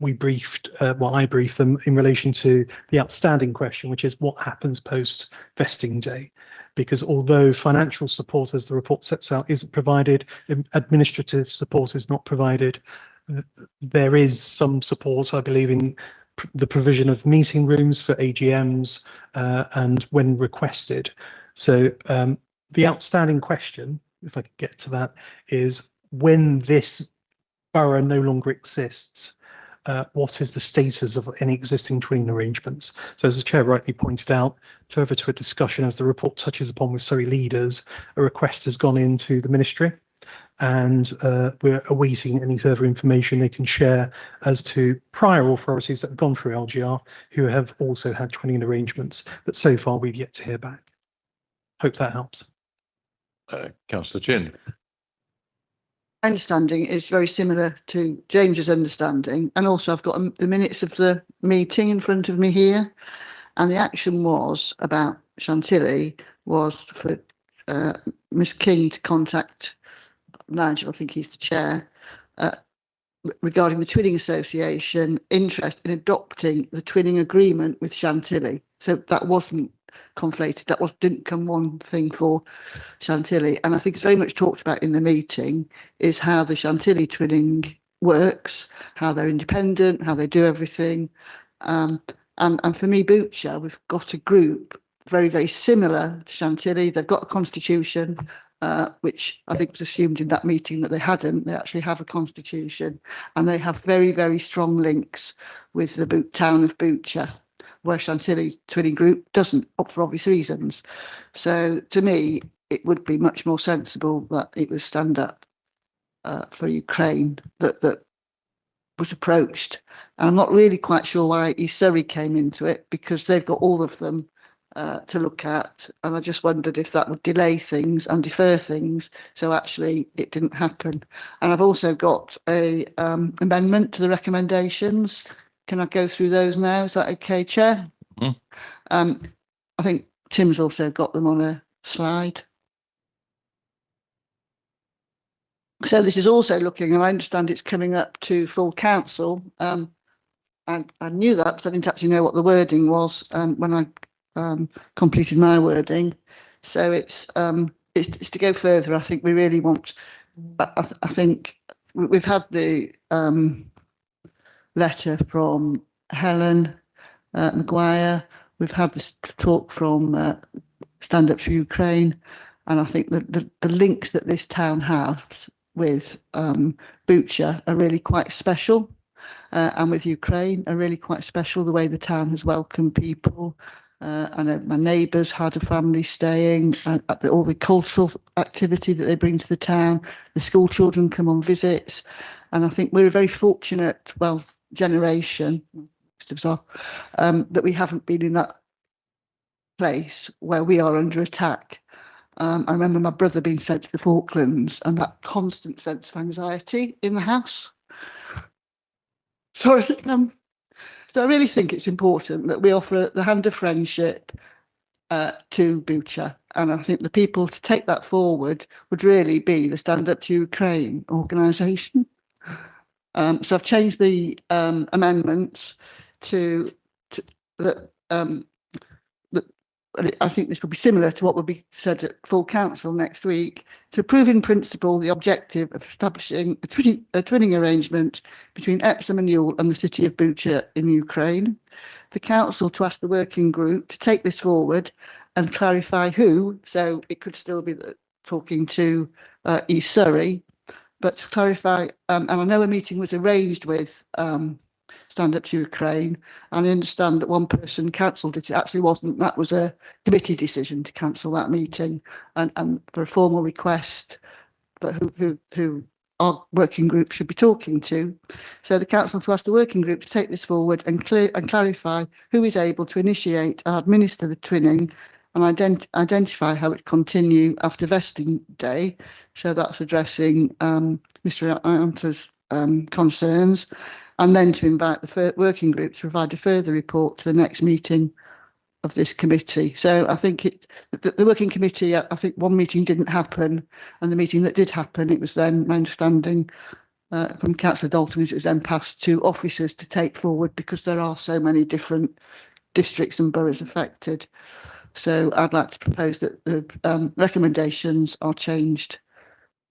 we briefed, I briefed them in relation to the outstanding question, which is what happens post vesting day? Because although financial support, as the report sets out, isn't provided, administrative support is not provided, there is some support, I believe, in the provision of meeting rooms for AGMs and when requested. So the outstanding question, if I could get to that, is when this borough no longer exists, what is the status of any existing twinning arrangements? So, as the Chair rightly pointed out, further to a discussion as the report touches upon with Surrey leaders, a request has gone into the ministry, and we're awaiting any further information they can share as to prior authorities that have gone through LGR who have also had twinning arrangements, but so far we've yet to hear back. Hope that helps. Councillor Chin. My understanding is very similar to James's understanding, and also I've got the minutes of the meeting in front of me here, and the action was about Chantilly was for Miss King to contact Nigel, I think he's the chair, regarding the Twinning Association interest in adopting the twinning agreement with Chantilly. So that wasn't conflated, didn't come one thing for Chantilly. And I think it's very much talked about in the meeting is how the Chantilly twinning works, how they're independent, how they do everything. And for me, Butcher, we've got a group very, very similar to Chantilly. They've got a constitution, which I think was assumed in that meeting that they hadn't. They actually have a constitution, and they have very, very strong links with the town of Butcher, where Chantilly Twinning Group doesn't, for obvious reasons. So to me, it would be much more sensible that it was Stand Up for Ukraine that was approached. And I'm not really quite sure why East Surrey came into it, because they've got all of them to look at, and I just wondered if that would delay things and defer things. So actually it didn't happen. And I've also got a amendment to the recommendations. can I go through those now? Is that okay, Chair? Mhm. I think Tim's also got them on a slide. So this is also looking, and I understand it's coming up to full council. And I knew that, but I didn't actually know what the wording was when I completed my wording. So it's to go further. I think we really want. I think we've had the letter from Helen Maguire. We've had this talk from Stand Up for Ukraine, and I think that the links that this town has with Bucha are really quite special, and with Ukraine are really quite special. The way the town has welcomed people. I know my neighbours had a family staying, all the cultural activity that they bring to the town. The school children come on visits, and I think we're a very fortunate, generation, that we haven't been in that place where we are under attack. I remember my brother being sent to the Falklands and that constant sense of anxiety in the house. So I really think it's important that we offer the hand of friendship to Bucha, and I think the people to take that forward would really be the Stand Up to Ukraine organisation. So I've changed the amendments to that. I think this will be similar to what will be said at full council next week, to approve in principle the objective of establishing a twinning arrangement between Epsom and Ewell and the city of Bucha in Ukraine. The council to ask the working group to take this forward and clarify who, so it could still be talking to East Surrey, but to clarify, and I know a meeting was arranged with Stand Up to Ukraine, and I understand that one person cancelled it. It actually wasn't. That was a committee decision to cancel that meeting, and for a formal request, but who our working group should be talking to. So the council to ask the working group to take this forward and clarify who is able to initiate and administer the twinning, and identify how it continue after vesting day. So that's addressing Mr. Anta's concerns. And then to invite the working group to provide a further report to the next meeting of this committee. So I think the working committee, I think one meeting didn't happen, and the meeting that did happen, it was then my understanding from Councillor Dalton, it was then passed to officers to take forward, because there are so many different districts and boroughs affected. So I'd like to propose that the recommendations are changed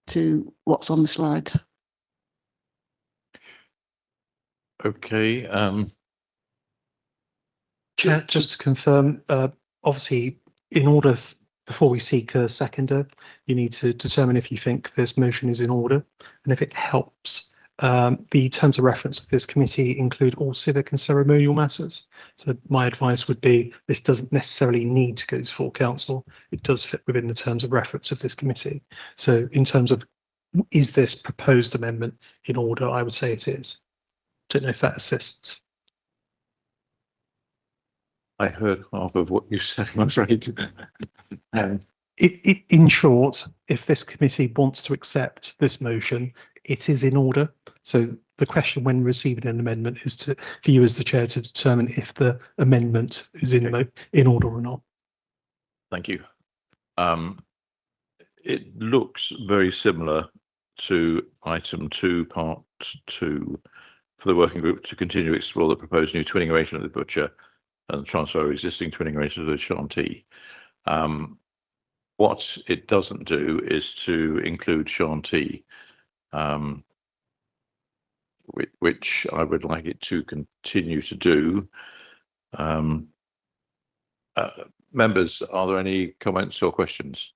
to what's on the slide. Okay. Chair, just to confirm, obviously, in order before we seek a seconder, you need to determine if you think this motion is in order, and if it helps. The terms of reference of this committee include all civic and ceremonial matters. So my advice would be this doesn't necessarily need to go to full council. It does fit within the terms of reference of this committee. So in terms of, is this proposed amendment in order, I would say it is. Don't know if that assists. I heard half of what you said, I'm afraid. In short, if this committee wants to accept this motion, it is in order. So the question when receiving an amendment is for you as the chair to determine if the amendment is in order or not. Thank you. It looks very similar to item 2, part 2, for the working group to continue to explore the proposed new twinning arrangement of the Butcher and transfer of existing twinning arrangement of the Shanty. What it doesn't do is to include Shanty, which I would like it to continue to do. Members, are there any comments or questions?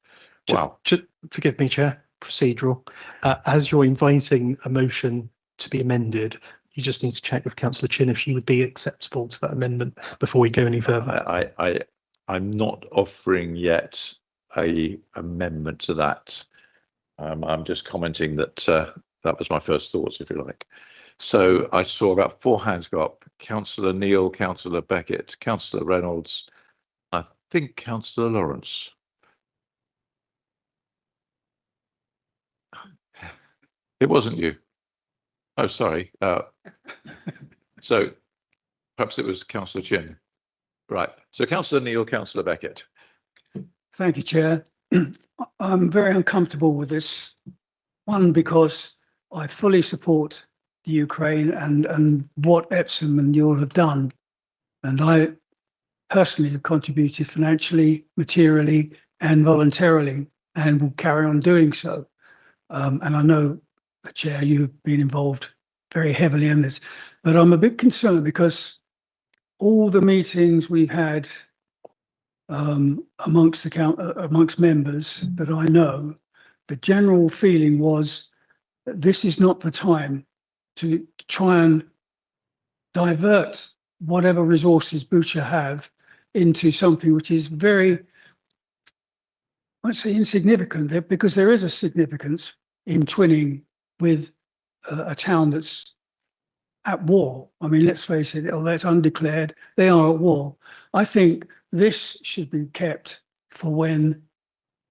Wow. Just forgive me, Chair, procedural. As you're inviting a motion to be amended, you just need to check with Councillor Chin if she would be acceptable to that amendment before we go any further. I'm not offering yet a amendment to that. I'm just commenting that that was my first thoughts, if you like. So I saw about 4 hands go up. Councillor Neil, Councillor Beckett, Councillor Reynolds, I think Councillor Lawrence. It wasn't you. Oh, sorry. So Perhaps it was Councillor Chin. Right. So Councillor Neil, Councillor Beckett. Thank you, Chair. I'm very uncomfortable with this. One, because I fully support the Ukraine and what Epsom and you'll have done. And I personally have contributed financially, materially, and voluntarily, and will carry on doing so. And I know, the Chair, you've been involved very heavily in this, but I'm a bit concerned because all the meetings we've had amongst members that I know, the general feeling was that this is not the time to try and divert whatever resources Butcher have into something which is very, I won't say insignificant, because there is a significance in twinning with a town that's at war. I mean, let's face it, although it's undeclared, they are at war. I think this should be kept for when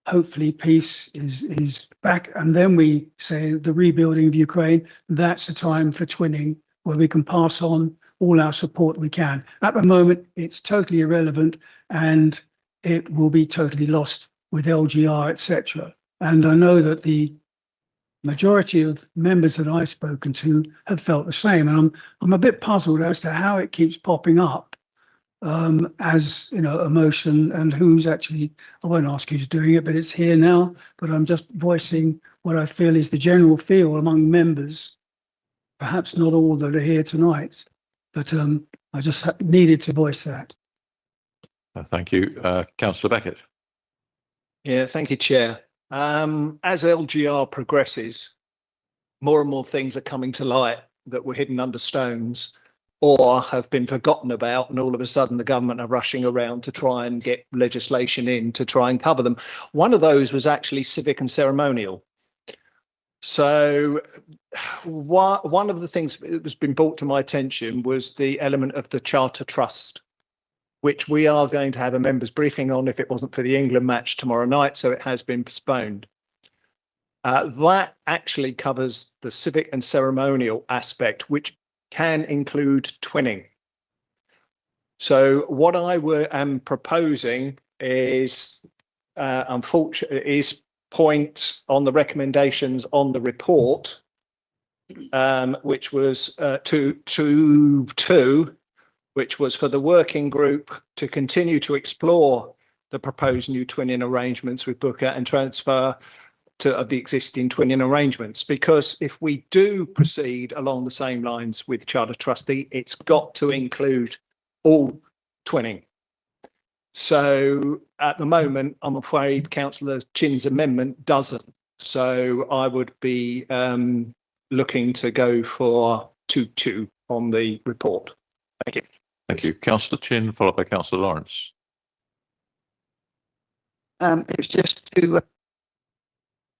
hopefully peace is back, and then we say the rebuilding of Ukraine, that's the time for twinning, where we can pass on all our support we can. At the moment, it's totally irrelevant and it will be totally lost with LGR, etc. And I know that the majority of members that I've spoken to have felt the same. And I'm a bit puzzled as to how it keeps popping up as, you know, a motion, and who's actually, I won't ask who's doing it, but it's here now. But I'm just voicing what I feel is the general feel among members, perhaps not all that are here tonight, but I just needed to voice that. Thank you. Councillor Beckett. Yeah, thank you, Chair. As LGR progresses, more and more things are coming to light that were hidden under stones or have been forgotten about, and all of a sudden the government are rushing around to try and get legislation in to try and cover them. One of those was actually civic and ceremonial. So one of the things that has been brought to my attention was the element of the Charter Trust, which we are going to have a members briefing on if it wasn't for the England match tomorrow night, so it has been postponed. That actually covers the civic and ceremonial aspect, which can include twinning. So what I am proposing is, unfortunately, is point on the recommendations on the report, which was 2.2, which was for the working group to continue to explore the proposed new twinning arrangements with Booker and transfer of the existing twinning arrangements. Because if we do proceed along the same lines with Charter Trustee, it's got to include all twinning. So at the moment, I'm afraid Councillor Chin's amendment doesn't. So I would be looking to go for 2.2 on the report. Thank you. Thank you. Councillor Chin, followed by Councillor Lawrence. It's just to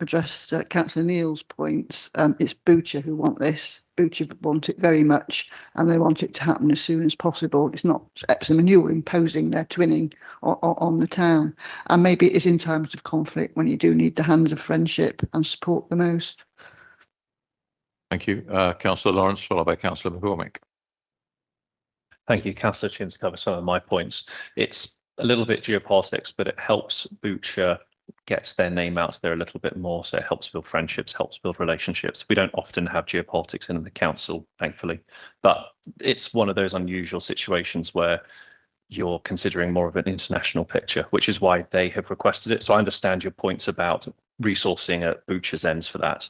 address Councillor Neil's point. It's Butcher who want this. Butcher want it very much, and they want it to happen as soon as possible. It's not Epsom and you imposing their twinning on the town. And maybe it is in times of conflict when you do need the hands of friendship and support the most. Thank you. Councillor Lawrence, followed by Councillor McCormick. Thank you, Councillor Chin, to cover some of my points. It's a little bit geopolitics, but it helps Butcher get their name out there a little bit more. So it helps build friendships, helps build relationships. We don't often have geopolitics in the council, thankfully, but it's one of those unusual situations where you're considering more of an international picture, which is why they have requested it. So I understand your points about resourcing at Butcher's ends for that.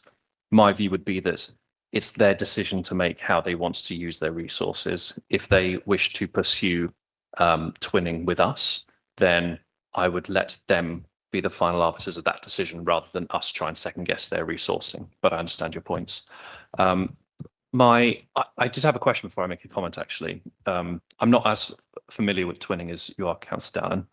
My view would be that it's their decision to make how they want to use their resources. If they wish to pursue twinning with us, then I would let them be the final arbiters of that decision rather than us try and second guess their resourcing. But I understand your points. I did have a question before I make a comment, actually. I'm not as familiar with twinning as you are, Councillor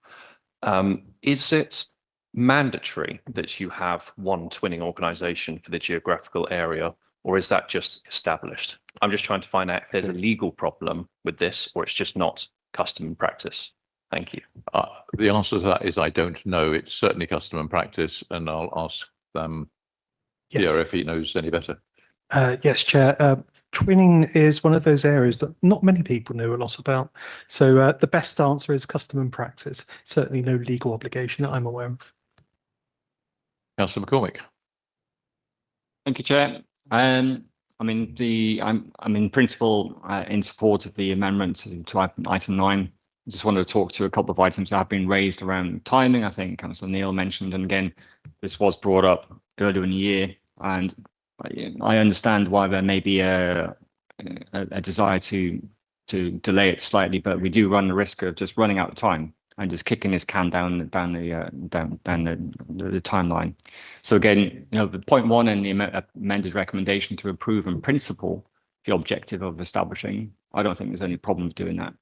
Dallin. Is it mandatory that you have one twinning organisation for the geographical area, or is that just established? I'm just trying to find out if there's a legal problem with this, or it's just not custom and practice. Thank you. The answer to that is I don't know. It's certainly custom and practice, and I'll ask Pierre if he knows any better. Yes, Chair. twinning is one of those areas that not many people know a lot about. So the best answer is custom and practice. Certainly no legal obligation that I'm aware of. Councillor McCormick. Thank you, Chair. I mean, I'm in principle in support of the amendment to item 9. I just wanted to talk to a couple of items that have been raised around timing. I think Councillor Neil mentioned, and again, this was brought up earlier in the year, and I understand why there may be a desire to delay it slightly, but we do run the risk of just running out of time and just kicking this can down the timeline. So again, the point 1 in the amended recommendation to approve in principle the objective of establishing, I don't think there's any problem with doing that.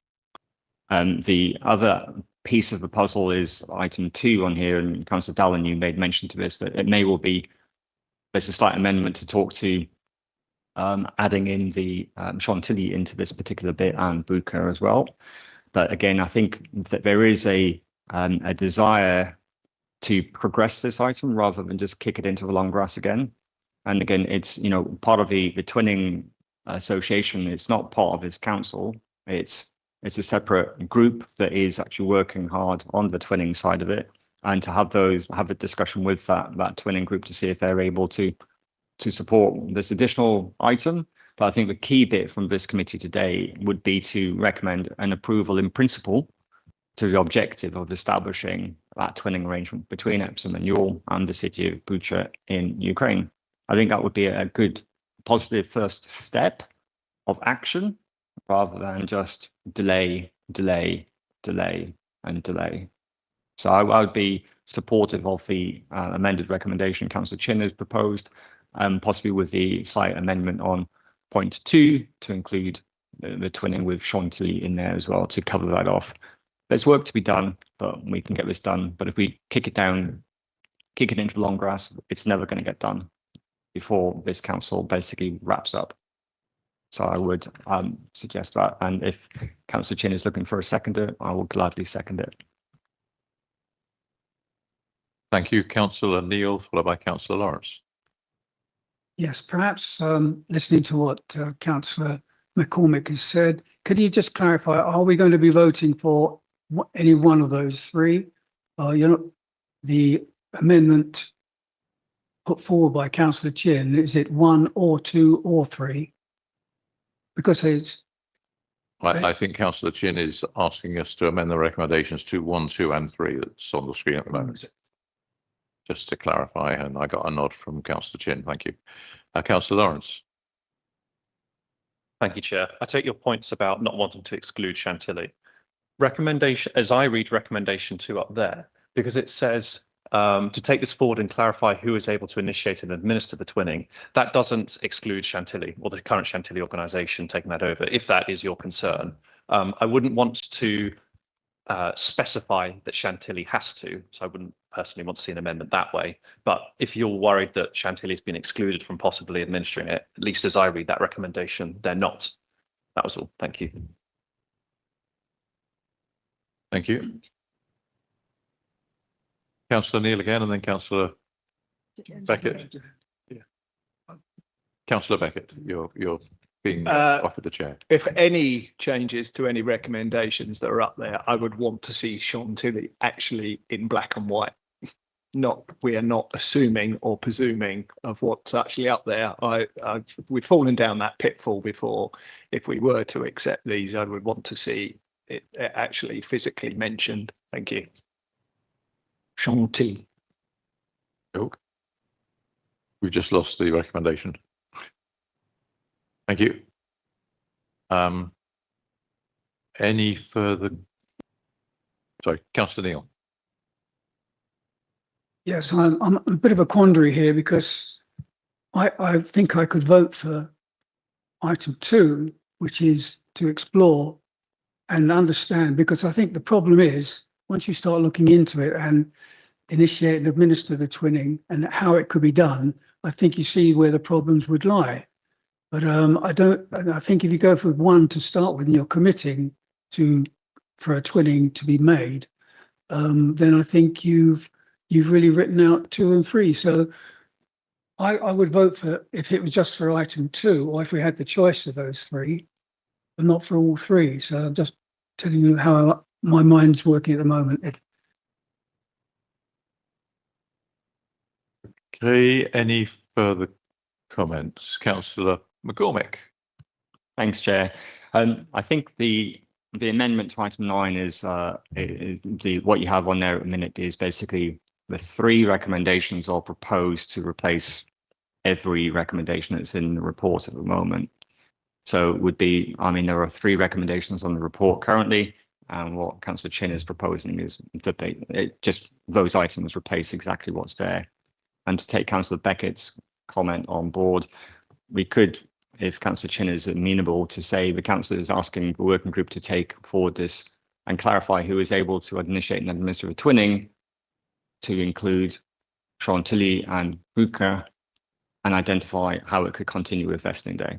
The other piece of the puzzle is item 2 on here, and Councillor Dallin, you made mention to this, that it may well be there's a slight amendment to talk to adding in the Chantilly into this particular bit and Buca as well. But again, I think that there is a desire to progress this item rather than just kick it into the long grass again. And again, it's part of the twinning association. It's not part of this council. It's a separate group that is actually working hard on the twinning side of it, and to have a discussion with that twinning group to see if they're able to support this additional item. But I think the key bit from this committee today would be to recommend an approval in principle to the objective of establishing that twinning arrangement between Epsom and Youghal and the city of Bucha in Ukraine. I think that would be a good, positive first step of action rather than just delay. So I would be supportive of the amended recommendation Councillor Chin has proposed, possibly with the slight amendment on point 2 to include the twinning with Chantilly in there as well to cover that off. There's work to be done, but we can get this done. But if we kick it into the long grass, it's never going to get done before this council basically wraps up. So I would suggest that. And if Councillor Chin is looking for a seconder, I will gladly second it. Thank you, Councillor Neil, followed by Councillor Lawrence. Yes, perhaps listening to what Councillor McCormick has said, could you just clarify, are we going to be voting for any one of those 3? The amendment put forward by Councillor Chin, is it 1 or 2 or 3? Because it's... I think Councillor Chin is asking us to amend the recommendations to 1, 2 and 3 that's on the screen at the moment. Just to clarify, and I got a nod from Councillor Chin. Thank you. Councillor Lawrence. Thank you, Chair. I take your points about not wanting to exclude Chantilly. Recommendation, as I read recommendation 2 up there, because it says to take this forward and clarify who is able to initiate and administer the twinning, that doesn't exclude Chantilly or the current Chantilly organisation taking that over, if that is your concern. I wouldn't want to specify that Chantilly has to, so I wouldn't personally want to see an amendment that way. But if you're worried that Chantilly has been excluded from possibly administering it, at least as I read that recommendation, they're not. That was all. Thank you. Thank you. Councillor Neil again, and then Councillor Beckett. Councillor Beckett, you're being offered the chair. If any changes to any recommendations that are up there, I would want to see Chantilly actually in black and white. We are not assuming or presuming of what's actually up there. We've fallen down that pitfall before. If we were to accept these, I would want to see it actually physically mentioned. Thank you. Chantilly. Oh, we've just lost the recommendation. Thank you. Any further? Sorry, Councillor Neil. Yes, I'm a bit of a quandary here because I think I could vote for item 2, which is to explore and understand, because I think the problem is once you start looking into it and initiate and administer the twinning and how it could be done, I think you see where the problems would lie. But I think if you go for 1 to start with and you're committing for a twinning to be made, then I think you've really written out 2 and 3. So I would vote for, if it was just for item 2, or if we had the choice of those 3, but not for all 3. So I'm just telling you how my mind's working at the moment. Okay, any further comments? Councillor McCormick. Thanks, Chair. I think the amendment to item 9 is what you have on there at the minute is basically the 3 recommendations are proposed to replace every recommendation that's in the report at the moment. So it would be, I mean, there are 3 recommendations on the report currently, and what Councillor Chin is proposing is that just those items replace exactly what's there. And to take Councillor Beckett's comment on board, we could, if Councillor Chin is amenable, to say the council is asking the working group to take forward this and clarify who is able to initiate and administer a twinning to include Chantilly and Buka, and identify how it could continue with vesting day.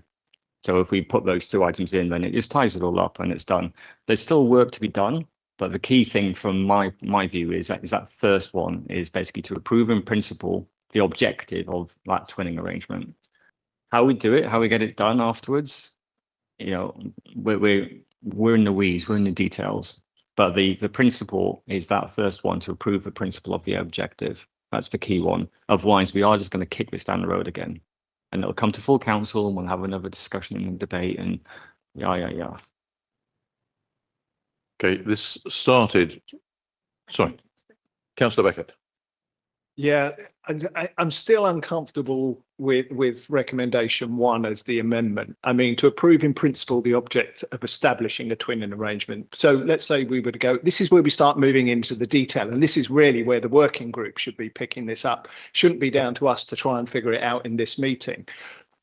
So if we put those 2 items in, then it just ties it all up and it's done. There's still work to be done, but the key thing from my view is that first one is basically to approve in principle the objective of that twinning arrangement. How we do it, how we get it done afterwards, you know, we're in the weeds, we're in the details. But the principle is that first one, to approve the principle of the objective. That's the key one. Otherwise, we are just going to kick this down the road again. And it'll come to full council and we'll have another discussion and debate and yeah. Okay, this started. Sorry, Councillor Beckett. Yeah, I'm still uncomfortable with recommendation 1 as the amendment. I mean, to approve in principle the object of establishing a twinning arrangement. So let's say we were to go, this is where we start moving into the detail, and this is really where the working group should be picking this up. Shouldn't be down to us to try and figure it out in this meeting.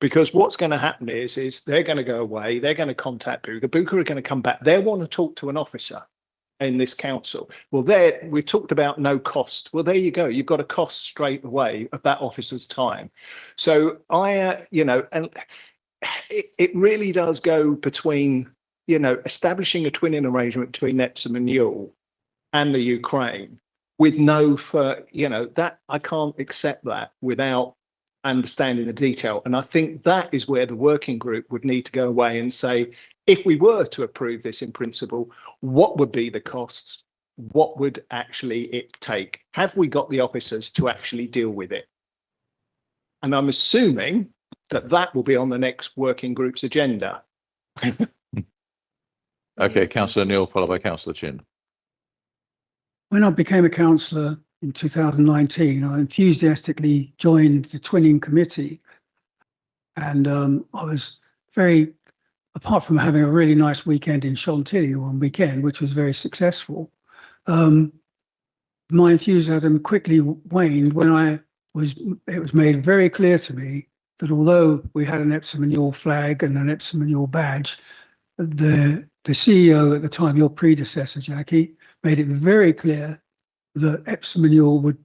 Because what's going to happen is they're going to go away, they're going to contact Buka, Buka are going to come back, they want to talk to an officer in this council. Well, we've talked about no cost. Well, there you go. You've got a cost straight away of that officer's time. So and it really does go between, establishing a twinning arrangement between Epsom and Ewell and the Ukraine with that I can't accept that without understanding the detail. And I think that is where the working group would need to go away and say, if we were to approve this in principle, what would be the costs? What would actually it take? Have we got the officers to actually deal with it? And I'm assuming that will be on the next working group's agenda. Okay, Councillor Neil, followed by Councillor Chin. When I became a councillor in 2019, I enthusiastically joined the twinning committee. And I was apart from having a really nice weekend in Chantilly one weekend, which was very successful, my enthusiasm quickly waned when it was made very clear to me that although we had an Epsom and Ewell flag and an Epsom and Ewell badge, the CEO at the time, your predecessor, Jackie, made it very clear that Epsom and Ewell would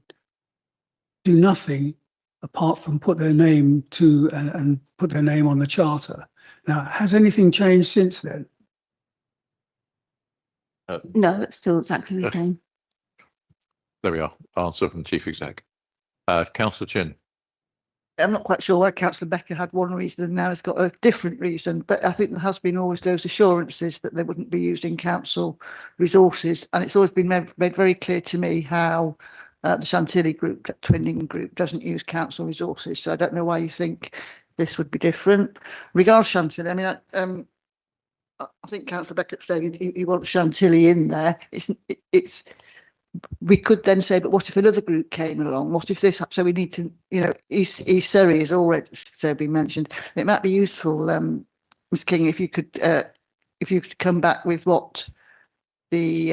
do nothing apart from put their name to and put their name on the charter. Now, has anything changed since then? No, it's still exactly the same. There we are. Answer from the Chief Exec. Councillor Chin. I'm not quite sure why Councillor Becker had one reason and now has got a different reason, but I think there has been always those assurances that they wouldn't be using council resources, and it's always been made very clear to me how the Chantilly group, that twinning group, doesn't use council resources. So I don't know why you think this would be different. Regards Chantilly, I mean, I think Councillor Beckett's saying he wants Chantilly in there. We could then say, but what if another group came along? What if this? So we need to, East Surrey has already been mentioned. It might be useful, Ms. King, if you could come back with what the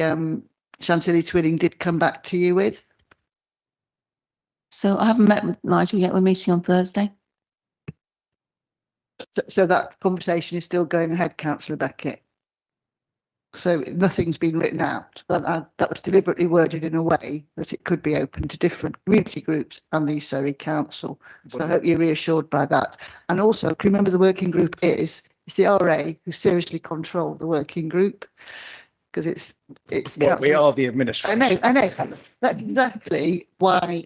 Chantilly twinning did come back to you with. So I haven't met with Nigel yet. We're meeting on Thursday. So that conversation is still going ahead, Councillor Beckett. So nothing's been written out. That was deliberately worded in a way that it could be open to different community groups and the Surrey Council. So I hope you're reassured by that. And also, remember the working group it's the RA who seriously control the working group, because it's well, we are the administration. I know. That's exactly why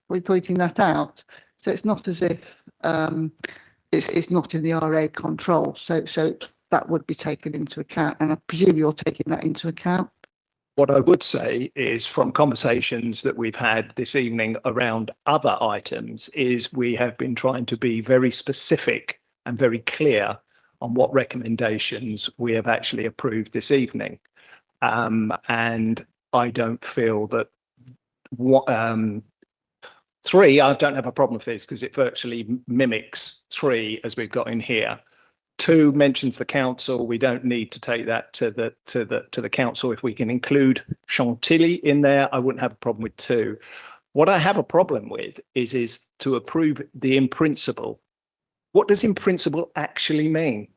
we're pointing that out. So it's not as if it's not in the RA control. So that would be taken into account, and I presume you're taking that into account. What I would say is, from conversations that we've had this evening around other items, is we have been trying to be very specific and very clear on what recommendations we have actually approved this evening. And I don't feel that three, I don't have a problem with this because it virtually mimics three as we've got in here. Two mentions the council. We don't need to take that to the council. If we can include Chantilly in there, I wouldn't have a problem with two. What I have a problem with is to approve the in principle. What does in principle actually mean?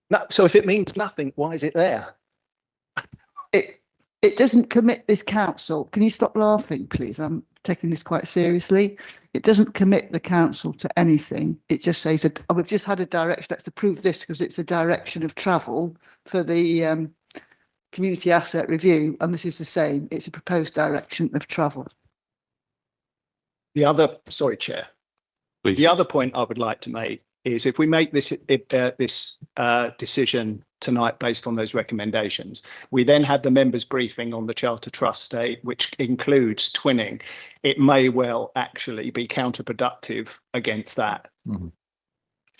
No, so if it means nothing, why is it there? It doesn't commit this council. Can you stop laughing, please? I'm taking this quite seriously. It doesn't commit the council to anything. It just says that, oh, we've just had a direction. Let's approve this because it's a direction of travel for the community asset review. And this is the same. It's a proposed direction of travel. The other, sorry, Chair. Please. The other point I would like to make is if we make this decision tonight based on those recommendations, we then have the members' briefing on the Charter Trust State, which includes twinning. It may well actually be counterproductive against that. Mm-hmm.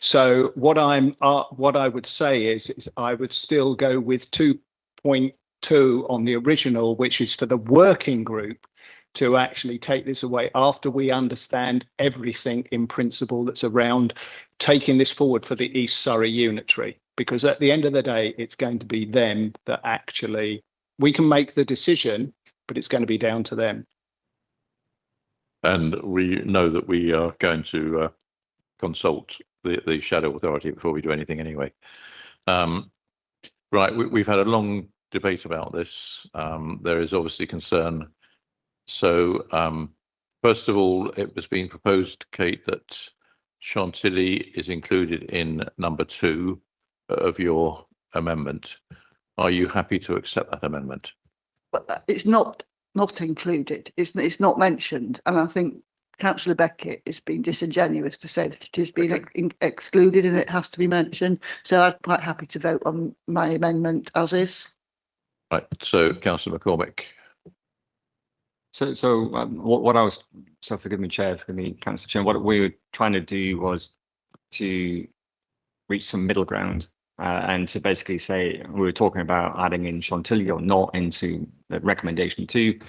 So what I would say is I would still go with 2.2 on the original, which is for the working group to actually take this away after we understand everything in principle that's around taking this forward for the East Surrey Unitary. Because at the end of the day, it's going to be them that actually, we can make the decision, but it's going to be down to them. And we know that we are going to consult the shadow authority before we do anything anyway. Right, we've had a long debate about this. There is obviously concern. So first of all, it was being proposed, Kate, that Chantilly is included in number 2 of your amendment. Are you happy to accept that amendment? But it's not included. It's not mentioned. And I think Councillor Beckett is being disingenuous to say that it is being excluded and it has to be mentioned. So I'm quite happy to vote on my amendment as is. Right, so Councillor McCormick. So what I was, so forgive me, Chair, forgive me, Councillor Chair, what we were trying to do was to reach some middle ground and to basically say, we were talking about adding in Chantilly or not into the recommendation 2.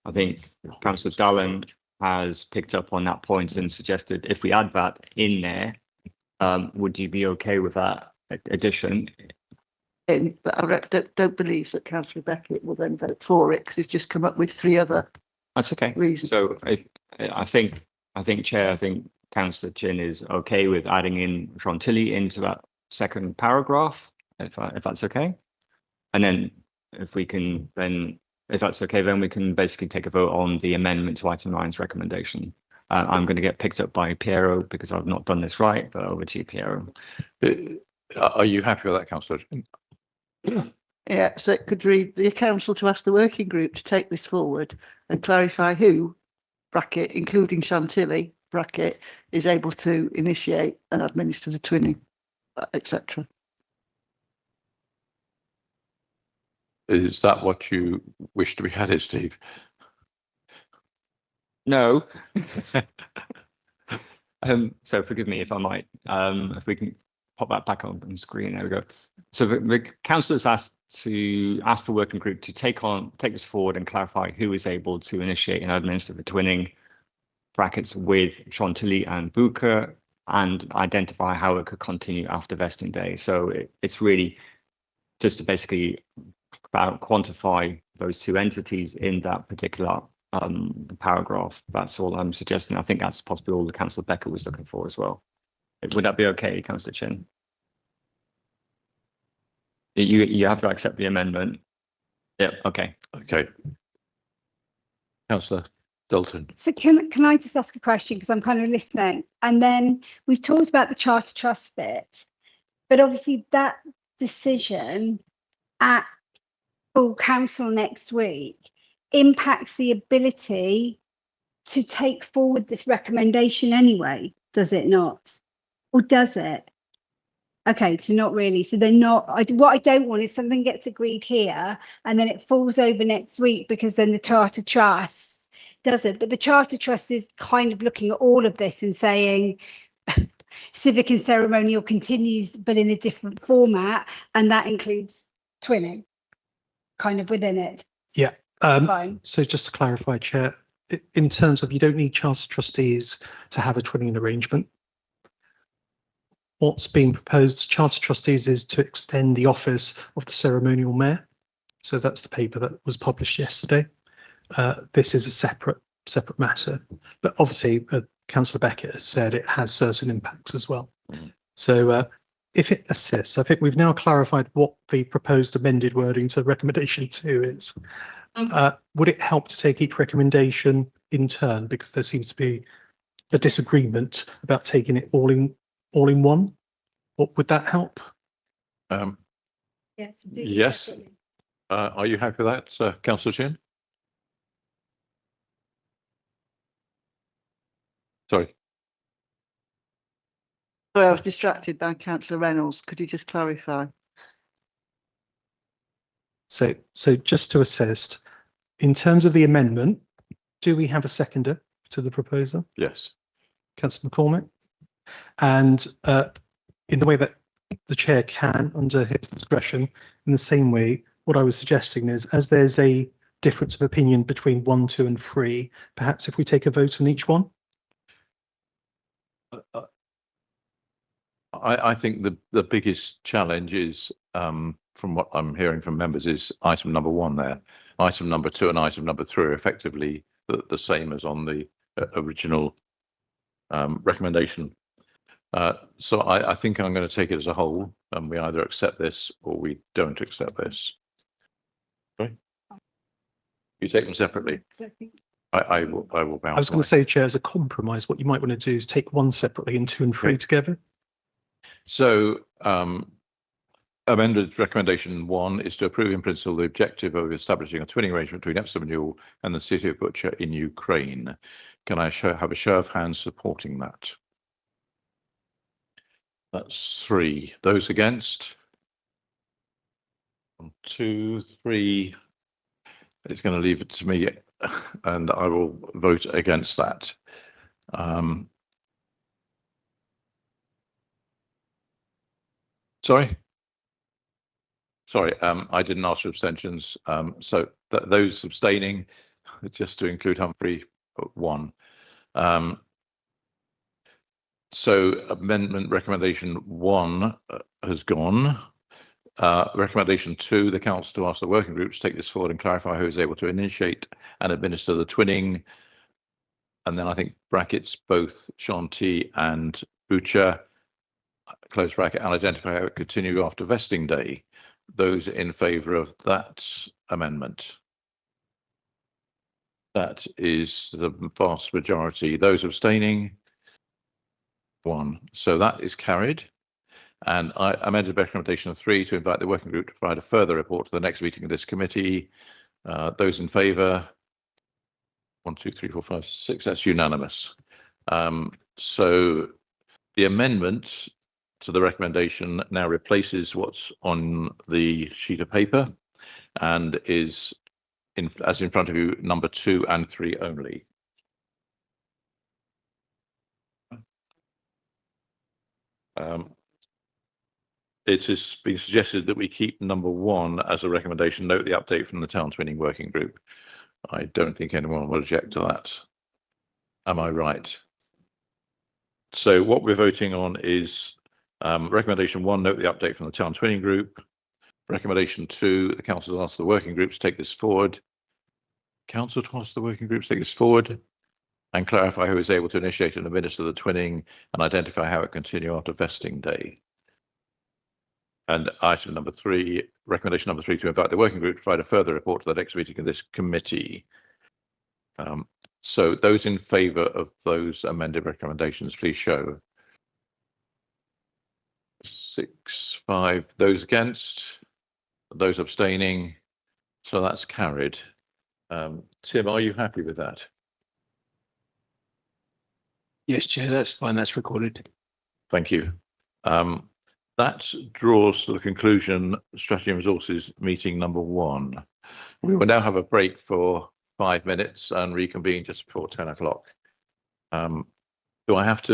I think Councillor Dallin has picked up on that point and suggested if we add that in there, would you be okay with that addition? But I don't believe that Councillor Beckett will then vote for it because he's just come up with 3 other. That's okay. Reasons. So I think Chair, I think Councillor Chin is okay with adding in Chantilly into that second paragraph, if that's okay. And then if that's okay, then we can basically take a vote on the amendment to item 9's recommendation. I'm going to get picked up by Piero because I've not done this right, but over to you, Piero. Are you happy with that, Councillor? Yeah, so it could read the council to ask the working group to take this forward and clarify who, bracket, including Chantilly, bracket, is able to initiate and administer the twinning, etc. Is that what you wish to be added, Steve? No. So forgive me if I might, if we can pop that back on the screen. There we go. So the councillors asked the working group to take this forward and clarify who is able to initiate and administer the twinning, brackets, with Chantilly and Buca, and identify how it could continue after vesting day. So it's really just to basically quantify those 2 entities in that particular paragraph. That's all I'm suggesting. I think that's possibly all the Councillor Becker was looking for as well. Would that be okay, Councillor Chin? You have to accept the amendment. Yeah, okay. Okay. Councillor Dalton. So can I just ask a question, because I'm kind of listening, and then we've talked about the Charter Trust bit, but obviously that decision at full council next week impacts the ability to take forward this recommendation anyway, does it not? Or does it? Okay, so not really. So they're not, what I don't want is something gets agreed here and then it falls over next week because then the Charter Trust does it. But the Charter Trust is kind of looking at all of this and saying civic and ceremonial continues, but in a different format. And that includes twinning kind of within it. Yeah. Fine. So just to clarify, Chair, in terms of you don't need Charter Trustees to have a twinning arrangement. What's being proposed to Charter Trustees is to extend the office of the ceremonial mayor. So that's the paper that was published yesterday. This is a separate matter, but obviously Councillor Beckett has said it has certain impacts as well. So if it assists, I think we've now clarified what the proposed amended wording to recommendation 2 is. Would it help to take each recommendation in turn, because there seems to be a disagreement about taking it all in one? What would that help? Yes. Yes. Are you happy with that, Councillor Chin? Sorry. Sorry, I was distracted by Councillor Reynolds. Could you just clarify? So just to assist, in terms of the amendment, do we have a seconder to the proposal? Yes. Councillor McCormick? And in the way that the chair can, under his discretion, in the same way, what I was suggesting is, as there's a difference of opinion between 1, 2 and 3, perhaps if we take a vote on each one? I think the biggest challenge is, from what I'm hearing from members, is item number 1 there. Item number 2 and item number 3 are effectively the same as on the original recommendation. So I think I'm going to take it as a whole, and we either accept this or we don't accept this. Sorry? You take them separately. I will bounce. I was going to say, Chair, as a compromise, what you might want to do is take 1 separately and 2 and 3 together. So amended recommendation 1 is to approve in principle the objective of establishing a twinning arrangement between Epsom and Newell and the city of Butcher in Ukraine. Can I have a show of hands supporting that? That's 3. Those against? 1, 2, 3. It's going to leave it to me, and I will vote against that. Sorry, I didn't ask for abstentions. So those abstaining, just to include Humphrey, 1. So amendment recommendation 1 has gone. Recommendation 2, the council to ask the working group to take this forward and clarify who is able to initiate and administer the twinning. And then I think brackets both Shanti and Butcher, close bracket, and identify how it continue after vesting day. Those in favour of that amendment? That is the vast majority. Those abstaining? 1. So that is carried. And I amended recommendation 3 to invite the working group to provide a further report to the next meeting of this committee. Those in favour? 1, 2, 3, 4, 5, 6. That's unanimous. So the amendment to the recommendation now replaces what's on the sheet of paper and is as in front of you, number 2 and 3 only. It has been suggested that we keep number 1 as a recommendation. Note the update from the town twinning working group. I don't think anyone will object to that. Am I right? So what we're voting on is recommendation 1, note the update from the town twinning group. Recommendation 2, the council has asked the working group to take this forward. Council to ask the working group to take this forward and clarify who is able to initiate and administer the twinning and identify how it continue after vesting day. And item number 3, recommendation number 3, to invite the working group to provide a further report to the next meeting of this committee. So those in favour of those amended recommendations, please show. 6, 5. Those against? Those abstaining? So that's carried. Tim, are you happy with that? Yes, Chair, that's fine. That's recorded. Thank you. That draws to the conclusion Strategy and Resources meeting number 1. We will now have a break for 5 minutes and reconvene just before 10 o'clock. Do I have to